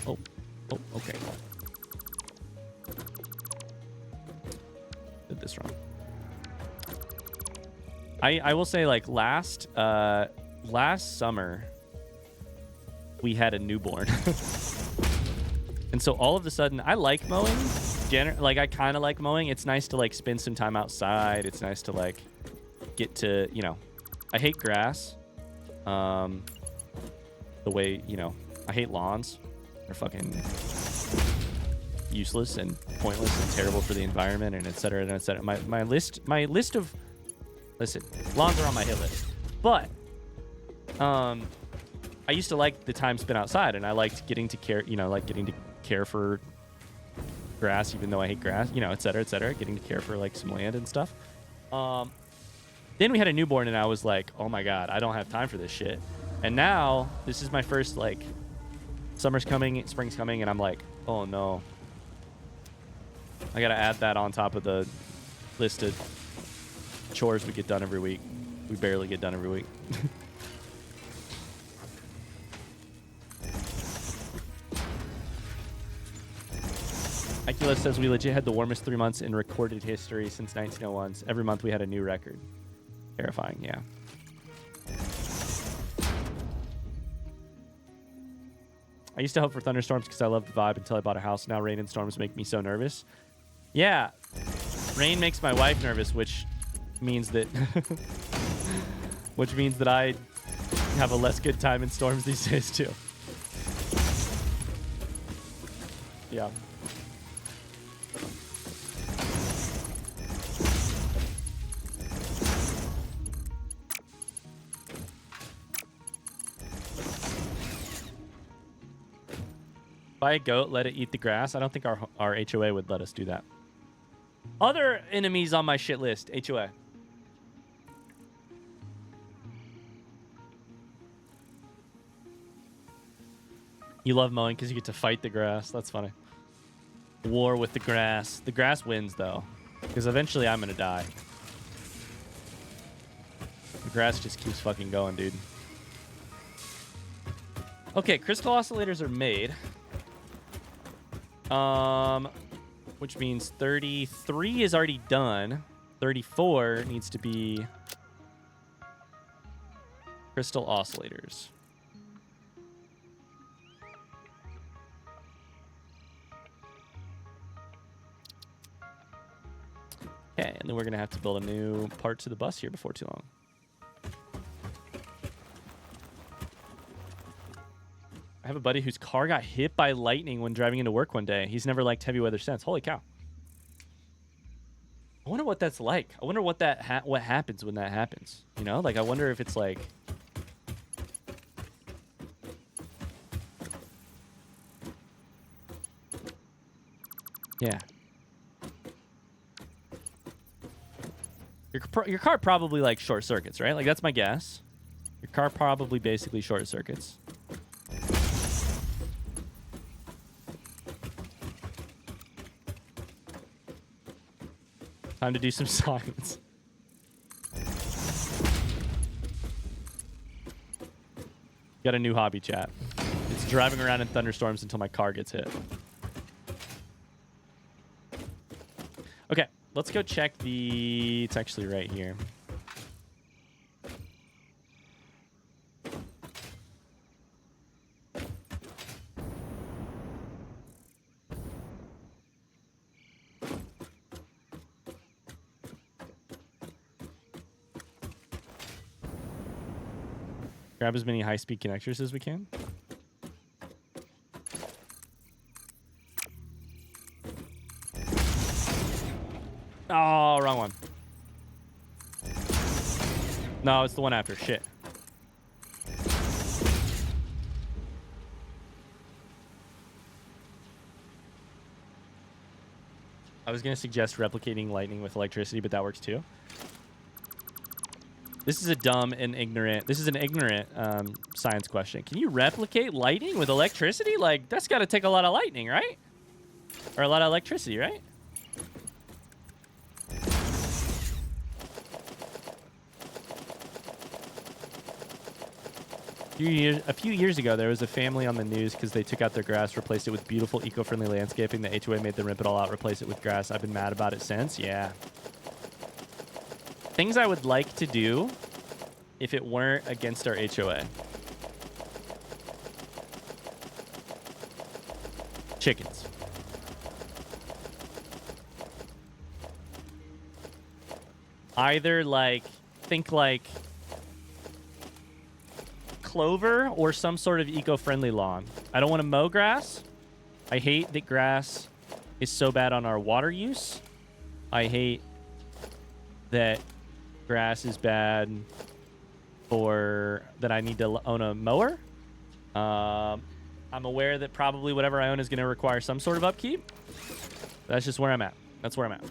Oh, okay. Did this wrong. I will say, like, last summer, we had a newborn. And so all of a sudden, I like mowing. Like, I kind of like mowing. It's nice to, like, spend some time outside. It's nice to, like, get to, you know, I hate grass. But the way, you know, I hate lawns. They're fucking useless and pointless and terrible for the environment and et cetera and et cetera. My list of listen, lawns are on my hit list. But I used to like the time spent outside, and I liked getting to care, you know, like getting to care for grass, even though I hate grass, you know, et cetera, getting to care for like some land and stuff. Then we had a newborn, and I was like, oh my God, I don't have time for this shit. And now this is my first, like, summer's coming, spring's coming, and I'm like, oh no. I gotta add that on top of the list of chores we get done every week. We barely get done every week. Iculus says we legit had the warmest 3 months in recorded history since 1901. Every month we had a new record. Terrifying, yeah. I used to hope for thunderstorms because I loved the vibe until I bought a house. Now rain and storms make me so nervous. Yeah, rain makes my wife nervous, which means that I have a less good time in storms these days too. Yeah. Buy a goat, let it eat the grass. I don't think our HOA would let us do that. Other enemies on my shit list, HOA. You love mowing because you get to fight the grass. That's funny. War with the grass. The grass wins, though, because eventually I'm going to die. The grass just keeps fucking going, dude. Okay, crystal oscillators are made. Which means 33 is already done. 34 needs to be crystal oscillators. Okay, and then we're gonna have to build a new part to the bus here before too long. I have a buddy whose car got hit by lightning when driving into work one day. He's never liked heavy weather since. Holy cow. I wonder what that's like. I wonder what what happens when that happens. You know, like I wonder if it's like yeah. Your car probably like short circuits, right? Like that's my guess. Your car probably basically short circuits. Time to do some science. Got a new hobby, chat. It's driving around in thunderstorms until my car gets hit. Okay, let's go check the... It's actually right here. Grab as many high-speed connectors as we can. Oh, wrong one. No, it's the one after. Shit. I was going to suggest replicating lightning with electricity, but that works too. This is a dumb and ignorant... This is an ignorant science question. Can you replicate lightning with electricity? Like, that's got to take a lot of lightning, right? Or a lot of electricity, right? A few years ago, there was a family on the news because they took out their grass, replaced it with beautiful eco-friendly landscaping. The HOA made them rip it all out, replace it with grass. I've been mad about it since. Yeah. Things I would like to do if it weren't against our HOA. Chickens. Either like, think like clover or some sort of eco-friendly lawn. I don't want to mow grass. I hate that grass is so bad on our water use. I hate that grass is bad for that I need to own a mower. I'm aware that probably whatever I own is going to require some sort of upkeep. That's just where I'm at. That's where I'm at.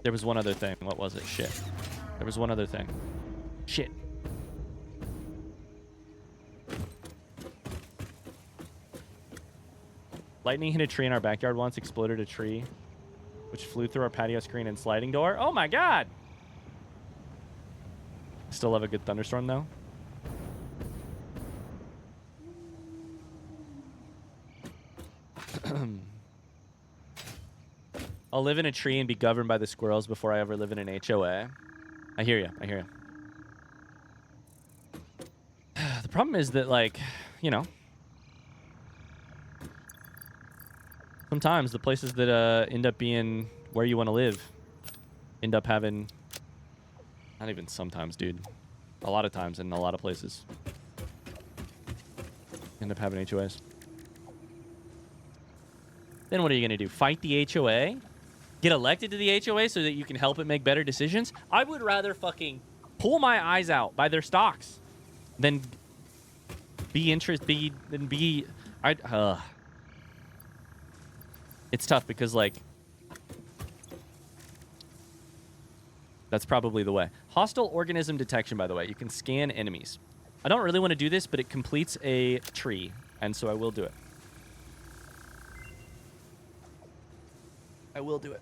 There was one other thing. What was it? Shit. There was one other thing. Shit. Lightning hit a tree in our backyard once, exploded a tree, which flew through our patio screen and sliding door. Oh my god! Still love a good thunderstorm, though. I'll live in a tree and be governed by the squirrels before I ever live in an HOA. I hear you. I hear you. The problem is that, like, you know, sometimes the places that end up being where you want to live end up having... Not even sometimes, dude. A lot of times in a lot of places. End up having HOAs. Then what are you going to do? Fight the HOA? Get elected to the HOA so that you can help it make better decisions? I would rather fucking pull my eyes out by their stocks than be interested, It's tough because, like, that's probably the way. Hostile organism detection, by the way. You can scan enemies. I don't really want to do this, but it completes a tree, and so I will do it. I will do it.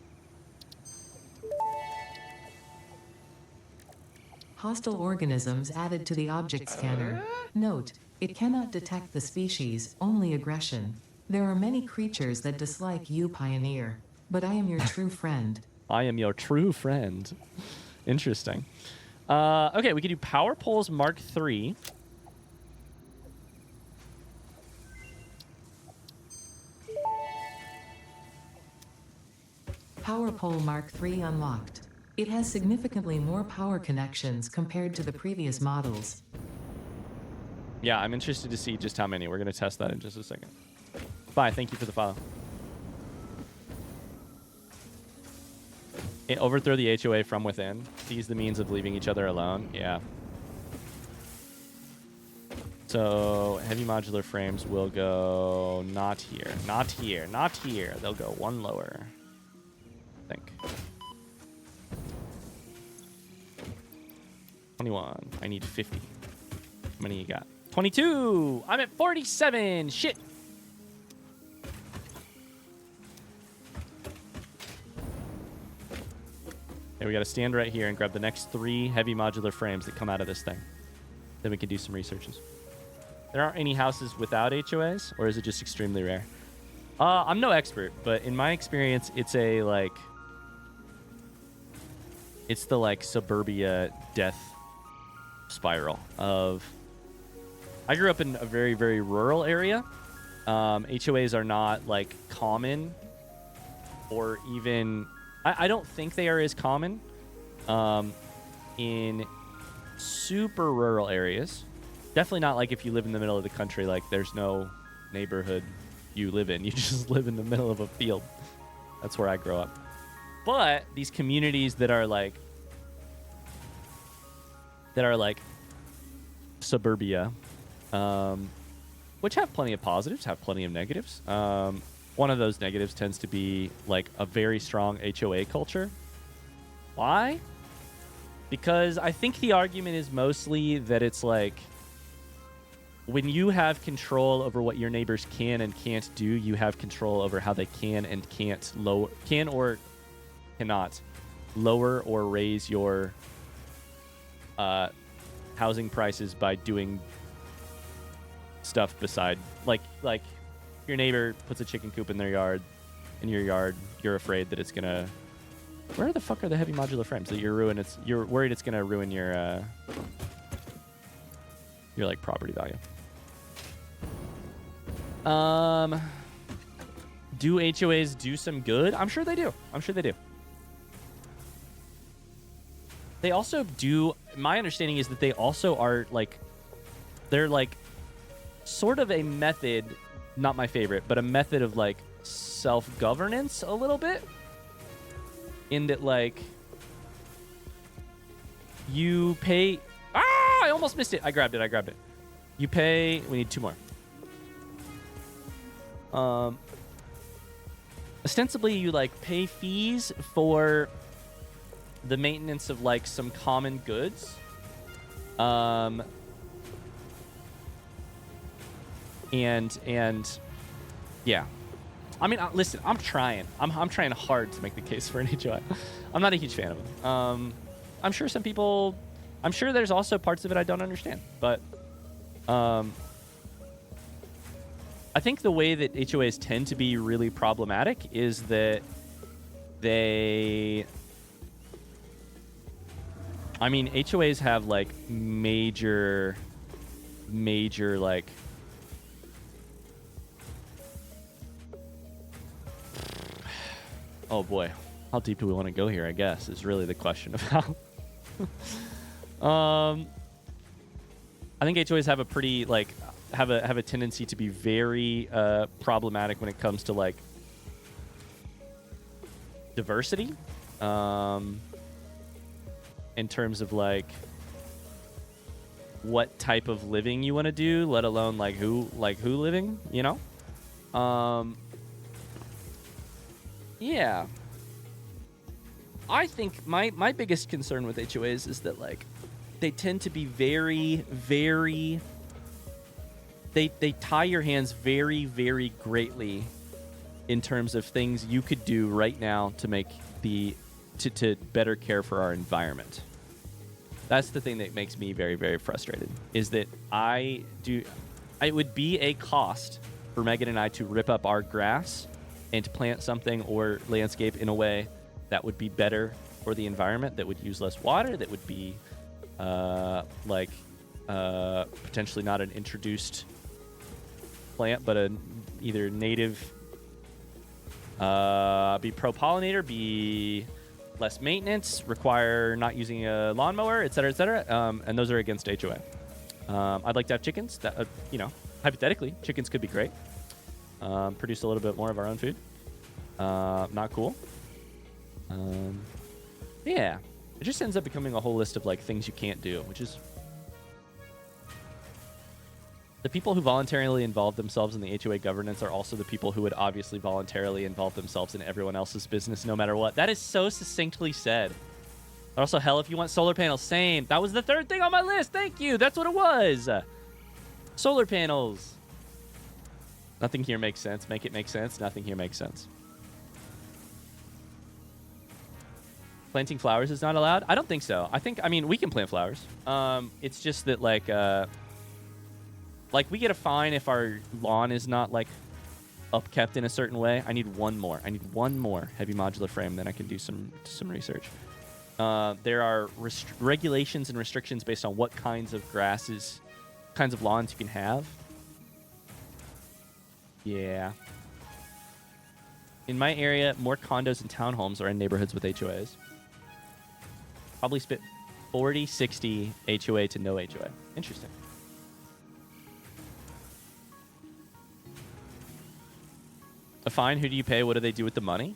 Hostile organisms added to the object scanner. Note, it cannot detect the species, only aggression. There are many creatures that dislike you, Pioneer, but I am your true friend. I am your true friend. Interesting. Okay, we can do Power Poles Mark III. Power Pole Mark III unlocked. It has significantly more power connections compared to the previous models. Yeah, I'm interested to see just how many. We're going to test that in just a second. Bye, thank you for the follow. Overthrow the HOA from within. Seize the means of leaving each other alone. Yeah. So, heavy modular frames will go not here, not here, not here. They'll go one lower. I think. 21. I need 50. How many you got? 22. I'm at 47. Shit. Okay, we got to stand right here and grab the next 3 heavy modular frames that come out of this thing. Then we can do some researches. There aren't any houses without HOAs, or is it just extremely rare? I'm no expert, but in my experience, it's a, like... It's the, like, suburbia death spiral of... I grew up in a very, very rural area. HOAs are not, like, common or even... I don't think they are as common in super rural areas. Definitely not like if you live in the middle of the country, like there's no neighborhood you live in. You just live in the middle of a field. That's where I grew up. But these communities that are like suburbia, which have plenty of positives, have plenty of negatives. One of those negatives tends to be like a very strong HOA culture. Why? Because I think the argument is mostly that it's like when you have control over what your neighbors can and can't do, you have control over how they can and can't can or cannot lower or raise your housing prices by doing stuff beside like your neighbor puts a chicken coop in their yard, in your yard, you're afraid that it's gonna... Where the fuck are the heavy modular frames that you're worried it's gonna ruin your like property value. Do HOAs do some good? I'm sure they do. I'm sure they do. They also do. My understanding is that they also are like, they're like, sort of a method. Not my favorite, but a method of like self-governance a little bit. In that, like, you pay. Ah! I almost missed it. I grabbed it. You pay. We need 2 more. Ostensibly, you like pay fees for the maintenance of like some common goods. And yeah. I mean, listen, I'm trying. I'm trying hard to make the case for an HOI. I'm not a huge fan of them. I'm sure some people. I'm sure there's also parts of it I don't understand, but I think the way that HOAs tend to be really problematic is that they. I mean, HOAs have like major like. Oh boy, how deep do we want to go here? I guess is really the question of how. I think HOAs have a pretty like have a tendency to be very problematic when it comes to like diversity, in terms of like what type of living you want to do, let alone like who living, you know. Yeah. I think my biggest concern with HOAs is that like they tend to be very they tie your hands very greatly in terms of things you could do right now to make to better care for our environment. That's the thing that makes me very frustrated, is that it would be a cost for Megan and I to rip up our grass and to plant something or landscape in a way that would be better for the environment, that would use less water, that would be potentially not an introduced plant, but either native, be pro-pollinator, be less maintenance, require not using a lawnmower, et cetera, and those are against HOA. I'd like to have chickens. That hypothetically, chickens could be great. Produce a little bit more of our own food. Not cool. Yeah, it just ends up becoming a whole list of like things you can't do, which is the people who voluntarily involve themselves in the HOA governance are also the people who would obviously voluntarily involve themselves in everyone else's business no matter what. That is so succinctly said. Also, hell, if you want solar panels, same. That was the 3rd thing on my list. Thank you. That's what it was. Solar panels. Nothing here makes sense. Make it make sense. Nothing here makes sense. Planting flowers is not allowed? I don't think so. I mean, we can plant flowers. It's just that, like we get a fine if our lawn is not, like, upkept in a certain way. I need one more. Heavy modular frame, then I can do some research. There are regulations and restrictions based on what kinds of grasses, kinds of lawns you can have. Yeah. In my area, more condos and townhomes are in neighborhoods with HOAs. Probably spit 40, 60 HOA to no HOA. Interesting. A fine, who do you pay? What do they do with the money?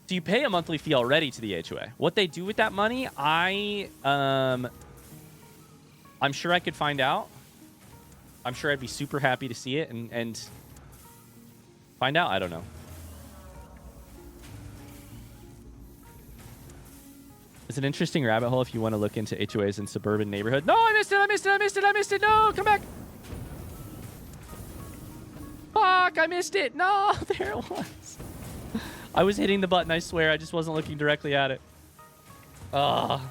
So you pay a monthly fee already to the HOA. What they do with that money, I'm sure I could find out. I'm sure I'd be super happy to see it and find out. I don't know. It's an interesting rabbit hole if you want to look into HOAs in suburban neighborhood. No, I missed it. No, come back. Fuck, I missed it. No, there it was. I was hitting the button, I swear. I just wasn't looking directly at it. One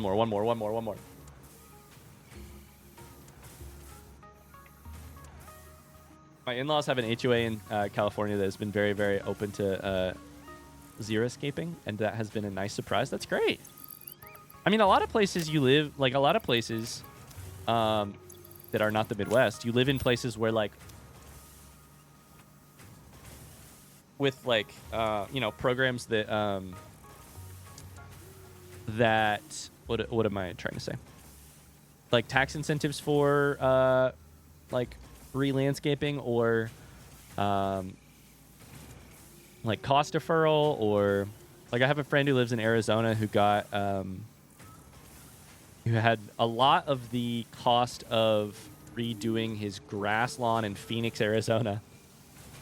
more. My in-laws have an HOA in California that has been very open to zero escaping, and that has been a nice surprise. That's great. I mean, a lot of places you live, like a lot of places that are not the Midwest, you live in places where, like, with, like, programs that that what am I trying to say? Like tax incentives for like re-landscaping or like cost deferral, or like I have a friend who lives in Arizona who got who had a lot of the cost of redoing his grass lawn in Phoenix, Arizona.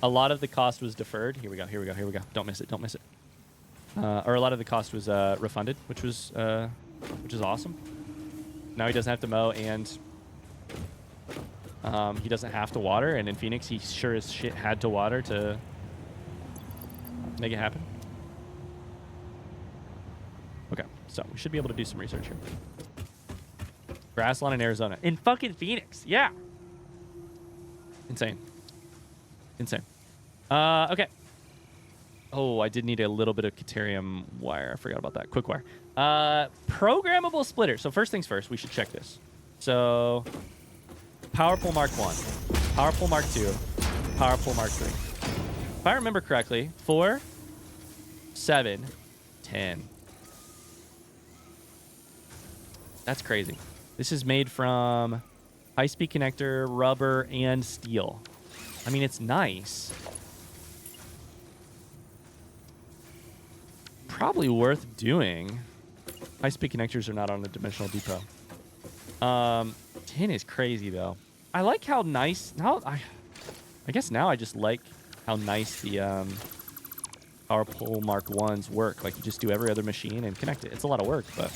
A lot of the cost was deferred. Here we go. Don't miss it. Or a lot of the cost was refunded, which is awesome. Now he doesn't have to mow, and he doesn't have to water. And in Phoenix, he sure as shit had to water to make it happen. Okay, so we should be able to do some research here. Grass lawn in Arizona. In fucking Phoenix. Yeah. Insane. Okay. Oh, I did need a little bit of Caterium wire. I forgot about that. Quick wire. Programmable splitter. So first things first, we should check this. So Power Pull Mark 1, Power Pull Mark 2, Power Pull Mark 3. If I remember correctly, 4, 7, 10. That's crazy. This is made from high-speed connector, rubber, and steel. I mean, it's nice. Probably worth doing. High-speed connectors are not on the Dimensional Depot. 10 is crazy, though. I like how nice... I guess now I just like how nice the Power Pull Mark 1s work. Like, you just do every other machine and connect it. It's a lot of work, but...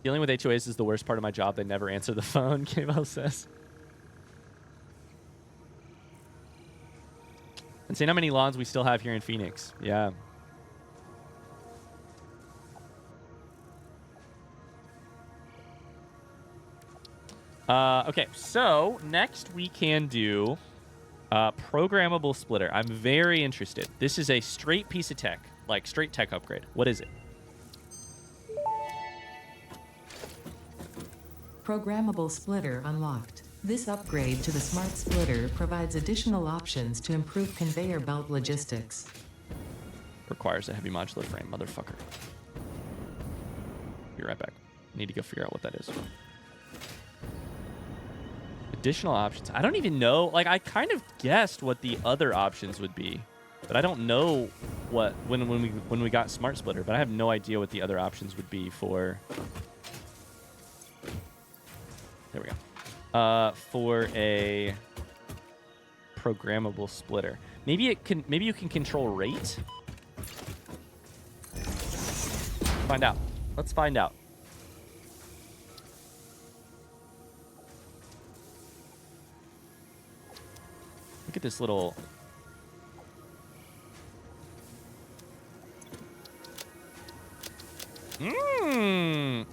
Dealing with HOAs is the worst part of my job. They never answer the phone, K-Bell says. And seeing how many lawns we still have here in Phoenix. Yeah. Okay, so next we can do programmable splitter. I'm very interested. This is a straight piece of tech, like straight tech upgrade. What is it? Programmable splitter unlocked. This upgrade to the smart splitter provides additional options to improve conveyor belt logistics. Requires a heavy modular frame, motherfucker. Be right back. Need to go figure out what that is. Additional options. I don't even know. Like, I kind of guessed what the other options would be, but I don't know what when we got smart splitter. But I have no idea what the other options would be for. There we go. For a programmable splitter. Maybe it can. Maybe you can control rate. Find out. Let's find out. Look at this little.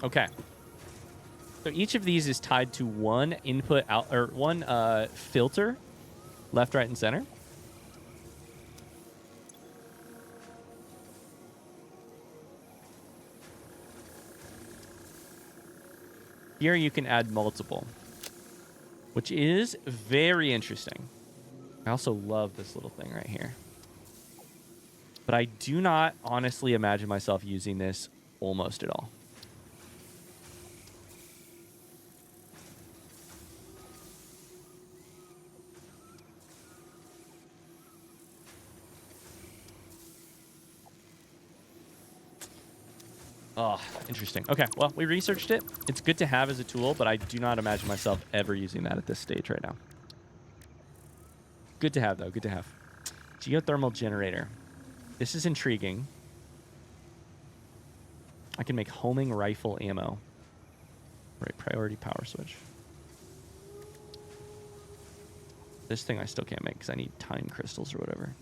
Okay. So each of these is tied to one input out or one filter, left, right, and center. Here you can add multiple, which is very interesting. I also love this little thing right here. But I do not honestly imagine myself using this almost at all. Oh, interesting. Okay, well, we researched it. It's good to have as a tool, but I do not imagine myself ever using that at this stage right now. Good to have, though. Good to have. Geothermal generator. This is intriguing. I can make homing rifle ammo. Right, priority power switch. This thing I still can't make because I need time crystals or whatever.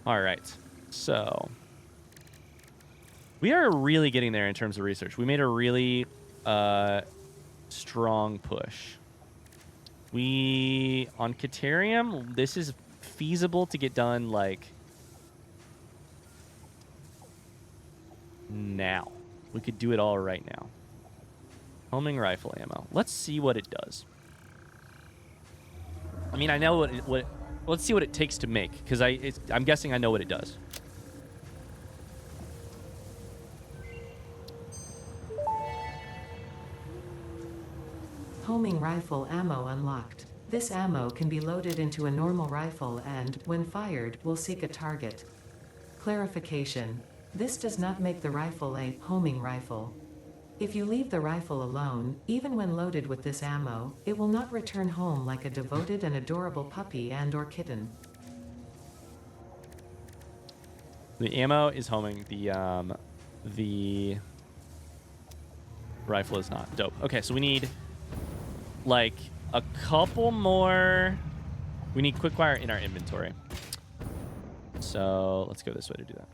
All right. So we are really getting there in terms of research. We made a really strong push. On Caterium, this is feasible to get done like now. We could do it all right now. Homing rifle ammo. Let's see what it does. I mean, I know what let's see what it takes to make, because I'm guessing I know what it does. Homing rifle ammo unlocked. This ammo can be loaded into a normal rifle and, when fired, will seek a target. Clarification. This does not make the rifle a homing rifle. If you leave the rifle alone, even when loaded with this ammo, it will not return home like a devoted and adorable puppy and/or kitten. The ammo is homing. The rifle is not. Dope. Okay, so we need like a couple more. We need quickfire in our inventory. So let's go this way to do that.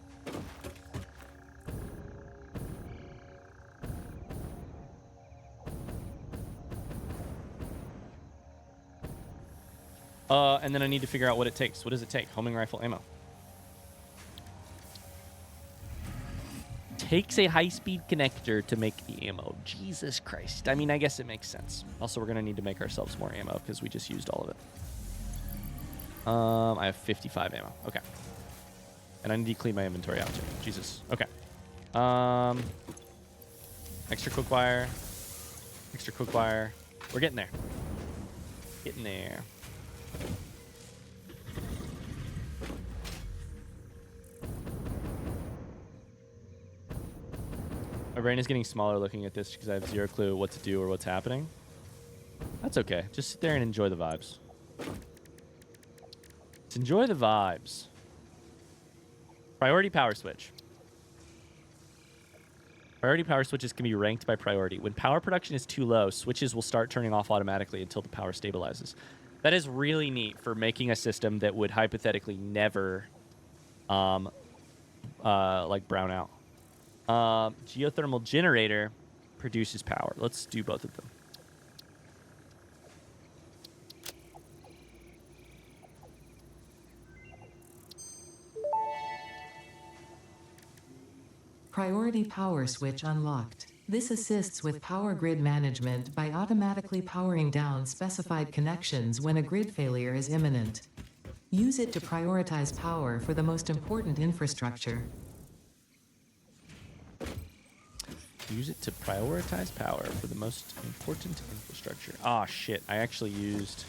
And then I need to figure out what it takes. What does it take? Homing rifle ammo. Takes a high-speed connector to make the ammo. Jesus Christ. I mean, I guess it makes sense. Also, we're going to need to make ourselves more ammo because we just used all of it. I have 55 ammo. Okay. And I need to clean my inventory out too. Jesus. Okay. Extra quickfire. Extra quickfire. We're getting there. Getting there. My brain is getting smaller looking at this because I have zero clue what to do or what's happening. That's okay. Just sit there and enjoy the vibes. Just enjoy the vibes. Priority power switch. Priority power switches can be ranked by priority. When power production is too low, switches will start turning off automatically until the power stabilizes. That is really neat for making a system that would hypothetically never like brown out. Geothermal generator produces power. Let's do both of them. Priority power switch unlocked. This assists with power grid management by automatically powering down specified connections when a grid failure is imminent. Use it to prioritize power for the most important infrastructure. Use it to prioritize power for the most important infrastructure. Ah, shit. I actually used...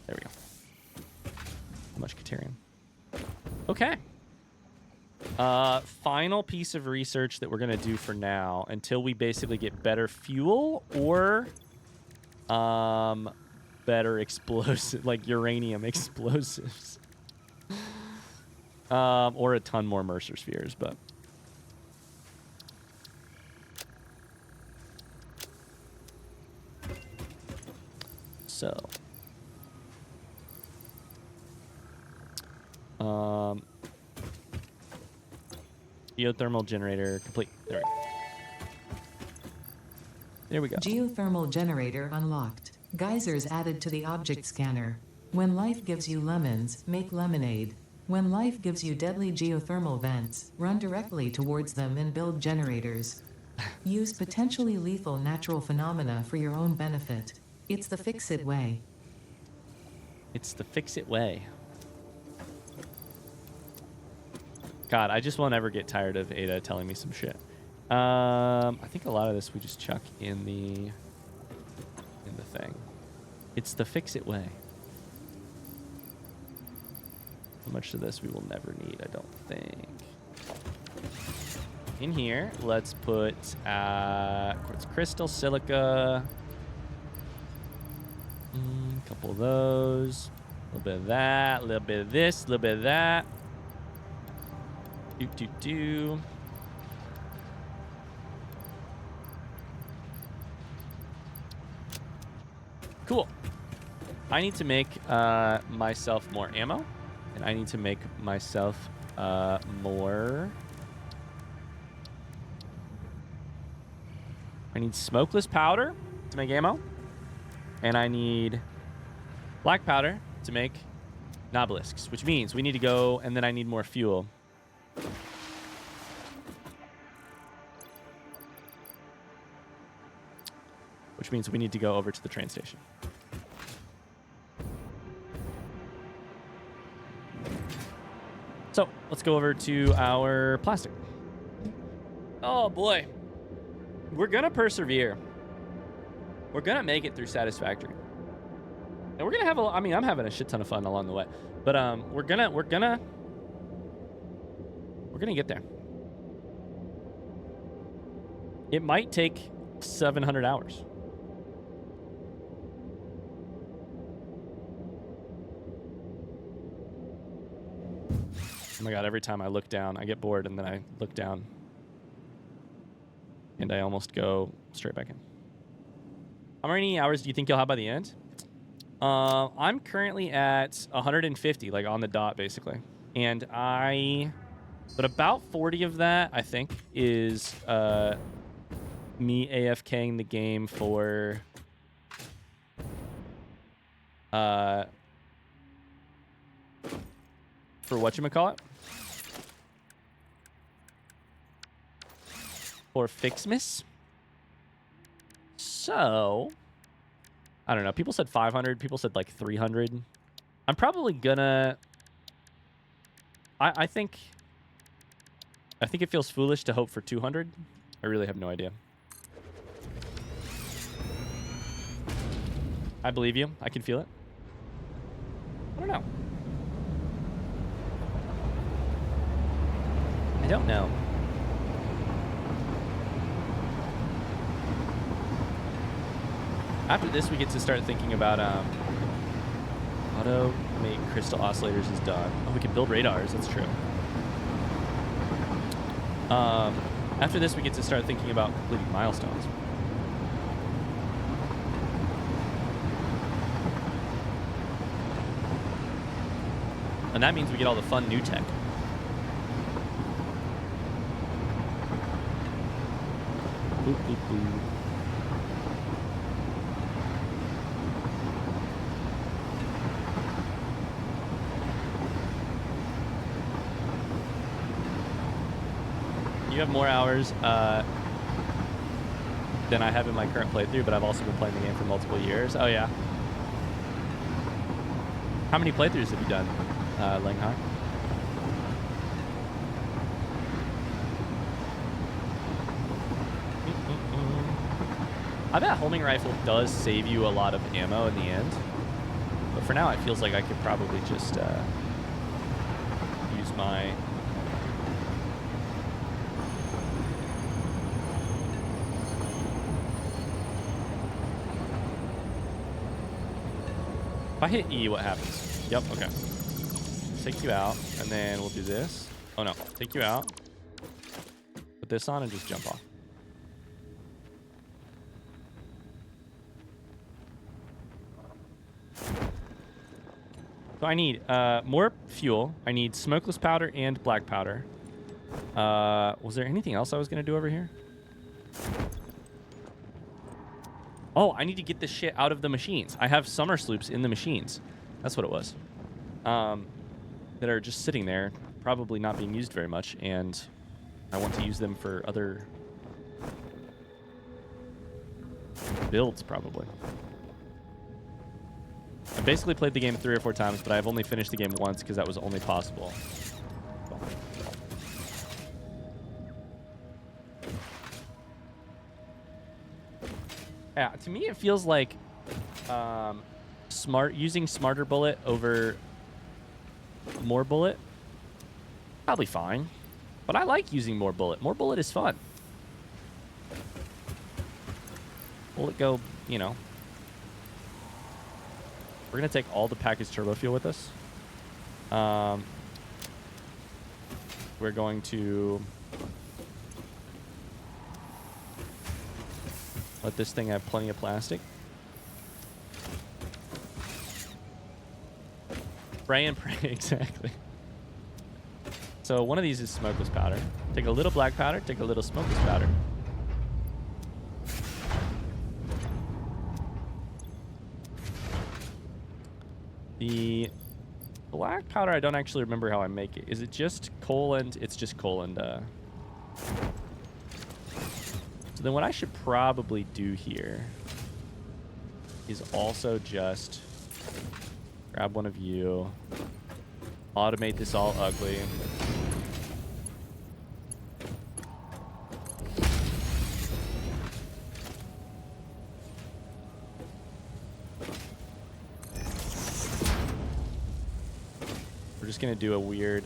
There we go. How much Caterium? Okay. Final piece of research that we're going to do for now until we basically get better fuel or better explosive, like uranium explosives. Or a ton more Mercer spheres, but... So, geothermal generator complete. There we go. There we go. Geothermal generator unlocked. Geysers added to the object scanner. When life gives you lemons, make lemonade. When life gives you deadly geothermal vents, run directly towards them and build generators. Use potentially lethal natural phenomena for your own benefit. It's the fix-it way. It's the fix-it way. God, I just won't ever get tired of Ada telling me some shit. I think a lot of this we just chuck in the thing. It's the fix-it way. How much of this we will never need, I don't think. In here, let's put quartz crystal, silica. A couple of those. A little bit of that. A little bit of this. A little bit of that. Do. Cool. I need to make myself more ammo. And I need to make myself more. I need smokeless powder to make ammo. And I need black powder to make Nobelisks, which means we need to go, and then I need more fuel. Which means we need to go over to the train station. So let's go over to our plastic. Oh boy. We're going to persevere. We're going to make it through Satisfactory. And we're going to have I mean, I'm having a shit ton of fun along the way. But we're going to get there. It might take 700 hours. Oh my god, every time I look down, I get bored, and then I look down. And I almost go straight back in. How many hours do you think you'll have by the end? I'm currently at 150, like on the dot, basically. And but about 40 of that, I think, is me AFKing the game for whatchamacallit? For Fixmas. So, I don't know. People said 500. People said like 300. I'm probably gonna... I think it feels foolish to hope for 200. I really have no idea. I believe you. I can feel it. I don't know. I don't know. After this, we get to start thinking about automate crystal oscillators is done. Oh, we can build radars. That's true. After this, we get to start thinking about completing milestones. And that means we get all the fun new tech. Boop, boop, boop. You have more hours than I have in my current playthrough, but I've also been playing the game for multiple years. Oh, yeah. How many playthroughs have you done, Langhai? I bet homing rifle does save you a lot of ammo in the end. But for now, it feels like I could probably just use my... If I hit E, what happens? Yep, okay. Take you out, and then we'll do this. Oh no, take you out. Put this on and just jump off. So I need more fuel. I need smokeless powder and black powder. Was there anything else I was going to do over here? Oh, I need to get this shit out of the machines. I have summer sloops in the machines. That's what it was. That are just sitting there, probably not being used very much, and I want to use them for other builds, probably. I basically played the game 3 or 4 times, but I've only finished the game once because that was only possible. Yeah, to me it feels like using smarter bullet over more bullet, probably fine. But I like using more bullet. More bullet is fun. Bullet go, you know. We're going to take all the packaged turbo fuel with us. We're going to let this thing have plenty of plastic. Pray and pray, exactly. So one of these is smokeless powder. Take a little black powder, take a little smokeless powder. The black powder, I don't actually remember how I make it. Is it just coal and... It's just coal and... So then what I should probably do here is also just grab one of you, automate this all ugly. We're just gonna do a weird...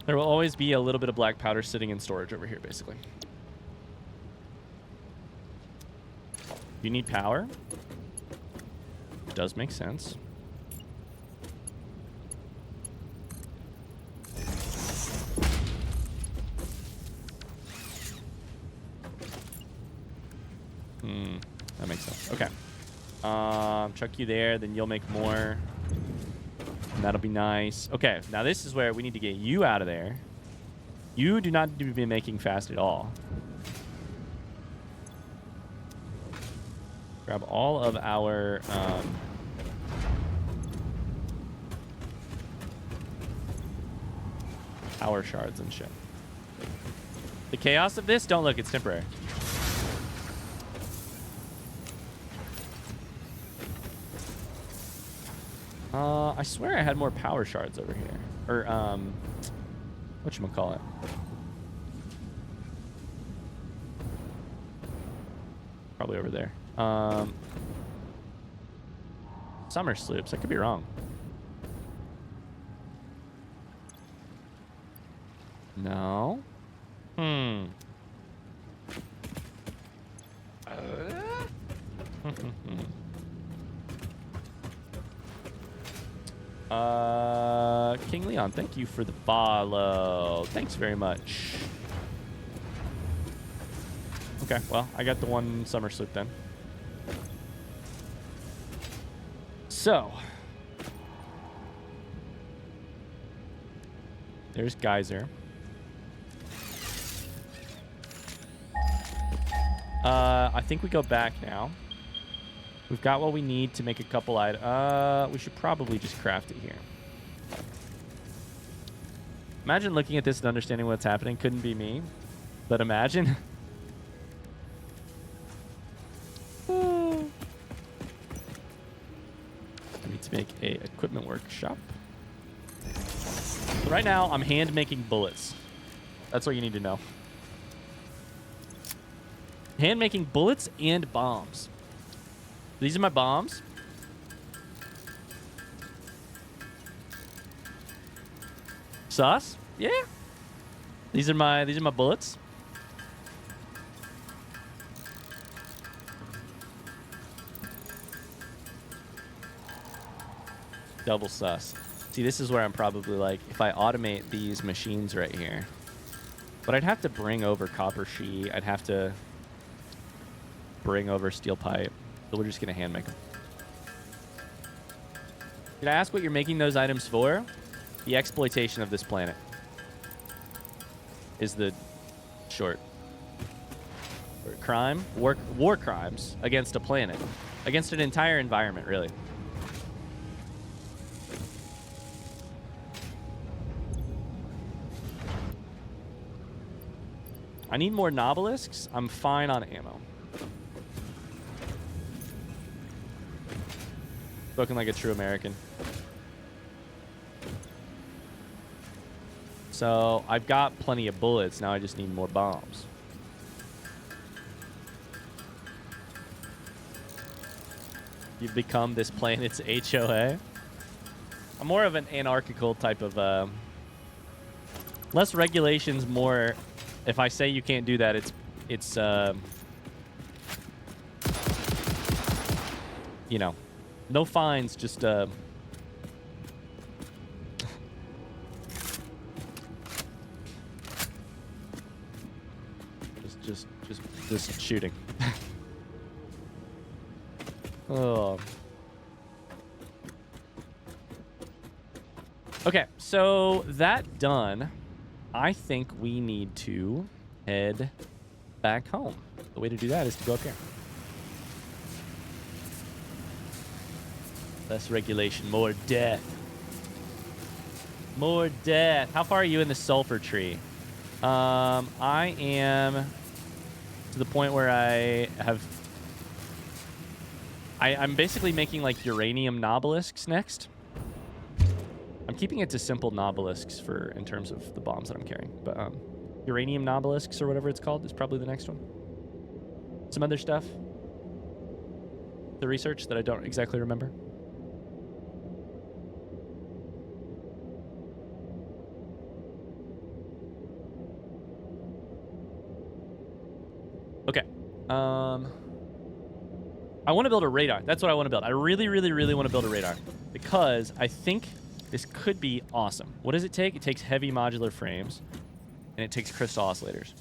There will always be a little bit of black powder sitting in storage over here, basically. You need power. It does make sense. That makes sense. Okay. Chuck you there, then you'll make more. And that'll be nice. Okay, now this is where we need to get you out of there. You do not need to be making fast at all. Grab all of our... power shards and shit. The chaos of this, don't look, it's temporary. I swear I had more power shards over here. Or, whatchamacallit? Probably over there. Summer sloops. I could be wrong. No. King Leon, thank you for the follow. Thanks very much. Okay, well, I got the one summer sloop then. So. There's Geyser. I think we go back now. We've got what we need to make a couple items. We should probably just craft it here. Imagine looking at this and understanding what's happening. Couldn't be me, but imagine. I need to make a equipment workshop. So right now, I'm hand making bullets. That's what you need to know. Hand making bullets and bombs. These are my bombs. Sus? Yeah. These are my bullets. Double sus. See, this is where I'm probably like, if I automate these machines right here, but I'd have to bring over copper sheet. I'd have to bring over steel pipe. So we're just gonna hand make them. Did I ask what you're making those items for? The exploitation of this planet is the short. Crime, war crimes against a planet, against an entire environment, really. I need more nobelisks. I'm fine on ammo. Spoken like a true American. So I've got plenty of bullets. Now I just need more bombs. You've become this planet's HOA. I'm more of an anarchical type of... less regulations, more... If I say you can't do that, it's you know, no fines, just just shooting. Oh. Okay, so that done, I think we need to head back home. The way to do that is to go up here. Less regulation, more death. More death. How far are you in the sulfur tree? I am to the point where I'm basically making like uranium nobelisks next. I'm keeping it to simple nobelisks in terms of the bombs that I'm carrying. But uranium nobelisks or whatever it's called is probably the next one. Some other stuff. The research that I don't exactly remember. Okay. I want to build a radar. That's what I want to build. I really, really, really want to build a radar because I think this could be awesome. What does it take? It takes heavy modular frames and it takes crystal oscillators.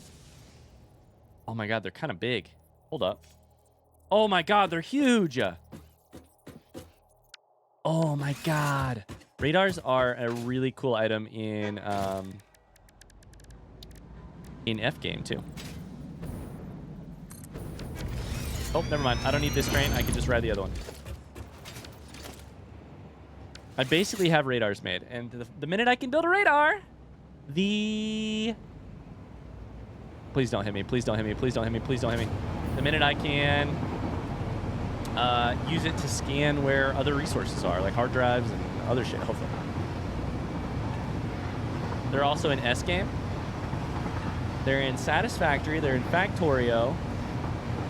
Oh my God, they're kind of big. Hold up. Oh my God, they're huge. Oh my God. Radars are a really cool item in F game too. Oh, never mind. I don't need this train. I can just ride the other one. I basically have radars made. And the minute I can build a radar, Please don't hit me. Please don't hit me. Please don't hit me. Please don't hit me. The minute I can use it to scan where other resources are, like hard drives and other shit, hopefully. They're also in S game. They're in Satisfactory. They're in Factorio.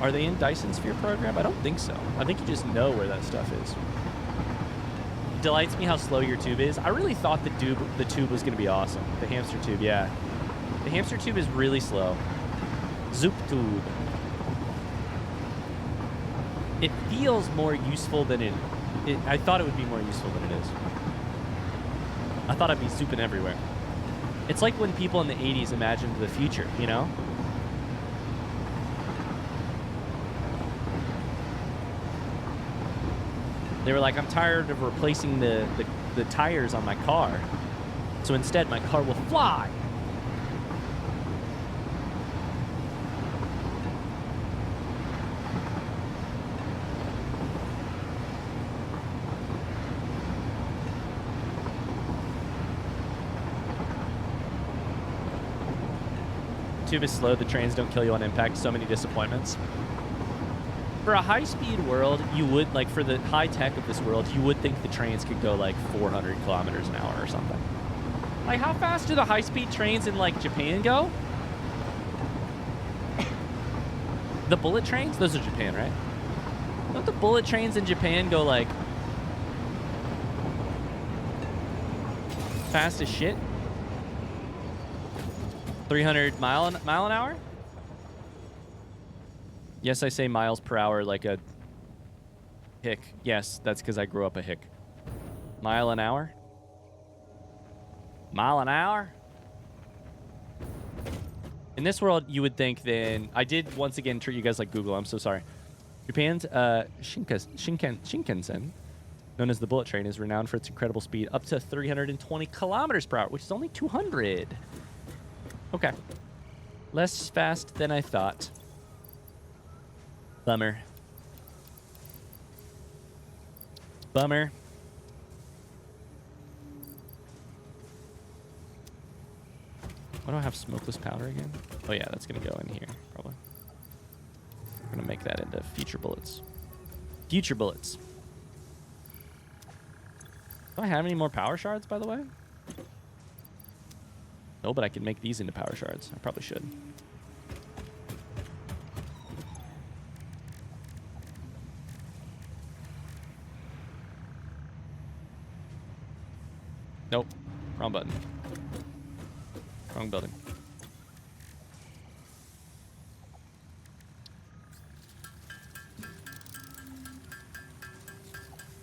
Are they in Dyson Sphere program? I don't think so. I think you just know where that stuff is. Delights me how slow your tube is. I really thought the tube was going to be awesome. The hamster tube, yeah. The hamster tube is really slow. Zoop tube. It feels more useful than I thought it would be more useful than it is. I thought I'd be zooping everywhere. It's like when people in the 80s imagined the future, you know? They were like, I'm tired of replacing the tires on my car. So instead, my car will fly. Tube is slow. The trains don't kill you on impact. So many disappointments. For a high-speed world, you would, like, for the high-tech of this world, you would think the trains could go, like, 400 kilometers an hour or something. Like, how fast do the high-speed trains in, like, Japan go? The bullet trains? Those are Japan, right? Don't the bullet trains in Japan go, like, fast as shit? 300 mile an hour? Yes, I say miles per hour like a hick. Yes, that's because I grew up a hick. Mile an hour? Mile an hour? In this world, you would think then... I did once again treat you guys like Google. I'm so sorry. Japan's Shinkansen, known as the bullet train, is renowned for its incredible speed, up to 320 kilometers per hour, which is only 200. Okay. Less fast than I thought. Bummer. Bummer. Why do I have smokeless powder again? Oh yeah, that's gonna go in here, probably. I'm gonna make that into future bullets. Future bullets. Do I have any more power shards, by the way? No, but I can make these into power shards. I probably should. Nope. Wrong button. Wrong building.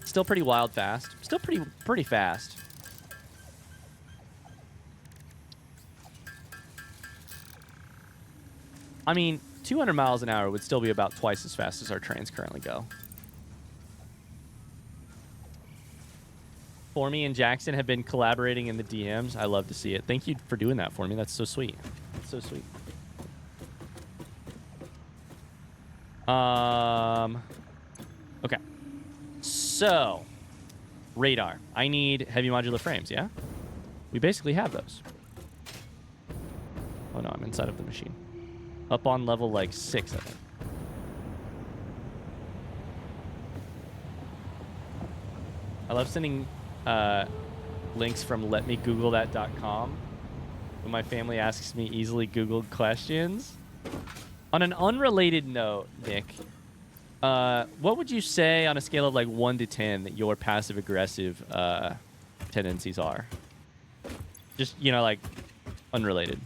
Still pretty wild fast. Still pretty fast. I mean, 200 miles an hour would still be about twice as fast as our trains currently go. Formy and Jackson have been collaborating in the DMs. I love to see it. Thank you for doing that for me. That's so sweet. That's so sweet. Okay. So, radar. I need heavy modular frames, yeah? We basically have those. Oh no, I'm inside of the machine. Up on level like 6, I think. I love sending links from letmegoogle.com when my family asks me easily Googled questions. On an unrelated note, Nick, what would you say on a scale of like 1 to 10 that your passive-aggressive tendencies are? Just, you know, like, unrelated.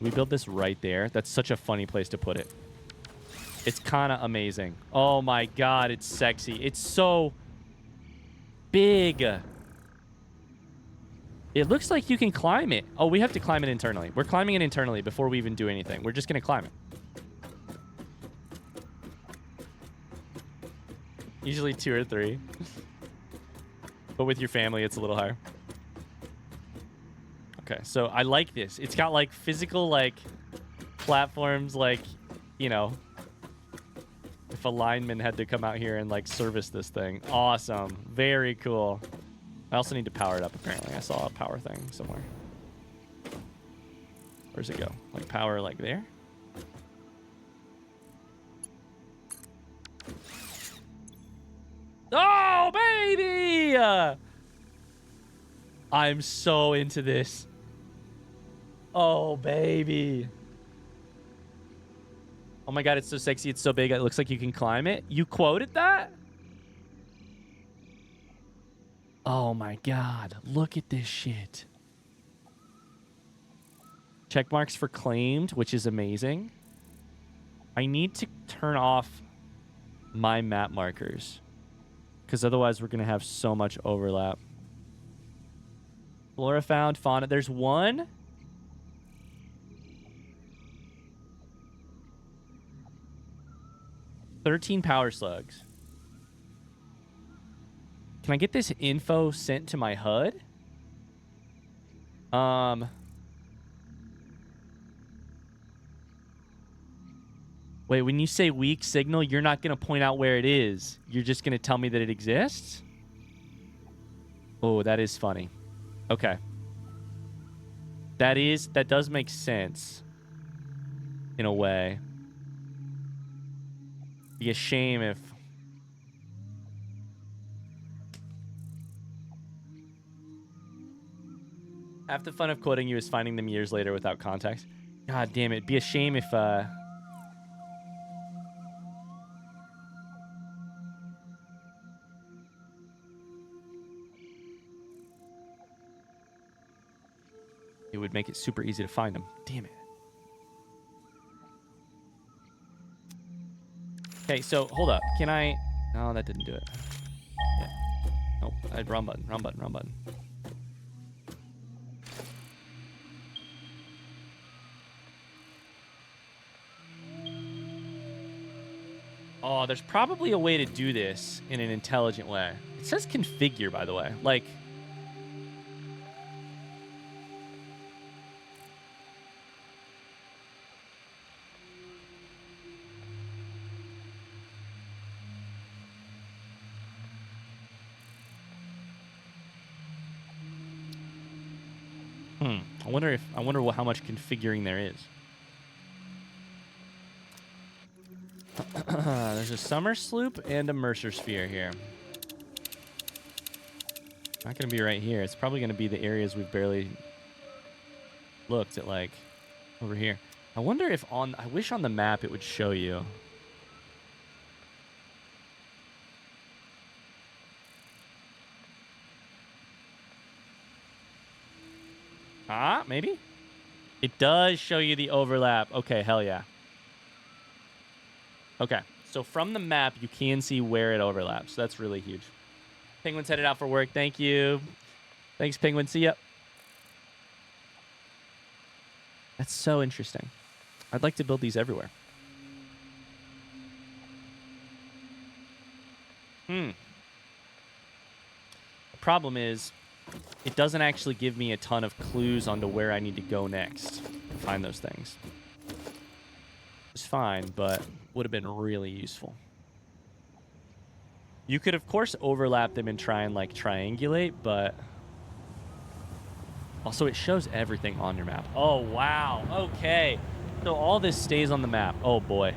We built this right there. That's such a funny place to put it. It's kind of amazing. Oh my god, it's sexy. It's so big. It looks like you can climb it. Oh, we have to climb it internally. We're climbing it internally before we even do anything. We're just going to climb it. Usually 2 or 3. But with your family, it's a little higher. Okay, so I like this. It's got, like, physical, like, platforms, like, you know, if a lineman had to come out here and, like, service this thing. Awesome. Very cool. I also need to power it up, apparently. I saw a power thing somewhere. Where's it go? Like, power, like, there? Oh, baby! I'm so into this. Oh, baby. Oh my god, it's so sexy. It's so big. It looks like you can climb it. You quoted that? Oh my god. Look at this shit. Check marks for claimed, which is amazing. I need to turn off my map markers, because otherwise we're going to have so much overlap. Flora found, fauna. There's one. $13 power slugs. Can I get this info sent to my HUD? Wait, when you say weak signal, you're not going to point out where it is. You're just going to tell me that it exists? Oh, that is funny. Okay. That does make sense. In a way. Be a shame if... Half the fun of quoting you is finding them years later without context. God damn it. Be a shame if, it would make it super easy to find them. Damn it. Okay, so hold up. Can I... No, that didn't do it. Yeah. Nope. Wrong button. Wrong button. Wrong button. Oh, there's probably a way to do this in an intelligent way. It says configure, by the way. Like... I wonder how much configuring there is. There's a summer sloop and a Mercer sphere here. Not gonna be right here. It's probably gonna be the areas we've barely looked at, like over here. I wonder if I wish on the map it would show you. Ah, maybe? It does show you the overlap. Okay, hell yeah. Okay, so from the map, you can see where it overlaps. That's really huge. Penguin's headed out for work. Thank you. Thanks, Penguin. See ya. That's so interesting. I'd like to build these everywhere. The problem is, it doesn't actually give me a ton of clues onto where I need to go next to find those things. It's fine, but would have been really useful. You could, of course, overlap them and try and, like, triangulate, but... Also, it shows everything on your map. Oh, wow. Okay. So all this stays on the map. Oh, boy.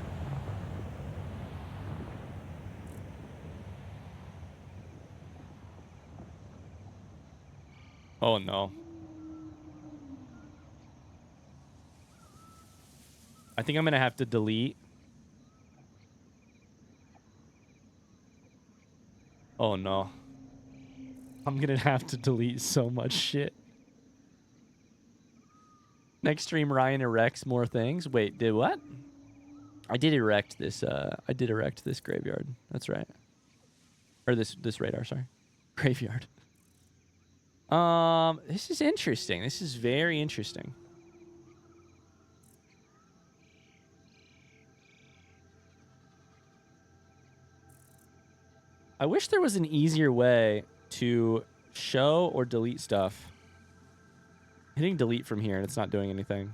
Oh, no. I think I'm going to have to delete. Oh, no. I'm going to have to delete so much shit. Next stream, Ryan erects more things. Wait, did what? I did erect this graveyard. That's right. Or this radar, sorry. Graveyard. This is interesting. This is very interesting. I wish there was an easier way to show or delete stuff. Hitting delete from here and it's not doing anything.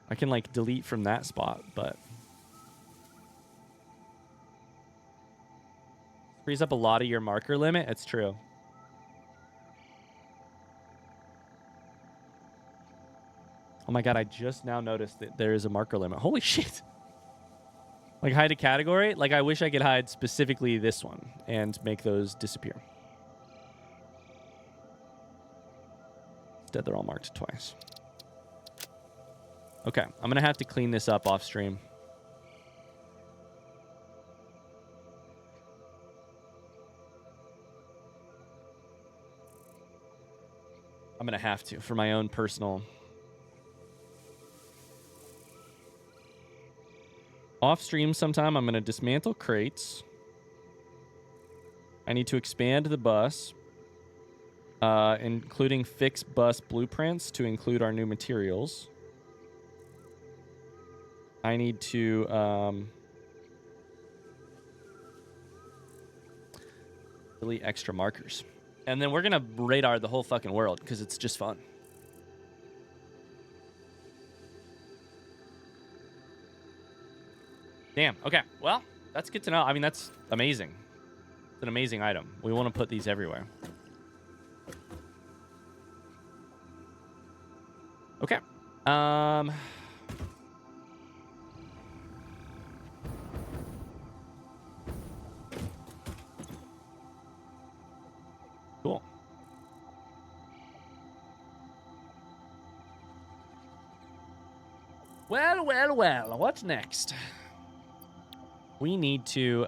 I can, like, delete from that spot, but... Frees up a lot of your marker limit. It's true. Oh my god, I just now noticed that there is a marker limit. Holy shit. Like, hide a category? Like, I wish I could hide specifically this one and make those disappear. Instead, they're all marked twice. Okay, I'm going to have to clean this up off stream. I'm going to have to for my own personal... Off stream sometime, I'm going to dismantle crates. I need to expand the bus, including fix bus blueprints to include our new materials. I need to delete extra markers. And then we're going to radar the whole fucking world because it's just fun. Damn. Okay. Well, that's good to know. I mean, that's amazing. It's an amazing item. We want to put these everywhere. Okay. Cool. Well, well, well. What's next? We need to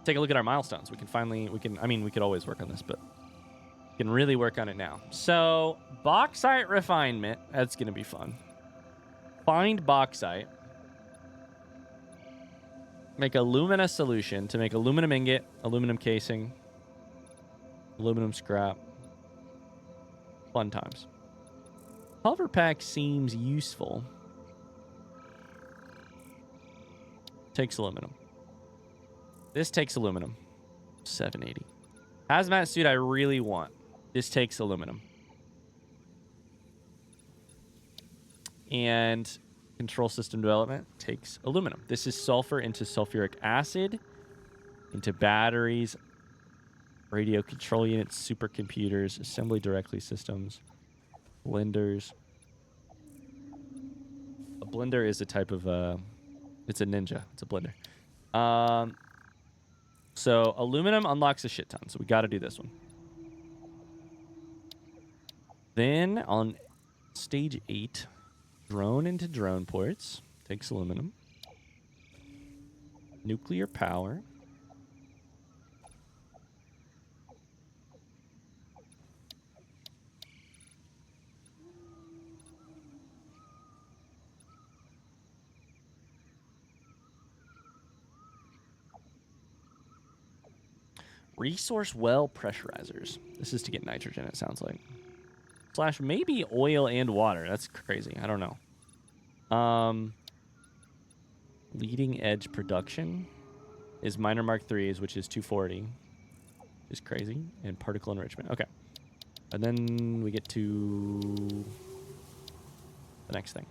take a look at our milestones. We could always work on this, but we can really work on it now. So, bauxite refinement. That's going to be fun. Find bauxite. Make alumina solution to make aluminum ingot, aluminum casing, aluminum scrap. Fun times. Hover pack seems useful. Takes aluminum. This takes aluminum. 780. Hazmat suit I really want. This takes aluminum. And control system development takes aluminum. This is sulfur into sulfuric acid, into batteries, radio control units, supercomputers, assembly directly systems, blenders. A blender is a type of... It's a ninja. It's a blender. So aluminum unlocks a shit ton. So we got to do this one. Then on stage 8, drone into drone ports. Takes aluminum. Nuclear power. Resource well pressurizers. This is to get nitrogen, it sounds like. Slash maybe oil and water. That's crazy. I don't know. Leading edge production is minor Mark 3s, which is 240. Is crazy. And particle enrichment. Okay. And then we get to the next thing.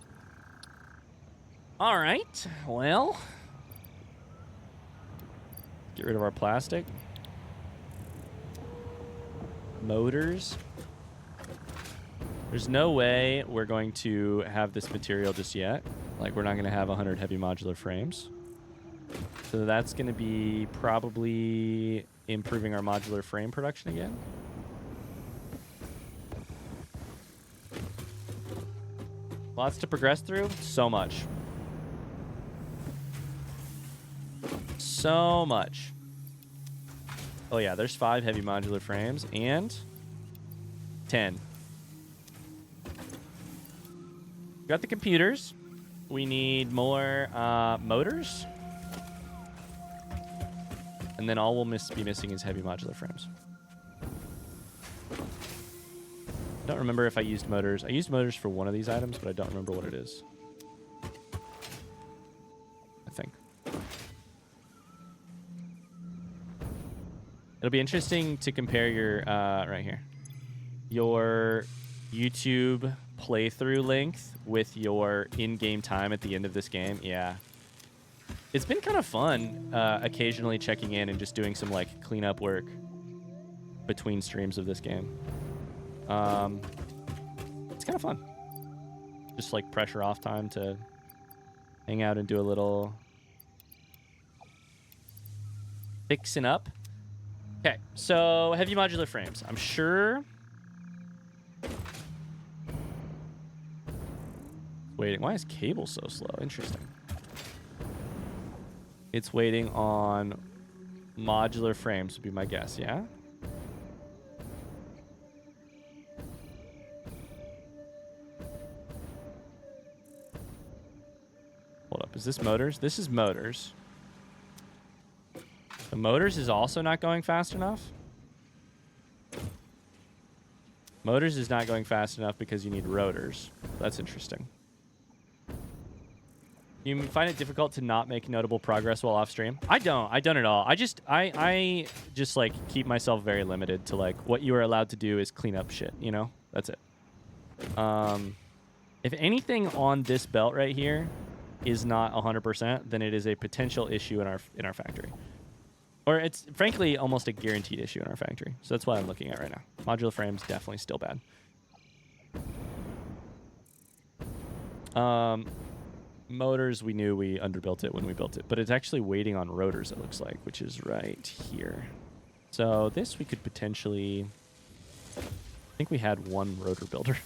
All right. Well, get rid of our plastic. Motors. There's no way we're going to have this material just yet. Like, we're not going to have 100 heavy modular frames. So that's going to be probably improving our modular frame production again. Lots to progress through. So much. So much. Oh, yeah. There's 5 heavy modular frames and 10. Got the computers. We need more motors. And then all we'll be missing is heavy modular frames. I don't remember if I used motors. I used motors for one of these items, but I don't remember what it is. I think. It'll be interesting to compare your, right here, your YouTube playthrough length with your in-game time at the end of this game. Yeah. It's been kind of fun occasionally checking in and just doing some like cleanup work between streams of this game. It's kind of fun. Just like pressure off time to hang out and do a little fixing up. Okay, so heavy modular frames. I'm sure. Waiting. Why is cable so slow? Interesting. It's waiting on modular frames would be my guess, yeah? Hold up. Is this motors? This is motors. The motors is also not going fast enough. Motors is not going fast enough because you need rotors. That's interesting. You find it difficult to not make notable progress while off stream? I don't at all. I just like keep myself very limited to like what you are allowed to do is clean up shit, you know? That's it. If anything on this belt right here is not 100%, then it is a potential issue in our factory. Or it's frankly almost a guaranteed issue in our factory. So that's what I'm looking at right now. Modular frames definitely still bad. Motors, we knew we underbuilt it when we built it, but it's actually waiting on rotors, it looks like, which is right here. So this we could potentially... I think we had one rotor builder.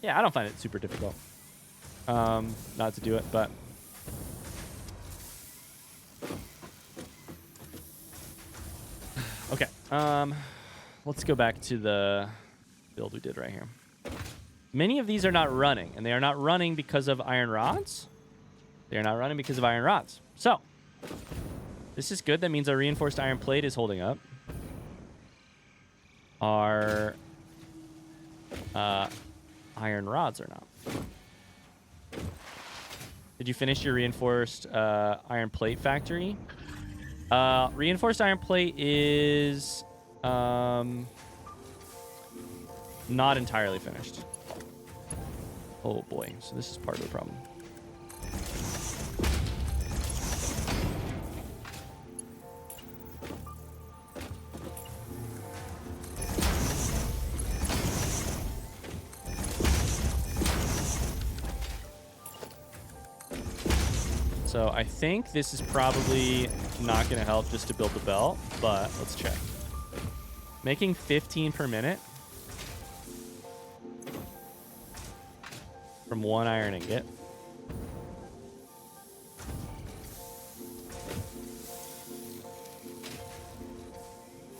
Yeah, I don't find it super difficult not to do it, but... Okay, let's go back to the build we did right here. Many of these are not running, and they are not running because of iron rods. They are not running because of iron rods. So, this is good. That means our reinforced iron plate is holding up. Our iron rods are not. Did you finish your reinforced iron plate factory? Reinforced iron plate is not entirely finished. Oh boy, so this is part of the problem. So I think this is probably not going to help just to build the belt, but let's check. Making 15 per minute from one iron ingot.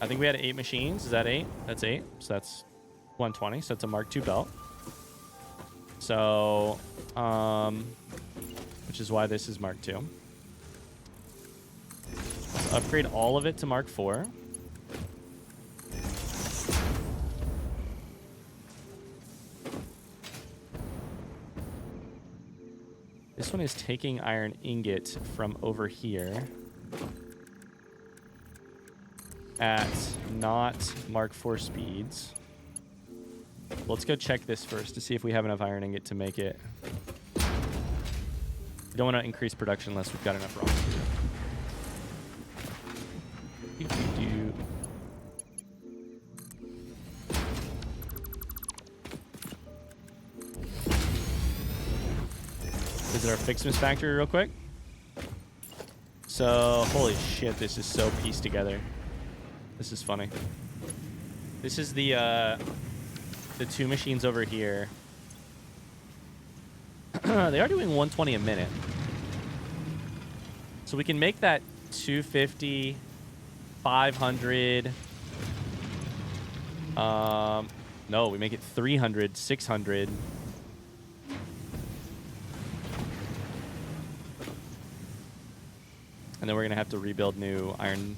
I think we had 8 machines. Is that 8? That's 8. So that's 120. So it's a Mark II belt. So, which is why this is Mark II. Let's upgrade all of it to Mark IV. This one is taking iron ingot from over here at not Mark IV speeds. Let's go check this first to see if we have enough iron ingot to make it. We don't want to increase production unless we've got enough raw material. Visit our Fixmas factory real quick. So, holy shit, this is so pieced together. This is funny. This is the two machines over here. They are doing 120 a minute. So we can make that 250, 500. No, we make it 300, 600. And then we're going to have to rebuild new iron.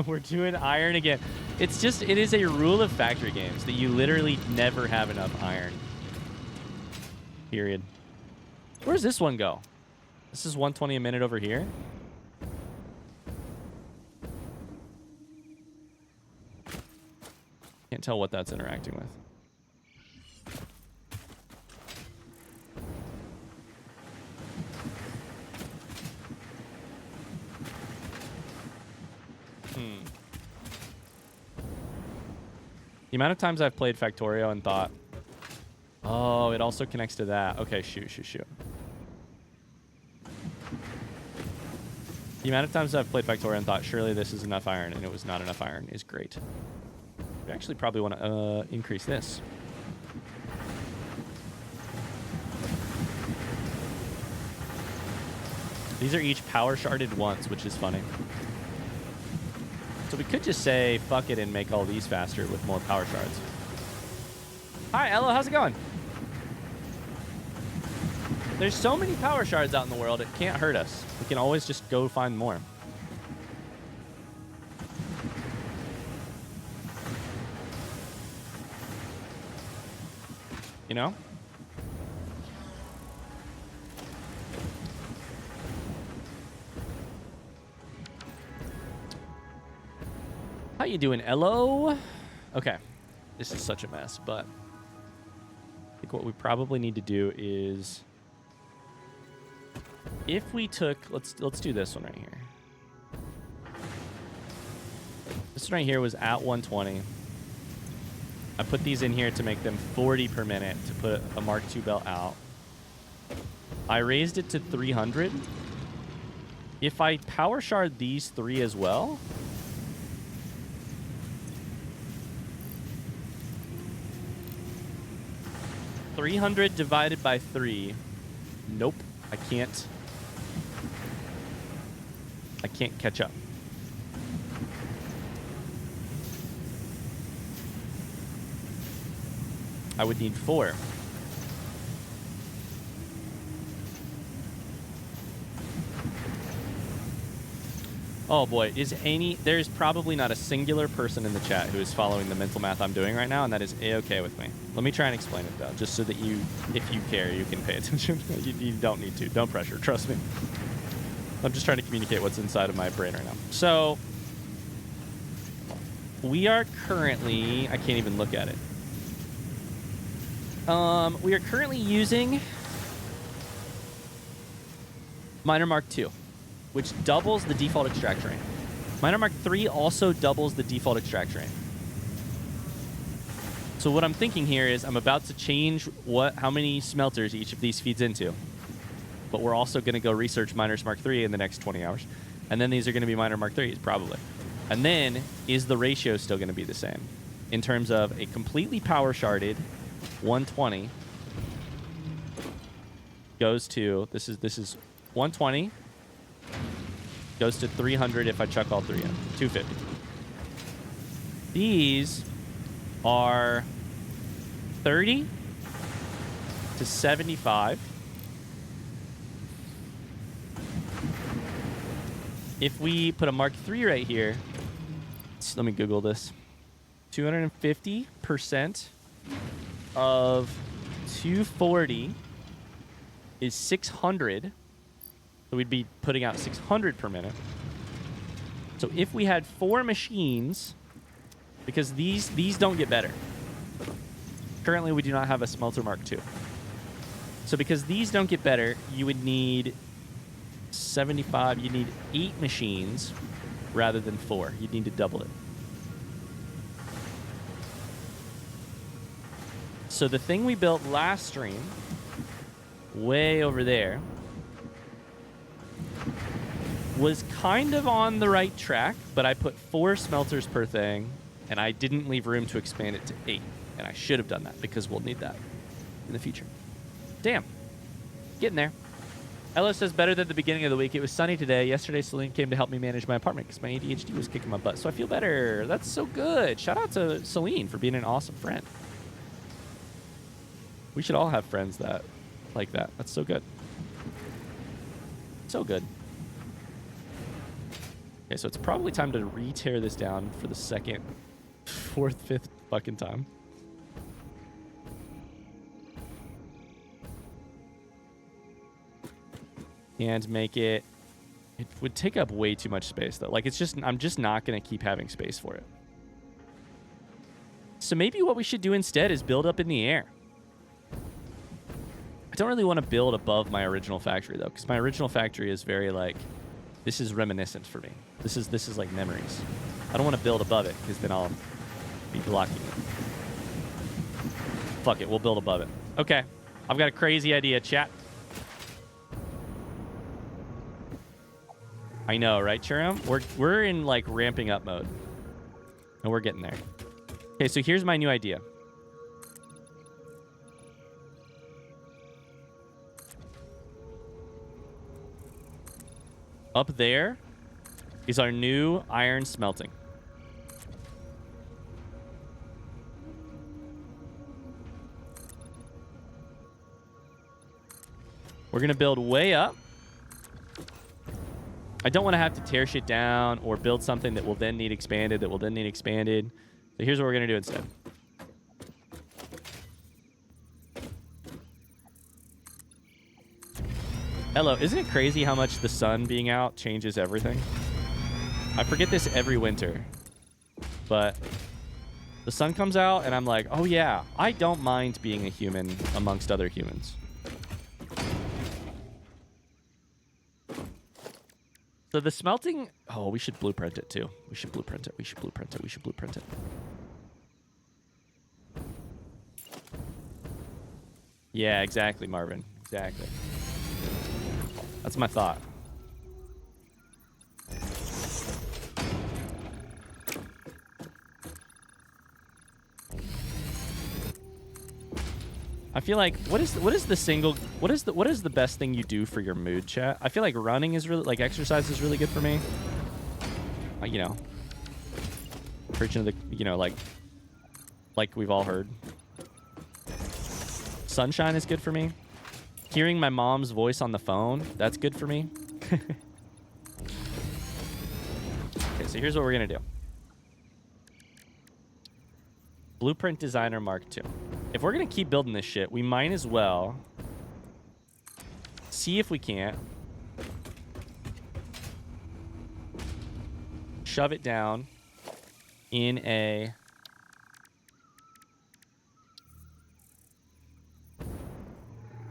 We're doing iron again. It's just, it is a rule of factory games that you literally never have enough iron. Period. Where's this one go? This is 120 a minute over here. Can't tell what that's interacting with. The amount of times I've played Factorio and thought, oh, it also connects to that. Okay, shoot. The amount of times I've played Factorio and thought, surely this is enough iron, and it was not enough iron, is great. We actually probably want to increase this. These are each power sharded once, which is funny. So we could just say, fuck it, and make all these faster with more power shards. Hi, Ella, how's it going? There's so many power shards out in the world, it can't hurt us. We can always just go find more. You know? How you doing, Elo? Okay. This is such a mess, but I think what we probably need to do is, if we took, let's do this one right here. This one right here was at 120. I put these in here to make them 40 per minute to put a Mark II belt out. I raised it to 300. If I power shard these three as well, $300 divided by 3. Nope, I can't catch up. I would need 4. Oh boy, there's probably not a singular person in the chat who is following the mental math I'm doing right now, and that is A-okay with me. Let me try and explain it though, just so that you, if you care, you can pay attention. You don't need to, don't pressure, trust me. I'm just trying to communicate what's inside of my brain right now. So, we are currently, I can't even look at it. We are currently using Miner Mark II, which doubles the default extract rate. Miner Mark III also doubles the default extract rate. So what I'm thinking here is I'm about to change how many smelters each of these feeds into. But we're also going to go research Miners Mark III in the next 20 hours. And then these are going to be Miner Mark IIIs, probably. And then, is the ratio still going to be the same? In terms of a completely power sharded 120 goes to, this is 120, goes to 300 if I chuck all three in, 250. These are 30 to 75. if we put a Mark III right here, let me Google this. 250% of 240 is 600. So we'd be putting out 600 per minute. So if we had 4 machines, because these don't get better. Currently, we do not have a smelter Mark II. So because these don't get better, you would need 75. You need 8 machines rather than 4. You'd need to double it. So the thing we built last stream, way over there, was kind of on the right track, but I put 4 smelters per thing, and I didn't leave room to expand it to 8. And I should have done that because we'll need that in the future. Damn. Getting there. Ella says, better than the beginning of the week. It was sunny today. Yesterday, Celine came to help me manage my apartment because my ADHD was kicking my butt. So I feel better. That's so good. Shout out to Celine for being an awesome friend. We should all have friends that like that. That's so good. So good. Okay, so it's probably time to re-tear this down for the second, 4th, 5th fucking time. And make it... It would take up way too much space, though. Like, it's just... I'm just not going to keep having space for it. So maybe what we should do instead is build up in the air. I don't really want to build above my original factory, though, because my original factory is very, like... This is reminiscent for me. This is like memories. I don't want to build above it, because then I'll be blocking it. Fuck it, we'll build above it. Okay. I've got a crazy idea, chat. I know, right, Churum? We're in, like, ramping up mode. And we're getting there. Okay, so here's my new idea. Up there is our new iron smelting. We're going to build way up. I don't want to have to tear shit down or build something that will then need expanded, So here's what we're going to do instead. Hello, isn't it crazy how much the sun being out changes everything? I forget this every winter, but the sun comes out and I'm like, oh yeah, I don't mind being a human amongst other humans. So the smelting, oh, we should blueprint it too. We should blueprint it. Yeah, exactly, Marvin. Exactly. That's my thought. I feel like what is the best thing you do for your mood, chat? I feel like running is really, like, exercise is really good for me. You know, preaching to the, you know, like we've all heard. Sunshine is good for me. Hearing my mom's voice on the phone, that's good for me. Okay, so here's what we're gonna do. Blueprint Designer Mark II. If we're gonna keep building this shit, we might as well see if we can't shove it down in a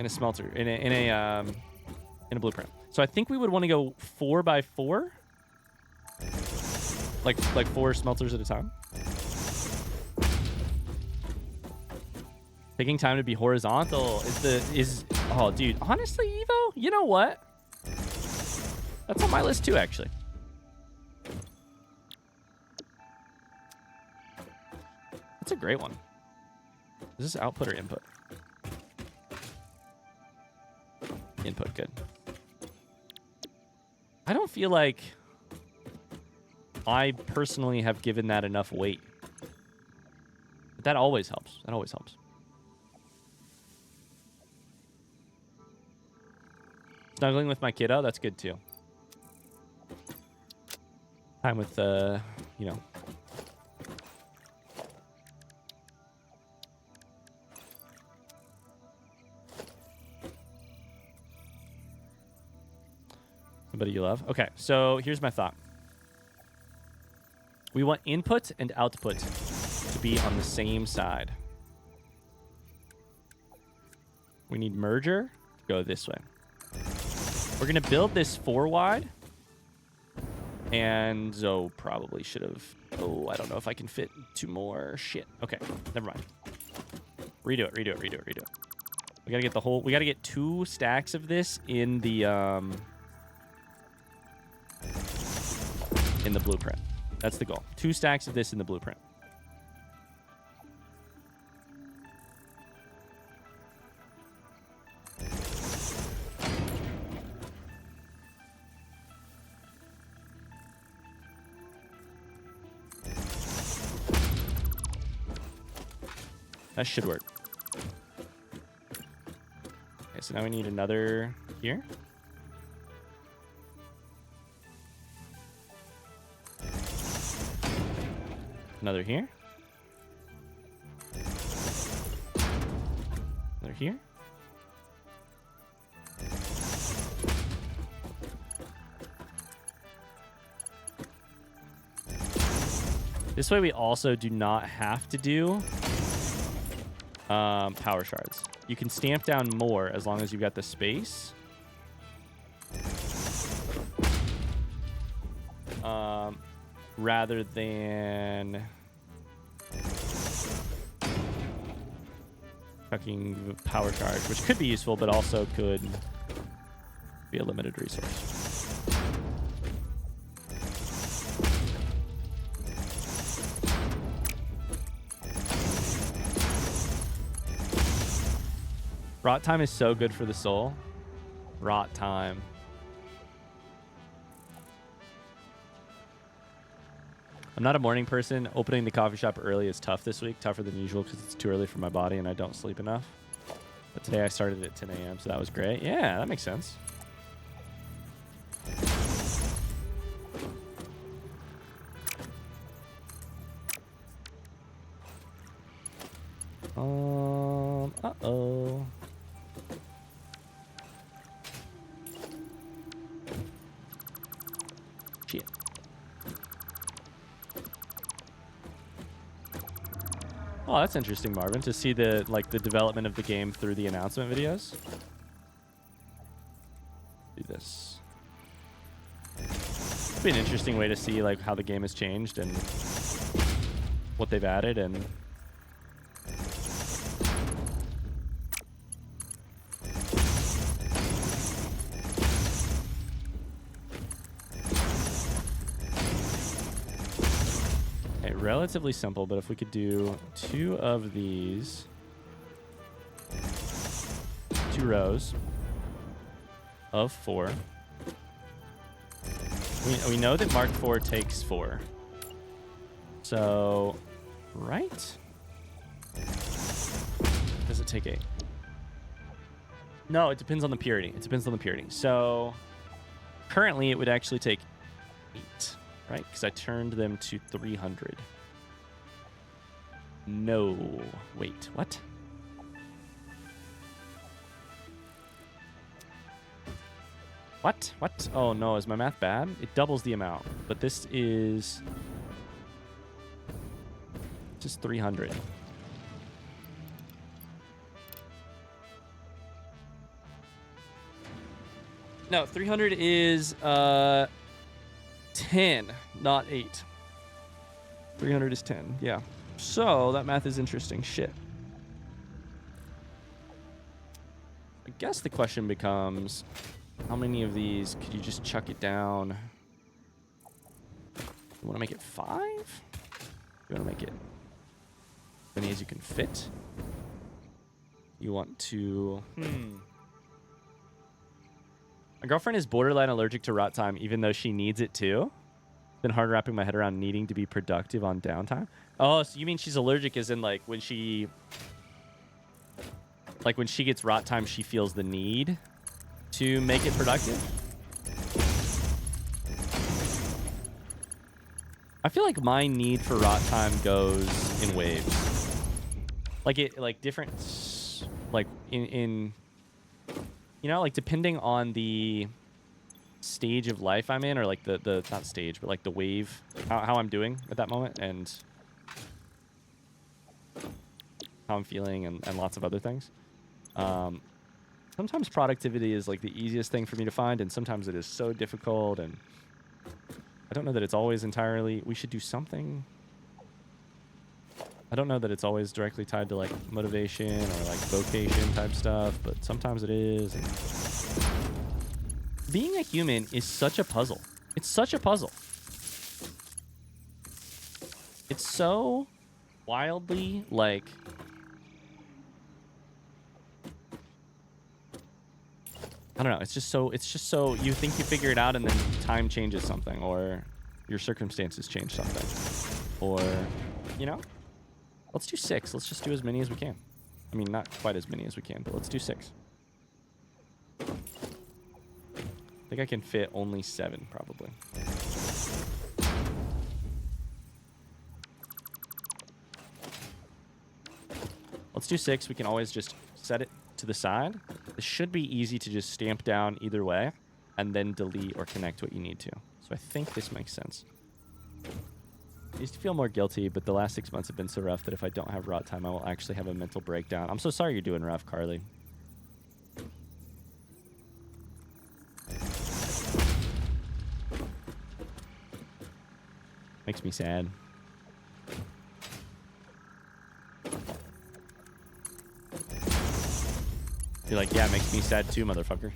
smelter, in a blueprint. So I think we would want to go 4x4, like 4 smelters at a time. Taking time to be horizontal is oh dude, honestly, Evo, you know what? That's on my list too, actually. That's a great one. Is this output or input? Input, good. I don't feel like I personally have given that enough weight. But that always helps. That always helps. Snuggling with my kiddo, that's good too. Time with, you know. Somebody you love. Okay, so here's my thought. We want input and output to be on the same side. We need merger to go this way. We're going to build this 4 wide. And Zoe probably should have... Oh, I don't know if I can fit 2 more. Shit. Okay, never mind. Redo it, redo it, redo it, redo it. We got to get the whole... We got to get 2 stacks of this in the blueprint. That's the goal. 2 stacks of this in the blueprint. That should work. Okay, so now we need another here. Another here. Another here. This way we also do not have to do power shards. You can stamp down more as long as you've got the space. Rather than fucking power charge, which could be useful, but also could be a limited resource. Rot time is so good for the soul. Rot time. I'm not a morning person. Opening the coffee shop early is tough this week. Tougher than usual because it's too early for my body and I don't sleep enough. But today I started at 10 a.m., so that was great. Yeah, that makes sense. Uh-oh. Shit. Oh, that's interesting, Marvin, to see the the development of the game through the announcement videos. Do this. It'd be an interesting way to see how the game has changed and what they've added and relatively simple, but if we could do 2 of these, 2 rows of 4. We know that Mark IV takes 4. So, right? Does it take 8? No, it depends on the purity. It depends on the purity. So, currently it would actually take 8, right? Because I turned them to 300. No. Wait, what? What? What? Oh, no. Is my math bad? It doubles the amount. But this is just 300. No, 300 is 10, not 8. 300 is 10, yeah. So that math is interesting. Shit. I guess the question becomes, how many of these could you just chuck it down? You want to make it 5? You want to make it as many as you can fit? You want to... My girlfriend is borderline allergic to rot time, even though she needs it too. It's been hard wrapping my head around needing to be productive on downtime. Oh, so you mean she's allergic as in when she gets rot time, she feels the need to make it productive? feel like my need for rot time goes in waves. Like different, like in you know, like depending on the stage of life I'm in, or like the not stage, but like the wave, how I'm doing at that moment, and how I'm feeling, and lots of other things. Sometimes productivity is like the easiest thing for me to find, and sometimes it is so difficult, and I don't know that it's always entirely, we should do something. I don't know that it's always directly tied to like motivation or like vocation type stuff, but sometimes it is. And being a human is such a puzzle. It's such a puzzle. It's so wildly like, I don't know. It's just so you think you figure it out, and then time changes something, or your circumstances change something, or, you know, let's do 6. Let's just do as many as we can. I mean, not quite as many as we can, but let's do 6. I think I can fit only 7 probably. Let's do 6. We can always just set it to the side. It should be easy to just stamp down either way and then delete or connect what you need to. So I think this makes sense. I used to feel more guilty, but the last 6 months have been so rough that if I don't have rot time, I will actually have a mental breakdown. I'm so sorry you're doing rough, Carly. Makes me sad. You're like, yeah, it makes me sad too, motherfucker.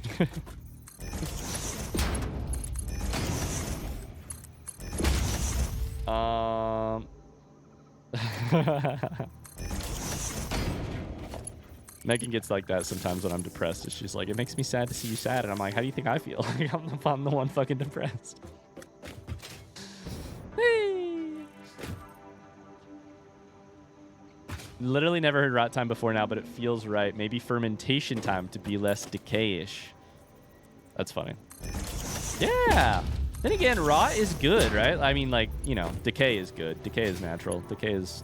Megan gets like that sometimes when I'm depressed. She's like, it makes me sad to see you sad. And I'm like, how do you think I feel? Like, I'm the one fucking depressed. Literally never heard rot time before now, but it feels right. Maybe fermentation time to be less decay-ish. That's funny. Yeah. Then again, rot is good, right? I mean, like, you know, decay is good. Decay is natural. Decay is,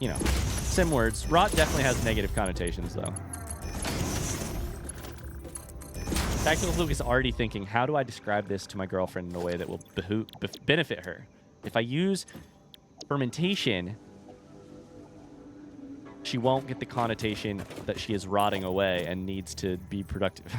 you know, sim words. Rot definitely has negative connotations, though. Tactical Fluke is already thinking, how do I describe this to my girlfriend in a way that will benefit her? If I use fermentation, she won't get the connotation that she is rotting away and needs to be productive.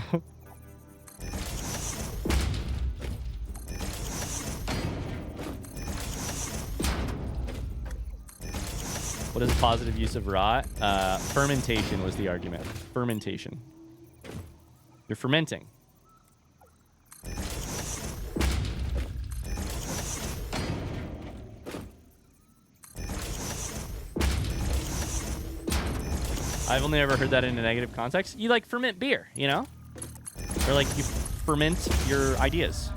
What is a positive use of rot? Fermentation was the argument. Fermentation. You're fermenting. I've only ever heard that in a negative context. You like ferment beer, you know? Or like you ferment your ideas.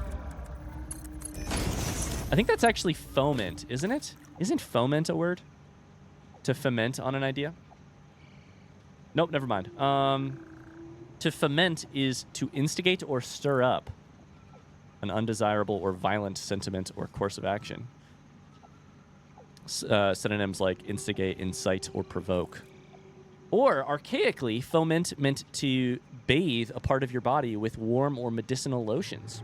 I think that's actually foment, isn't it? Isn't foment a word? To foment on an idea? Nope, never mind. To foment is to instigate or stir up an undesirable or violent sentiment or course of action. Synonyms like instigate, incite, or provoke. Or, archaically, foment meant to bathe a part of your body with warm or medicinal lotions.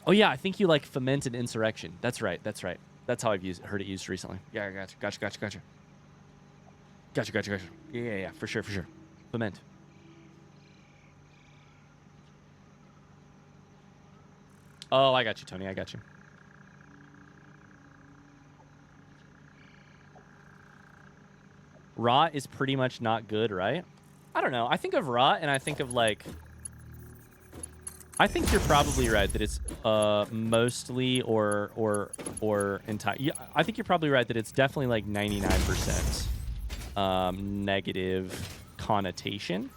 Oh, yeah, I think you like foment an insurrection. That's right, that's right. That's how I've heard it used recently. Yeah, gotcha. Gotcha. Yeah, for sure. Foment. Oh, I got you, Tony, I got you. Rot is pretty much not good, right? I don't know. I think of rot and I think of like... I think you're probably right that it's mostly or entire... Yeah, I think you're probably right that it's definitely like 99% negative connotation.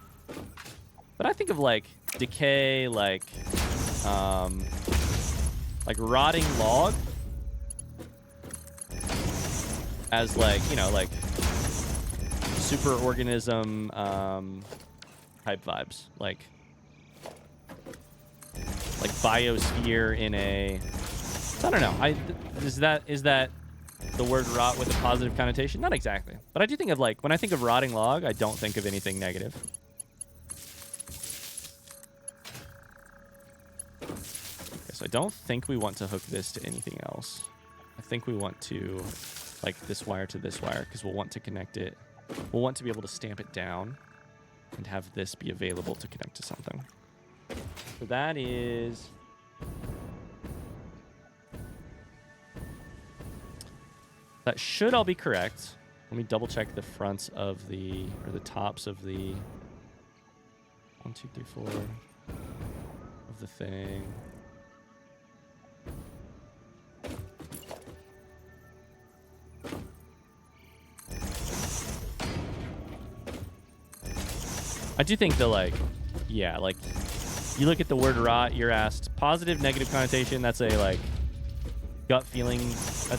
But I think of like decay, like rotting log as like, you know, like superorganism type vibes. Like like biosphere in a. I don't know. Is that the word rot with a positive connotation? Not exactly, but I do think of like when I think of rotting log, I don't think of anything negative. Okay, so I don't think we want to hook this to anything else. I think we want to like this wire to this wire because we'll want to connect it. We'll want to be able to stamp it down and have this be available to connect to something. So that is. That should all be correct. Let me double check the fronts of the, or the tops of the 1, 2, 3, 4 of the thing. I do think that, like, yeah, like, you look at the word rot, you're asked positive, negative connotation. That's a, like, gut feeling.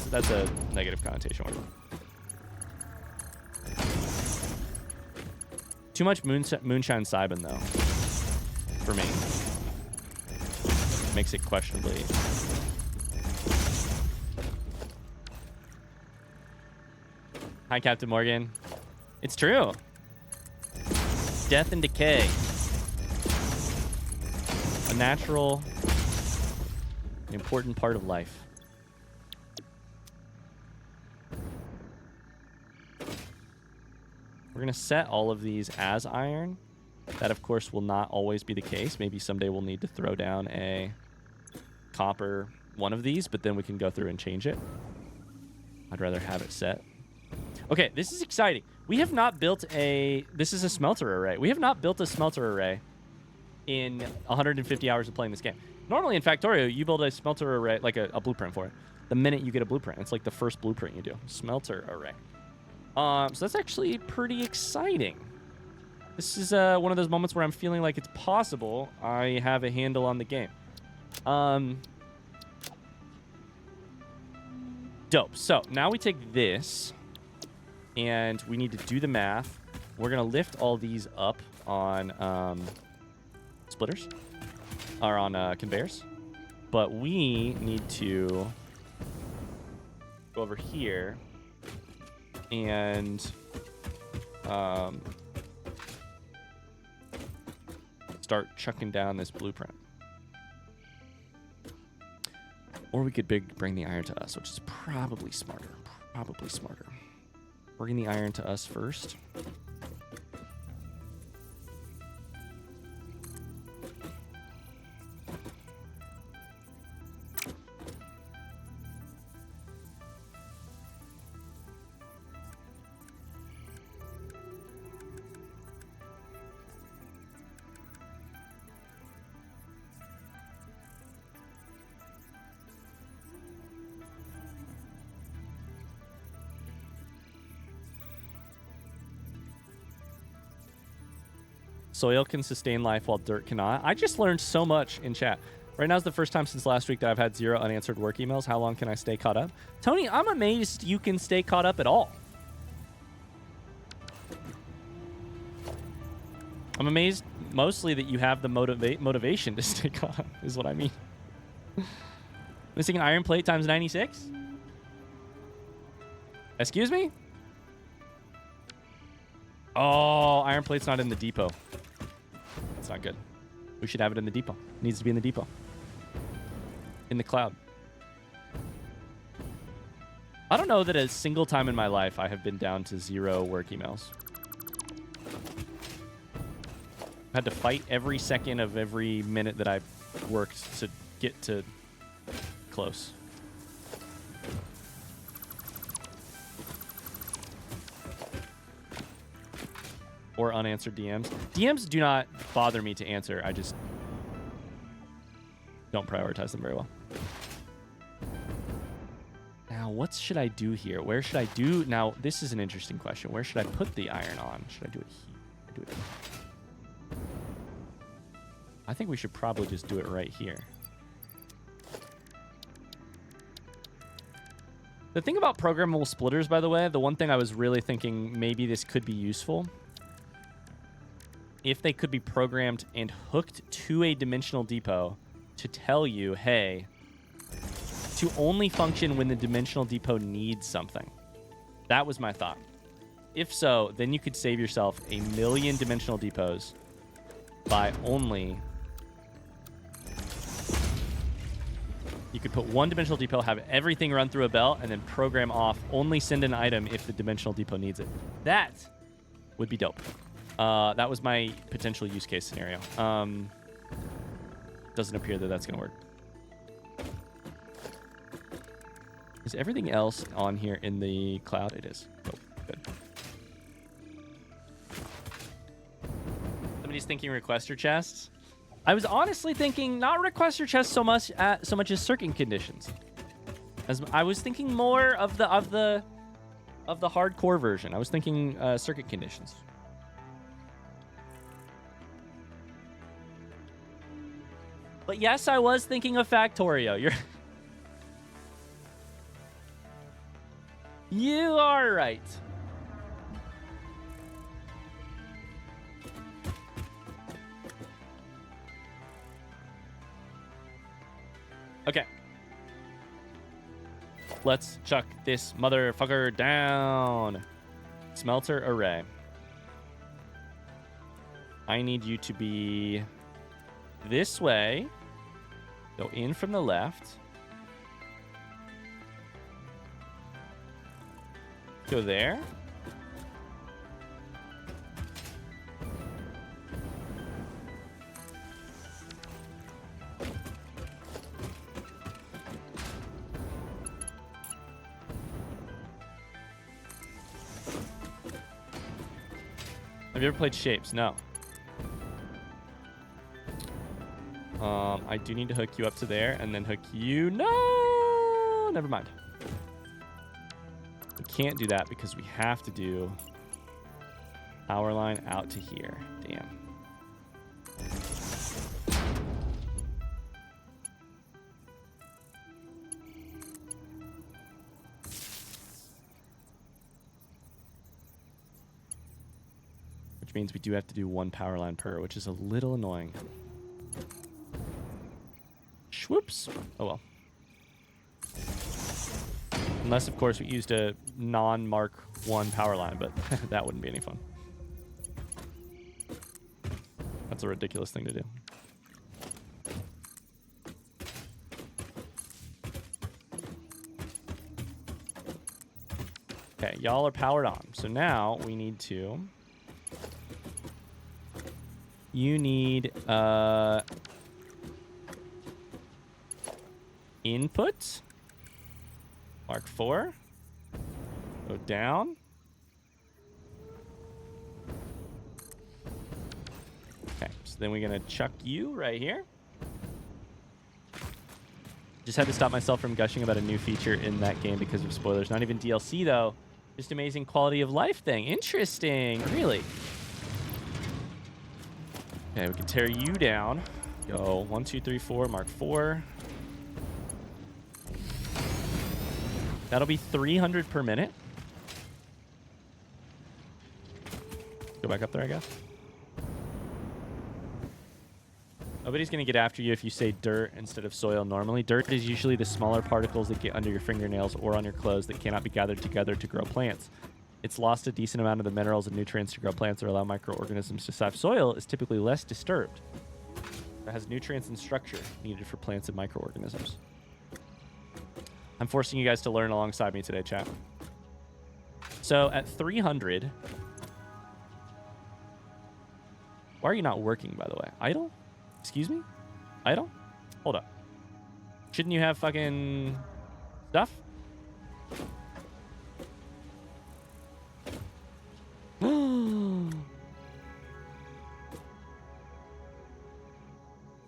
That's a negative connotation word. Too much moonshine Cybin, though, for me. Makes it questionably. Hi, Captain Morgan. It's true. Death and decay. A natural, an important part of life. We're going to set all of these as iron. That, of course, will not always be the case. Maybe someday we'll need to throw down a copper one of these, but then we can go through and change it. I'd rather have it set. Okay, this is exciting. We have not built a... This is a smelter array. We have not built a smelter array in 150 hours of playing this game. Normally in Factorio, you build a smelter array, like a blueprint for it. The minute you get a blueprint, it's like the first blueprint you do. Smelter array. So that's actually pretty exciting. This is one of those moments where I'm feeling like it's possible I have a handle on the game. Dope. So now we take this, and we need to do the math. We're going to lift all these up on splitters, or on conveyors. But we need to go over here and start chucking down this blueprint. Or we could bring the iron to us, which is probably smarter. Probably smarter. Bring the iron to us first. Soil can sustain life while dirt cannot. I just learned so much in chat. Right now is the first time since last week that I've had 0 unanswered work emails. How long can I stay caught up? Tony, I'm amazed you can stay caught up at all. I'm amazed mostly that you have the motivation to stay caught up, is what I mean. Missing an iron plate times 96? Excuse me? Oh, iron plate's not in the depot. It's not good. We should have it in the depot. It needs to be in the depot. In the cloud. I don't know that a single time in my life I have been down to 0 work emails. I've had to fight every second of every minute that I've worked to get to close. Or unanswered DMs. DMs do not bother me to answer. I just don't prioritize them very well. Now, what should I do here? Where should I do? Now, this is an interesting question. Where should I put the iron on? Should I do it here? Do it here? I think we should probably just do it right here. The thing about programmable splitters, by the way, the one thing I was really thinking maybe this could be useful, if they could be programmed and hooked to a dimensional depot to tell you, hey, to only function when the dimensional depot needs something. That was my thought. If so, then you could save yourself 1,000,000 dimensional depots by only... You could put one dimensional depot, have everything run through a bell, and then program off, only send an item if the dimensional depot needs it. That would be dope. That was my potential use case scenario. Doesn't appear that that's going to work. Is everything else on here in the cloud? It is. Oh, good. Somebody's thinking requester chests. I was honestly thinking not requester chests so much as circuit conditions. As I was thinking more of the hardcore version. I was thinking circuit conditions. But yes, I was thinking of Factorio. You are right. Okay. Let's chuck this motherfucker down. Smelter array. I need you to be this way. Go in from the left. Go there. Have you ever played Shapes? No. I do need to hook you up to there and then hook you. No, never mind. We can't do that because we have to do power line out to here. Damn. Which means we do have to do one power line per, which is a little annoying. Whoops. Oh well. Unless, of course, we used a non-Mark 1 power line, but that wouldn't be any fun. That's a ridiculous thing to do. Okay, y'all are powered on. So now we need to... You need... Input. Mark 4. Go down. Okay, so then we're going to chuck you right here. Just had to stop myself from gushing about a new feature in that game because of spoilers. Not even DLC, though. Just amazing quality of life thing. Interesting. Really? Okay, we can tear you down. Go 1, 2, 3, 4. Mark 4. That'll be 300 per minute. Go back up there, I guess. Nobody's going to get after you if you say dirt instead of soil normally. Dirt is usually the smaller particles that get under your fingernails or on your clothes that cannot be gathered together to grow plants. It's lost a decent amount of the minerals and nutrients to grow plants or allow microorganisms to survive. Soil is typically less disturbed. It has nutrients and structure needed for plants and microorganisms. I'm forcing you guys to learn alongside me today, chat. So at 300... Why are you not working, by the way? Idle? Excuse me? Idle? Hold up. Shouldn't you have fucking stuff?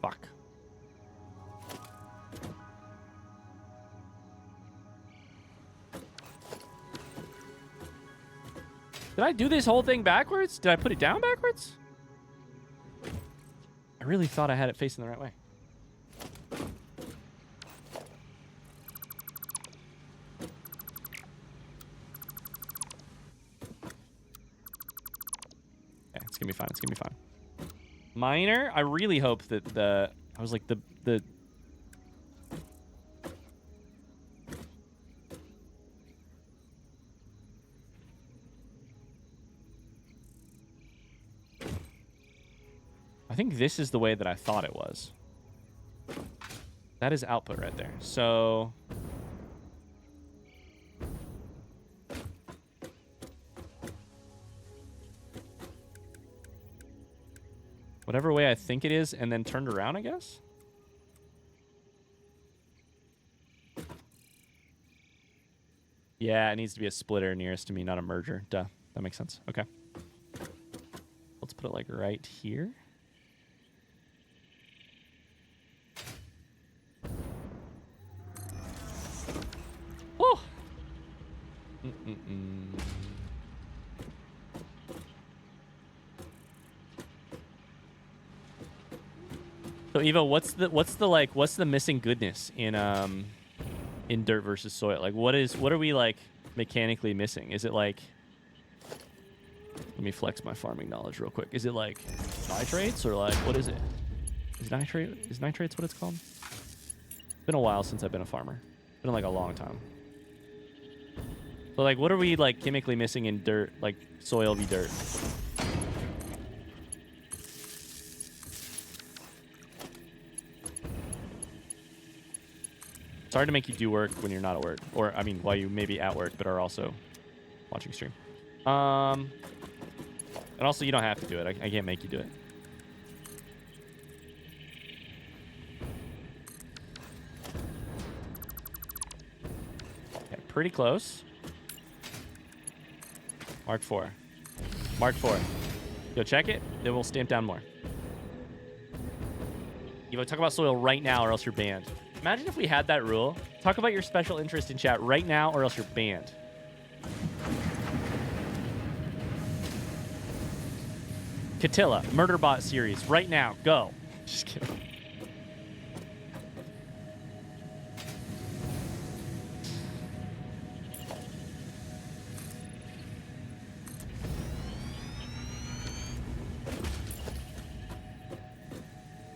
Fuck. Did I do this whole thing backwards? Did I put it down backwards? I really thought I had it facing the right way. Okay, it's gonna be fine. It's gonna be fine. Miner, I really hope that I was like the think this is the way that I thought it was. That is output right there. So whatever way I think it is, and then turned around, I guess. Yeah, it needs to be a splitter nearest to me, not a merger. Duh. That makes sense. Okay. Let's put it like right here. Oh. So Evo, what's the missing goodness in dirt versus soil? Like what are we like mechanically missing? Is it like, let me flex my farming knowledge real quick. Is it like nitrates or like what is it? Is nitrates what it's called? It's been a while since I've been a farmer. It's been like a long time. So like what are we like chemically missing in dirt, like soil v dirt? It's hard to make you do work when you're not at work. Or, I mean, while you may be at work, but are also watching stream. And also, you don't have to do it. I can't make you do it. Okay, pretty close. Mark 4. Mark 4. Go check it, then we'll stamp down more. Evo, talk about soil right now or else you're banned. Imagine if we had that rule. Talk about your special interest in chat right now or else you're banned. Catilla, Murderbot series, right now. Go. Just kidding.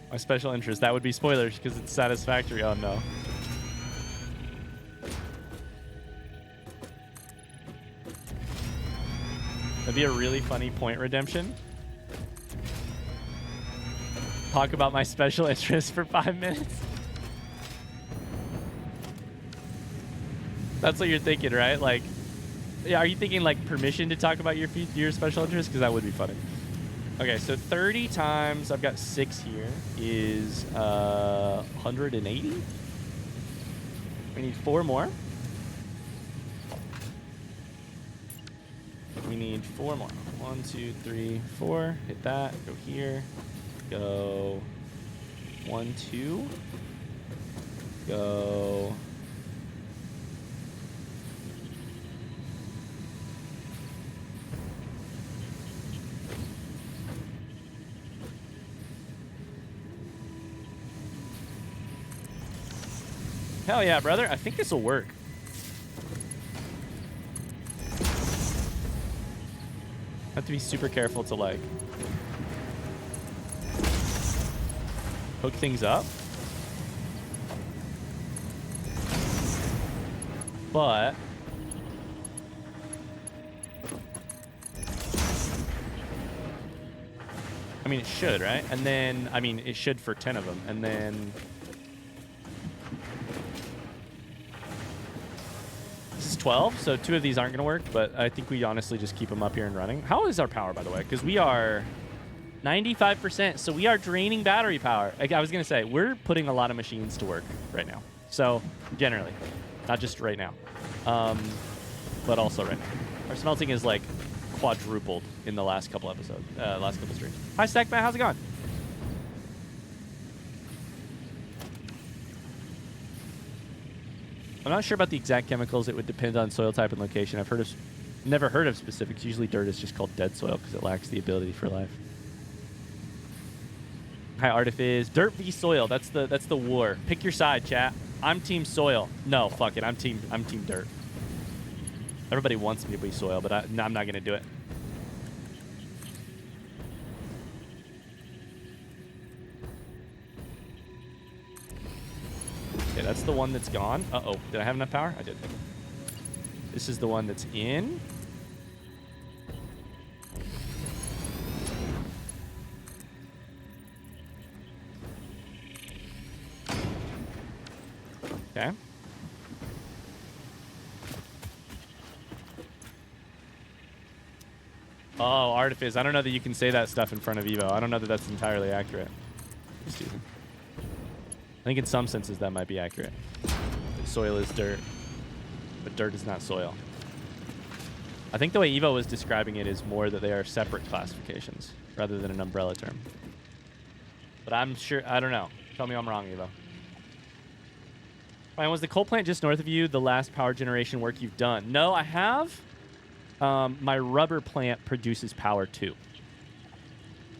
My special interest, that would be spoilers because it's Satisfactory. Oh no. That'd be a really funny point redemption. Talk about my special interest for 5 minutes. That's what you're thinking, right? Like, yeah, are you thinking like permission to talk about your special interest? Because that would be funny. Okay, so 30 times, I've got 6 here, is 180. We need 4 more. We need 4 more. 1, 2, 3, 4. Hit that. Go here. Go 1, 2. Go. Hell yeah, brother. I think this will work. Have to be super careful to like hook things up. But I mean, it should, right? And then, I mean, it should for 10 of them. And then this is 12, so 2 of these aren't going to work, but I think we honestly just keep them up here and running. How is our power, by the way? Because we are 95%, so we are draining battery power. Like I was going to say, we're putting a lot of machines to work right now. So, generally. Not just right now. But also right now. Our smelting is like quadrupled in the last couple episodes, last couple streams. Hi, Stackman, how's it going? I'm not sure about the exact chemicals. It would depend on soil type and location. I've never heard of specifics. Usually dirt is just called dead soil because it lacks the ability for life. Hi, Artifiz. Dirt v soil. That's the war. Pick your side, chat. I'm team soil. No, fuck it. I'm team dirt. Everybody wants me to be soil, but I'm not going to do it. Okay, that's the one that's gone. Uh-oh. Did I have enough power? I did. This is the one that's in. Oh, Artifice. I don't know that you can say that stuff in front of Evo. I don't know that that's entirely accurate. Just teasing. I think in some senses that might be accurate. Soil is dirt, but dirt is not soil. I think the way Evo was describing it is more that they are separate classifications rather than an umbrella term. But I'm sure, I don't know. Tell me I'm wrong, Evo. Ryan, was the coal plant just north of you the last power generation work you've done? No, I have. My rubber plant produces power too.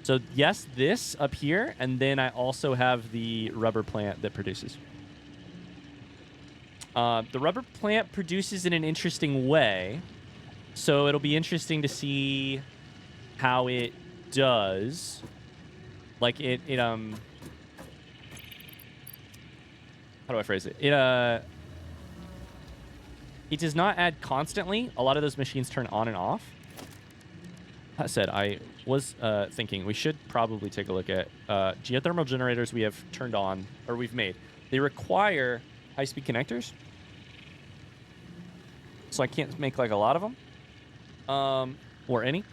So yes, this up here, and then I also have the rubber plant that produces. The rubber plant produces in an interesting way. So it'll be interesting to see how it does. Like how do I phrase it? It does not add constantly. A lot of those machines turn on and off. That said, I was thinking we should probably take a look at geothermal generators we have turned on, or we've made. They require high-speed connectors. So I can't make like a lot of them. Or any.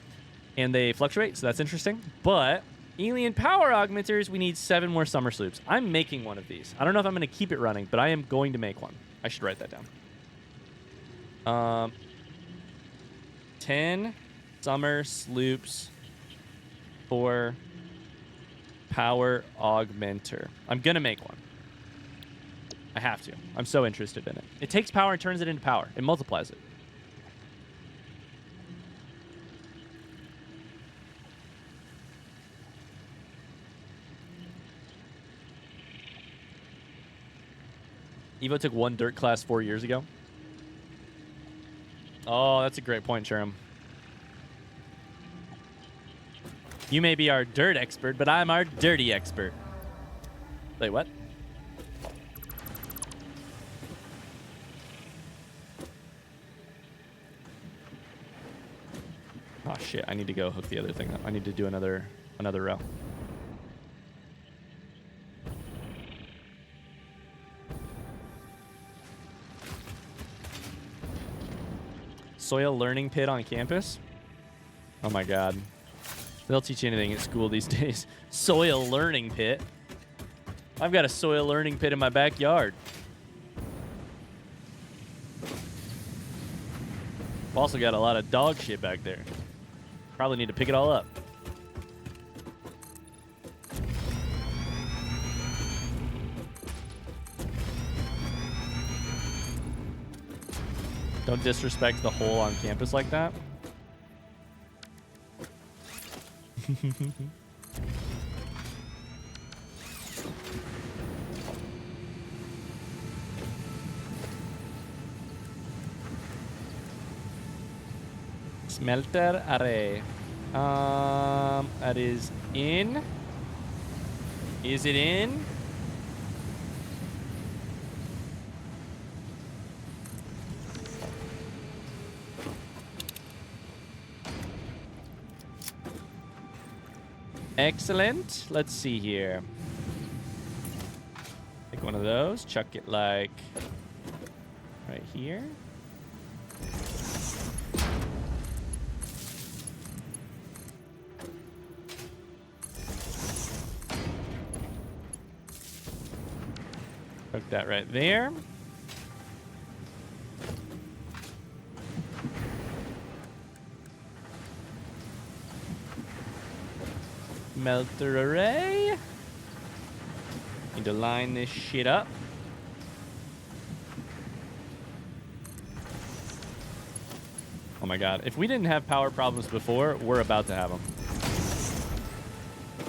And they fluctuate, so that's interesting. But alien power augmenters, we need 7 more summer sloops. I'm making one of these. I don't know if I'm going to keep it running, but I am going to make one. I should write that down. 10 summer sloops for power augmenter. I'm going to make one. I have to. I'm so interested in it. It takes power and turns it into power. It multiplies it. Evo took 1 dirt class 4 years ago. Oh, that's a great point, Sherm. You may be our dirt expert, but I'm our dirty expert. Wait, what? Oh, shit. I need to go hook the other thing up. I need to do another row. Soil learning pit on campus? Oh my god. They'll teach you anything at school these days. Soil learning pit? I've got a soil learning pit in my backyard. I've also got a lot of dog shit back there. Probably need to pick it all up. Don't disrespect the hole on campus like that. Smelter array. That is in. Is it in? Excellent. Let's see here. Take one of those. Chuck it like right here. Hook that right there. Melter array. Need to line this shit up. Oh my god. If we didn't have power problems before, we're about to have them.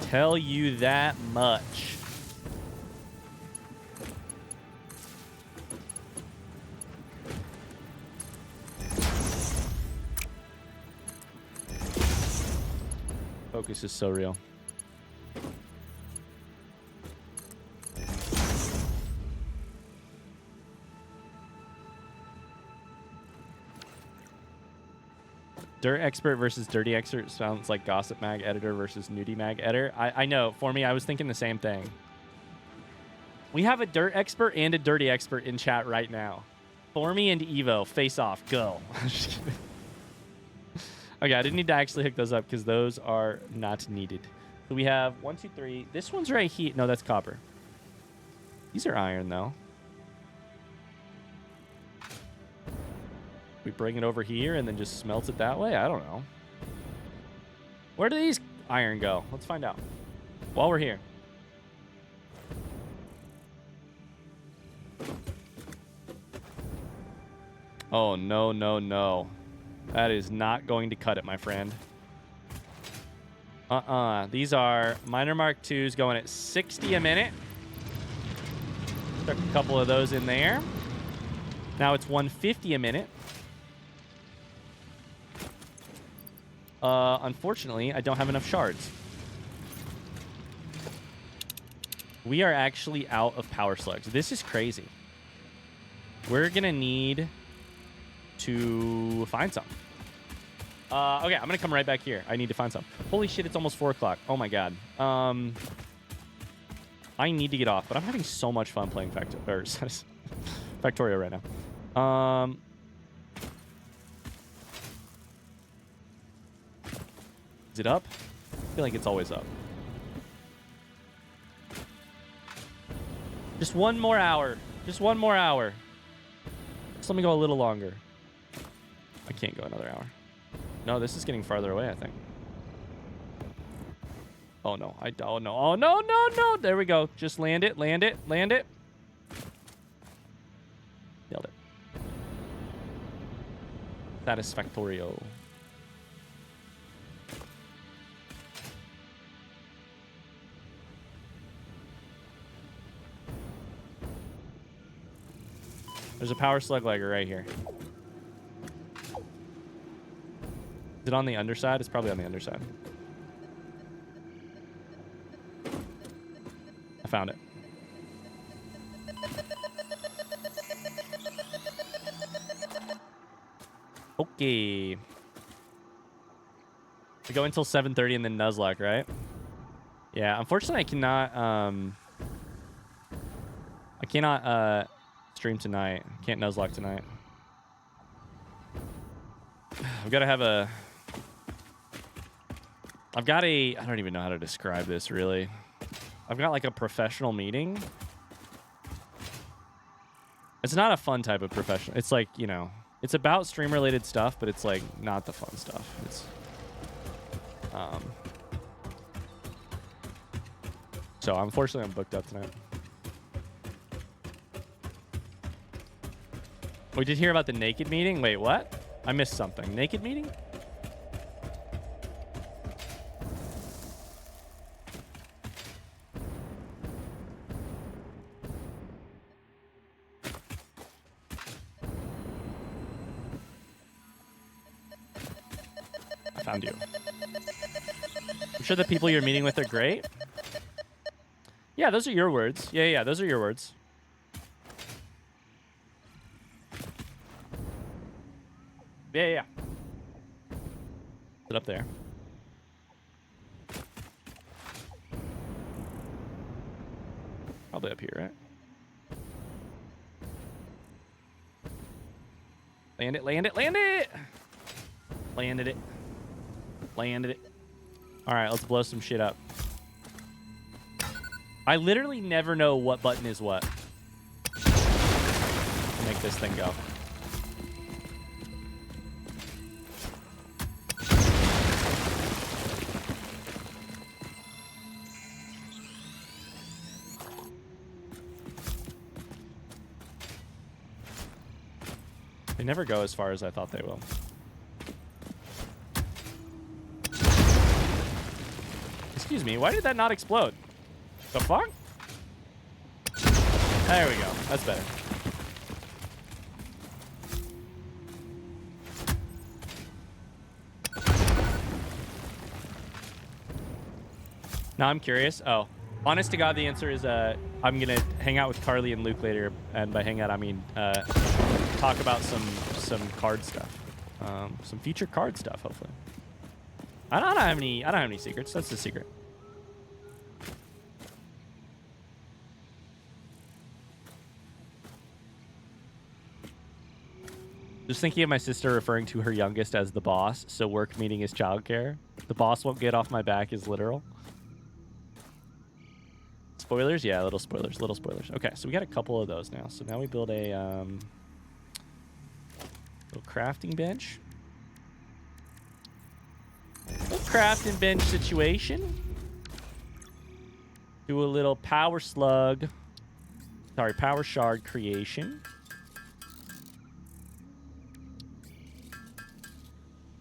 Tell you that much. Focus is so real. Dirt expert versus dirty expert sounds like Gossip Mag editor versus Nudie Mag editor. I know. For me, I was thinking the same thing. We have a dirt expert and a dirty expert in chat right now. For me and Evo, face off, go. Okay, I didn't need to actually hook those up because those are not needed. So we have 1, 2, 3. This one's right here. No, that's copper. These are iron, though. We bring it over here and then just smelt it that way? I don't know. Where do these iron go? Let's find out. While we're here. Oh, no, no, no. That is not going to cut it, my friend. These are Miner Mark IIs going at 60 a minute. Stuck a couple of those in there. Now it's 150 a minute. Unfortunately, I don't have enough shards. We are actually out of power slugs. This is crazy. We're going to need to find some. Okay, I'm going to come right back here. I need to find some. Holy shit, it's almost 4 o'clock. Oh, my God. I need to get off, but I'm having so much fun playing Factorio right now. Is it up? I feel like it's always up. Just 1 more hour. Just 1 more hour. Just let me go a little longer. I can't go another hour. No, this is getting farther away, I think. Oh, no. Oh, no. Oh, no, no, no. There we go. Just land it, land it, land it. Nailed it. Satisfactorio. There's a power slug legger right here. Is it on the underside? It's probably on the underside. I found it. Okay. We go until 7:30 and then Nuzlocke, right? Yeah, unfortunately I cannot stream tonight. Can't Nuzlocke tonight. I've got to have a... I don't even know how to describe this, really. I've got, like, a professional meeting. It's not a fun type of professional. It's, like, you know... It's about stream-related stuff, but it's, like, not the fun stuff. It's... So, unfortunately, I'm booked up tonight. We did hear about the naked meeting? Wait, what? I missed something. Naked meeting? I found you. I'm sure the people you're meeting with are great. Yeah, those are your words. Yeah, those are your words. Yeah. Sit up there. Probably up here, right? Land it, land it, land it! Landed it. Landed it. Alright, let's blow some shit up. I literally never know what button is what. Make this thing go. They never go as far as I thought they will. Excuse me, why did that not explode? The fuck? There we go. That's better. Now I'm curious. Oh, honest to God, the answer is I'm gonna hang out with Carly and Luke later, and by hang out I mean talk about some card stuff, some future card stuff. Hopefully, I don't have any secrets. That's the secret. Just thinking of my sister referring to her youngest as the boss, so work meeting is childcare. The boss won't get off my back is literal. Spoilers? Yeah, little spoilers, little spoilers. Okay, so we got a couple of those now. So now we build a little crafting bench. Little crafting bench situation. Do a little power slug. Sorry, power shard creation.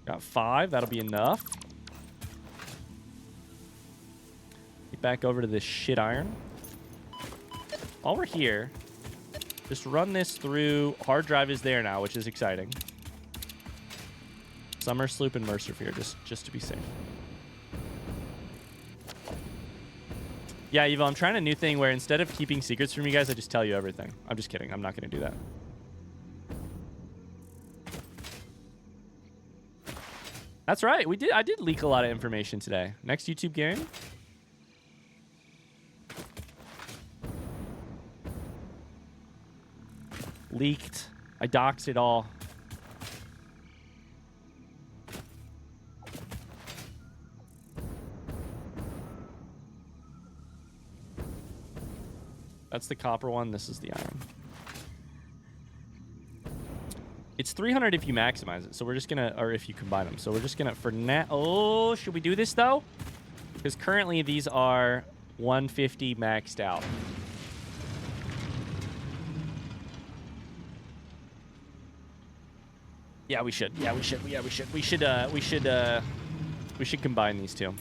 Got 5. That'll be enough. Get back over to this shit iron. While we're here, just run this through. Hard drive is there now, which is exciting. Summer Sloop and Mercer Fear, just to be safe. Yeah, Evo, I'm trying a new thing where instead of keeping secrets from you guys, I just tell you everything. I'm just kidding. I'm not going to do that. That's right. I did leak a lot of information today. Next YouTube game. Leaked. I doxed it all. That's the copper one. This is the iron. It's 300 if you maximize it. So we're just going to, or if you combine them. So we're just going to, for now. Oh, should we do this though? Because currently these are 150 maxed out. Yeah, we should. Yeah, we should. Yeah, we should. We should combine these two.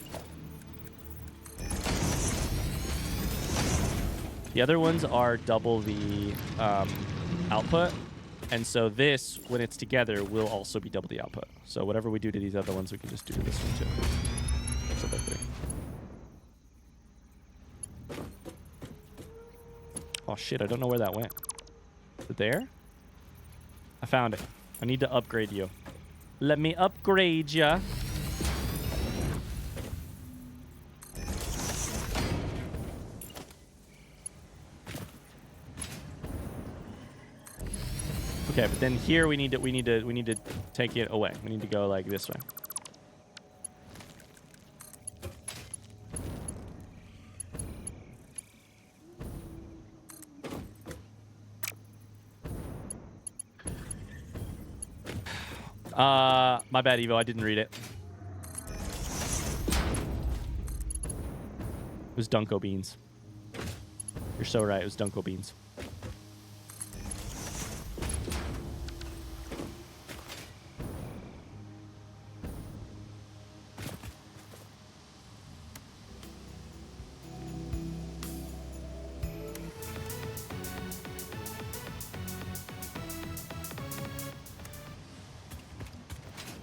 The other ones are double the output. And so this, when it's together, will also be double the output. So whatever we do to these other ones, we can just do to this one too. So they're 3. Oh shit, I don't know where that went. Is it there? I found it. I need to upgrade you. Let me upgrade ya. Okay, but then here we need to take it away. We need to go like this way. My bad, Evo. I didn't read it. It was Dunko beans. You're so right. It was Dunko beans.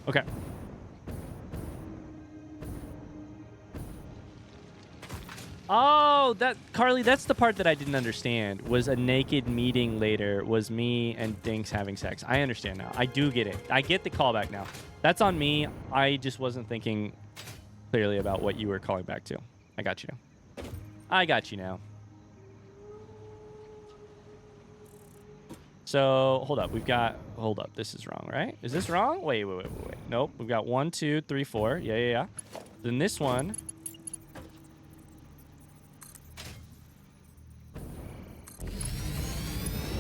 Okay. Oh, Carly, that's the part that I didn't understand. Was a naked meeting later was me and Dinks having sex. I understand now. I do get it. I get the callback now. That's on me. I just wasn't thinking clearly about what you were calling back to. I got you now. I got you now. So, hold up. Hold up. This is wrong, right? Is this wrong? Wait. Nope. We've got 1, 2, 3, 4. Yeah. Then this one.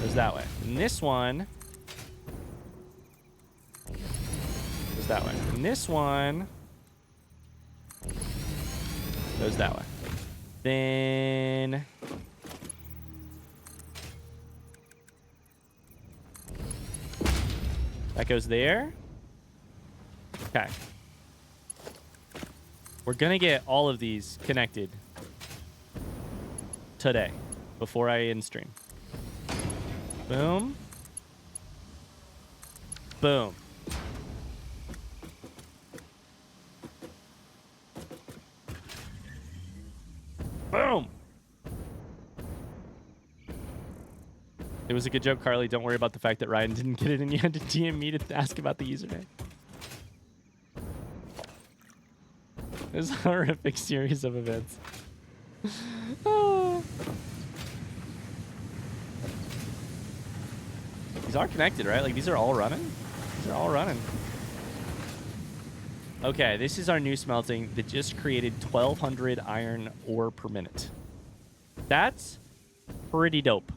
Goes that way. And this one. Goes that way. And this one. Goes that way. Then. That goes there. Okay. We're going to get all of these connected today before I end stream. Boom. Boom. Boom. It was a good joke, Carly. Don't worry about the fact that Ryan didn't get it and you had to DM me to ask about the username. It was a horrific series of events. Oh. These are connected, right? Like, these are all running? are all running. Okay, this is our new smelting that just created 1,200 iron ore per minute. That's pretty dope.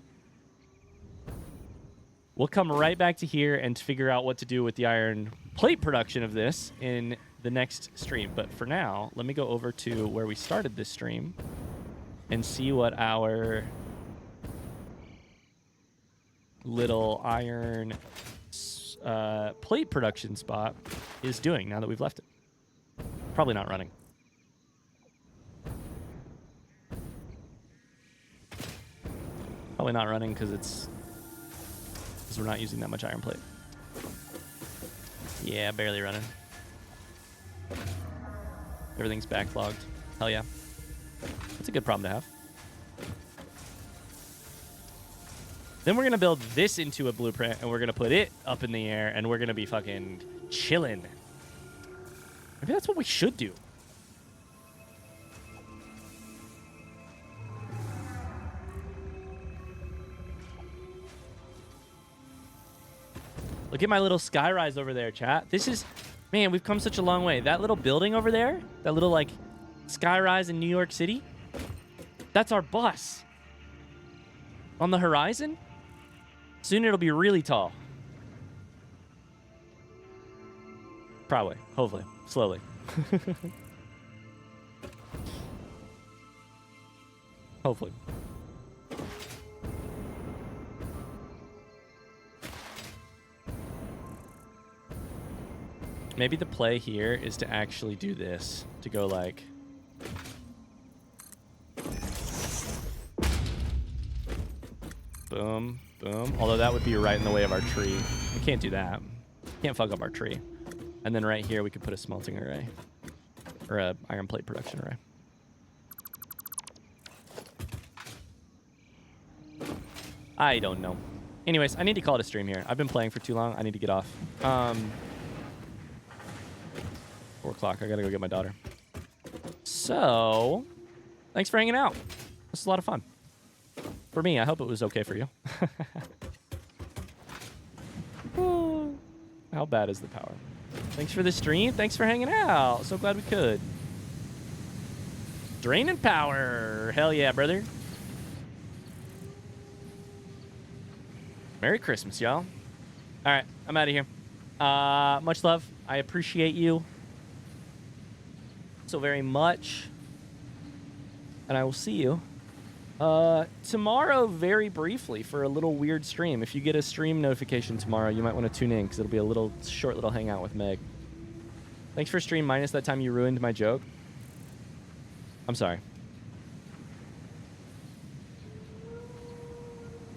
We'll come right back to here and figure out what to do with the iron plate production of this in the next stream. But for now, let me go over to where we started this stream and see what our little iron plate production spot is doing now that we've left it. Probably not running. Probably not running because we're not using that much iron plate. Yeah, barely running. Everything's backlogged. Hell yeah. That's a good problem to have. Then we're going to build this into a blueprint, and we're going to put it up in the air, and we're going to be fucking chilling. Maybe that's what we should do. Look at my little skyrise over there, chat. This is... Man, we've come such a long way. That little building over there, that little, like, skyrise in New York City, that's our bus. On the horizon, soon it'll be really tall. Probably. Hopefully. Slowly. Hopefully. Maybe the play here is to actually do this. To go like... Boom, boom. Although that would be right in the way of our tree. We can't do that. Can't fuck up our tree. And then right here we could put a smelting array. Or a iron plate production array. I don't know. Anyways, I need to call it a stream here. I've been playing for too long. I need to get off. 4 o'clock. I gotta go get my daughter. So, thanks for hanging out. This is a lot of fun. For me, I hope it was okay for you. Oh, how bad is the power? Thanks for the stream. Thanks for hanging out. So glad we could. Draining power. Hell yeah, brother. Merry Christmas, y'all. All right, I'm out of here. Much love. I appreciate you so very much. And I will see you tomorrow very briefly for a little weird stream. If you get a stream notification tomorrow, you might want to tune in because it'll be a little short little hangout with Meg. Thanks for stream minus that time you ruined my joke. I'm sorry.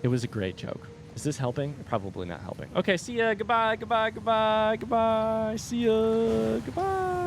It was a great joke. Is this helping? Probably not helping. Okay, see ya. Goodbye, goodbye, goodbye, goodbye. See ya. Goodbye.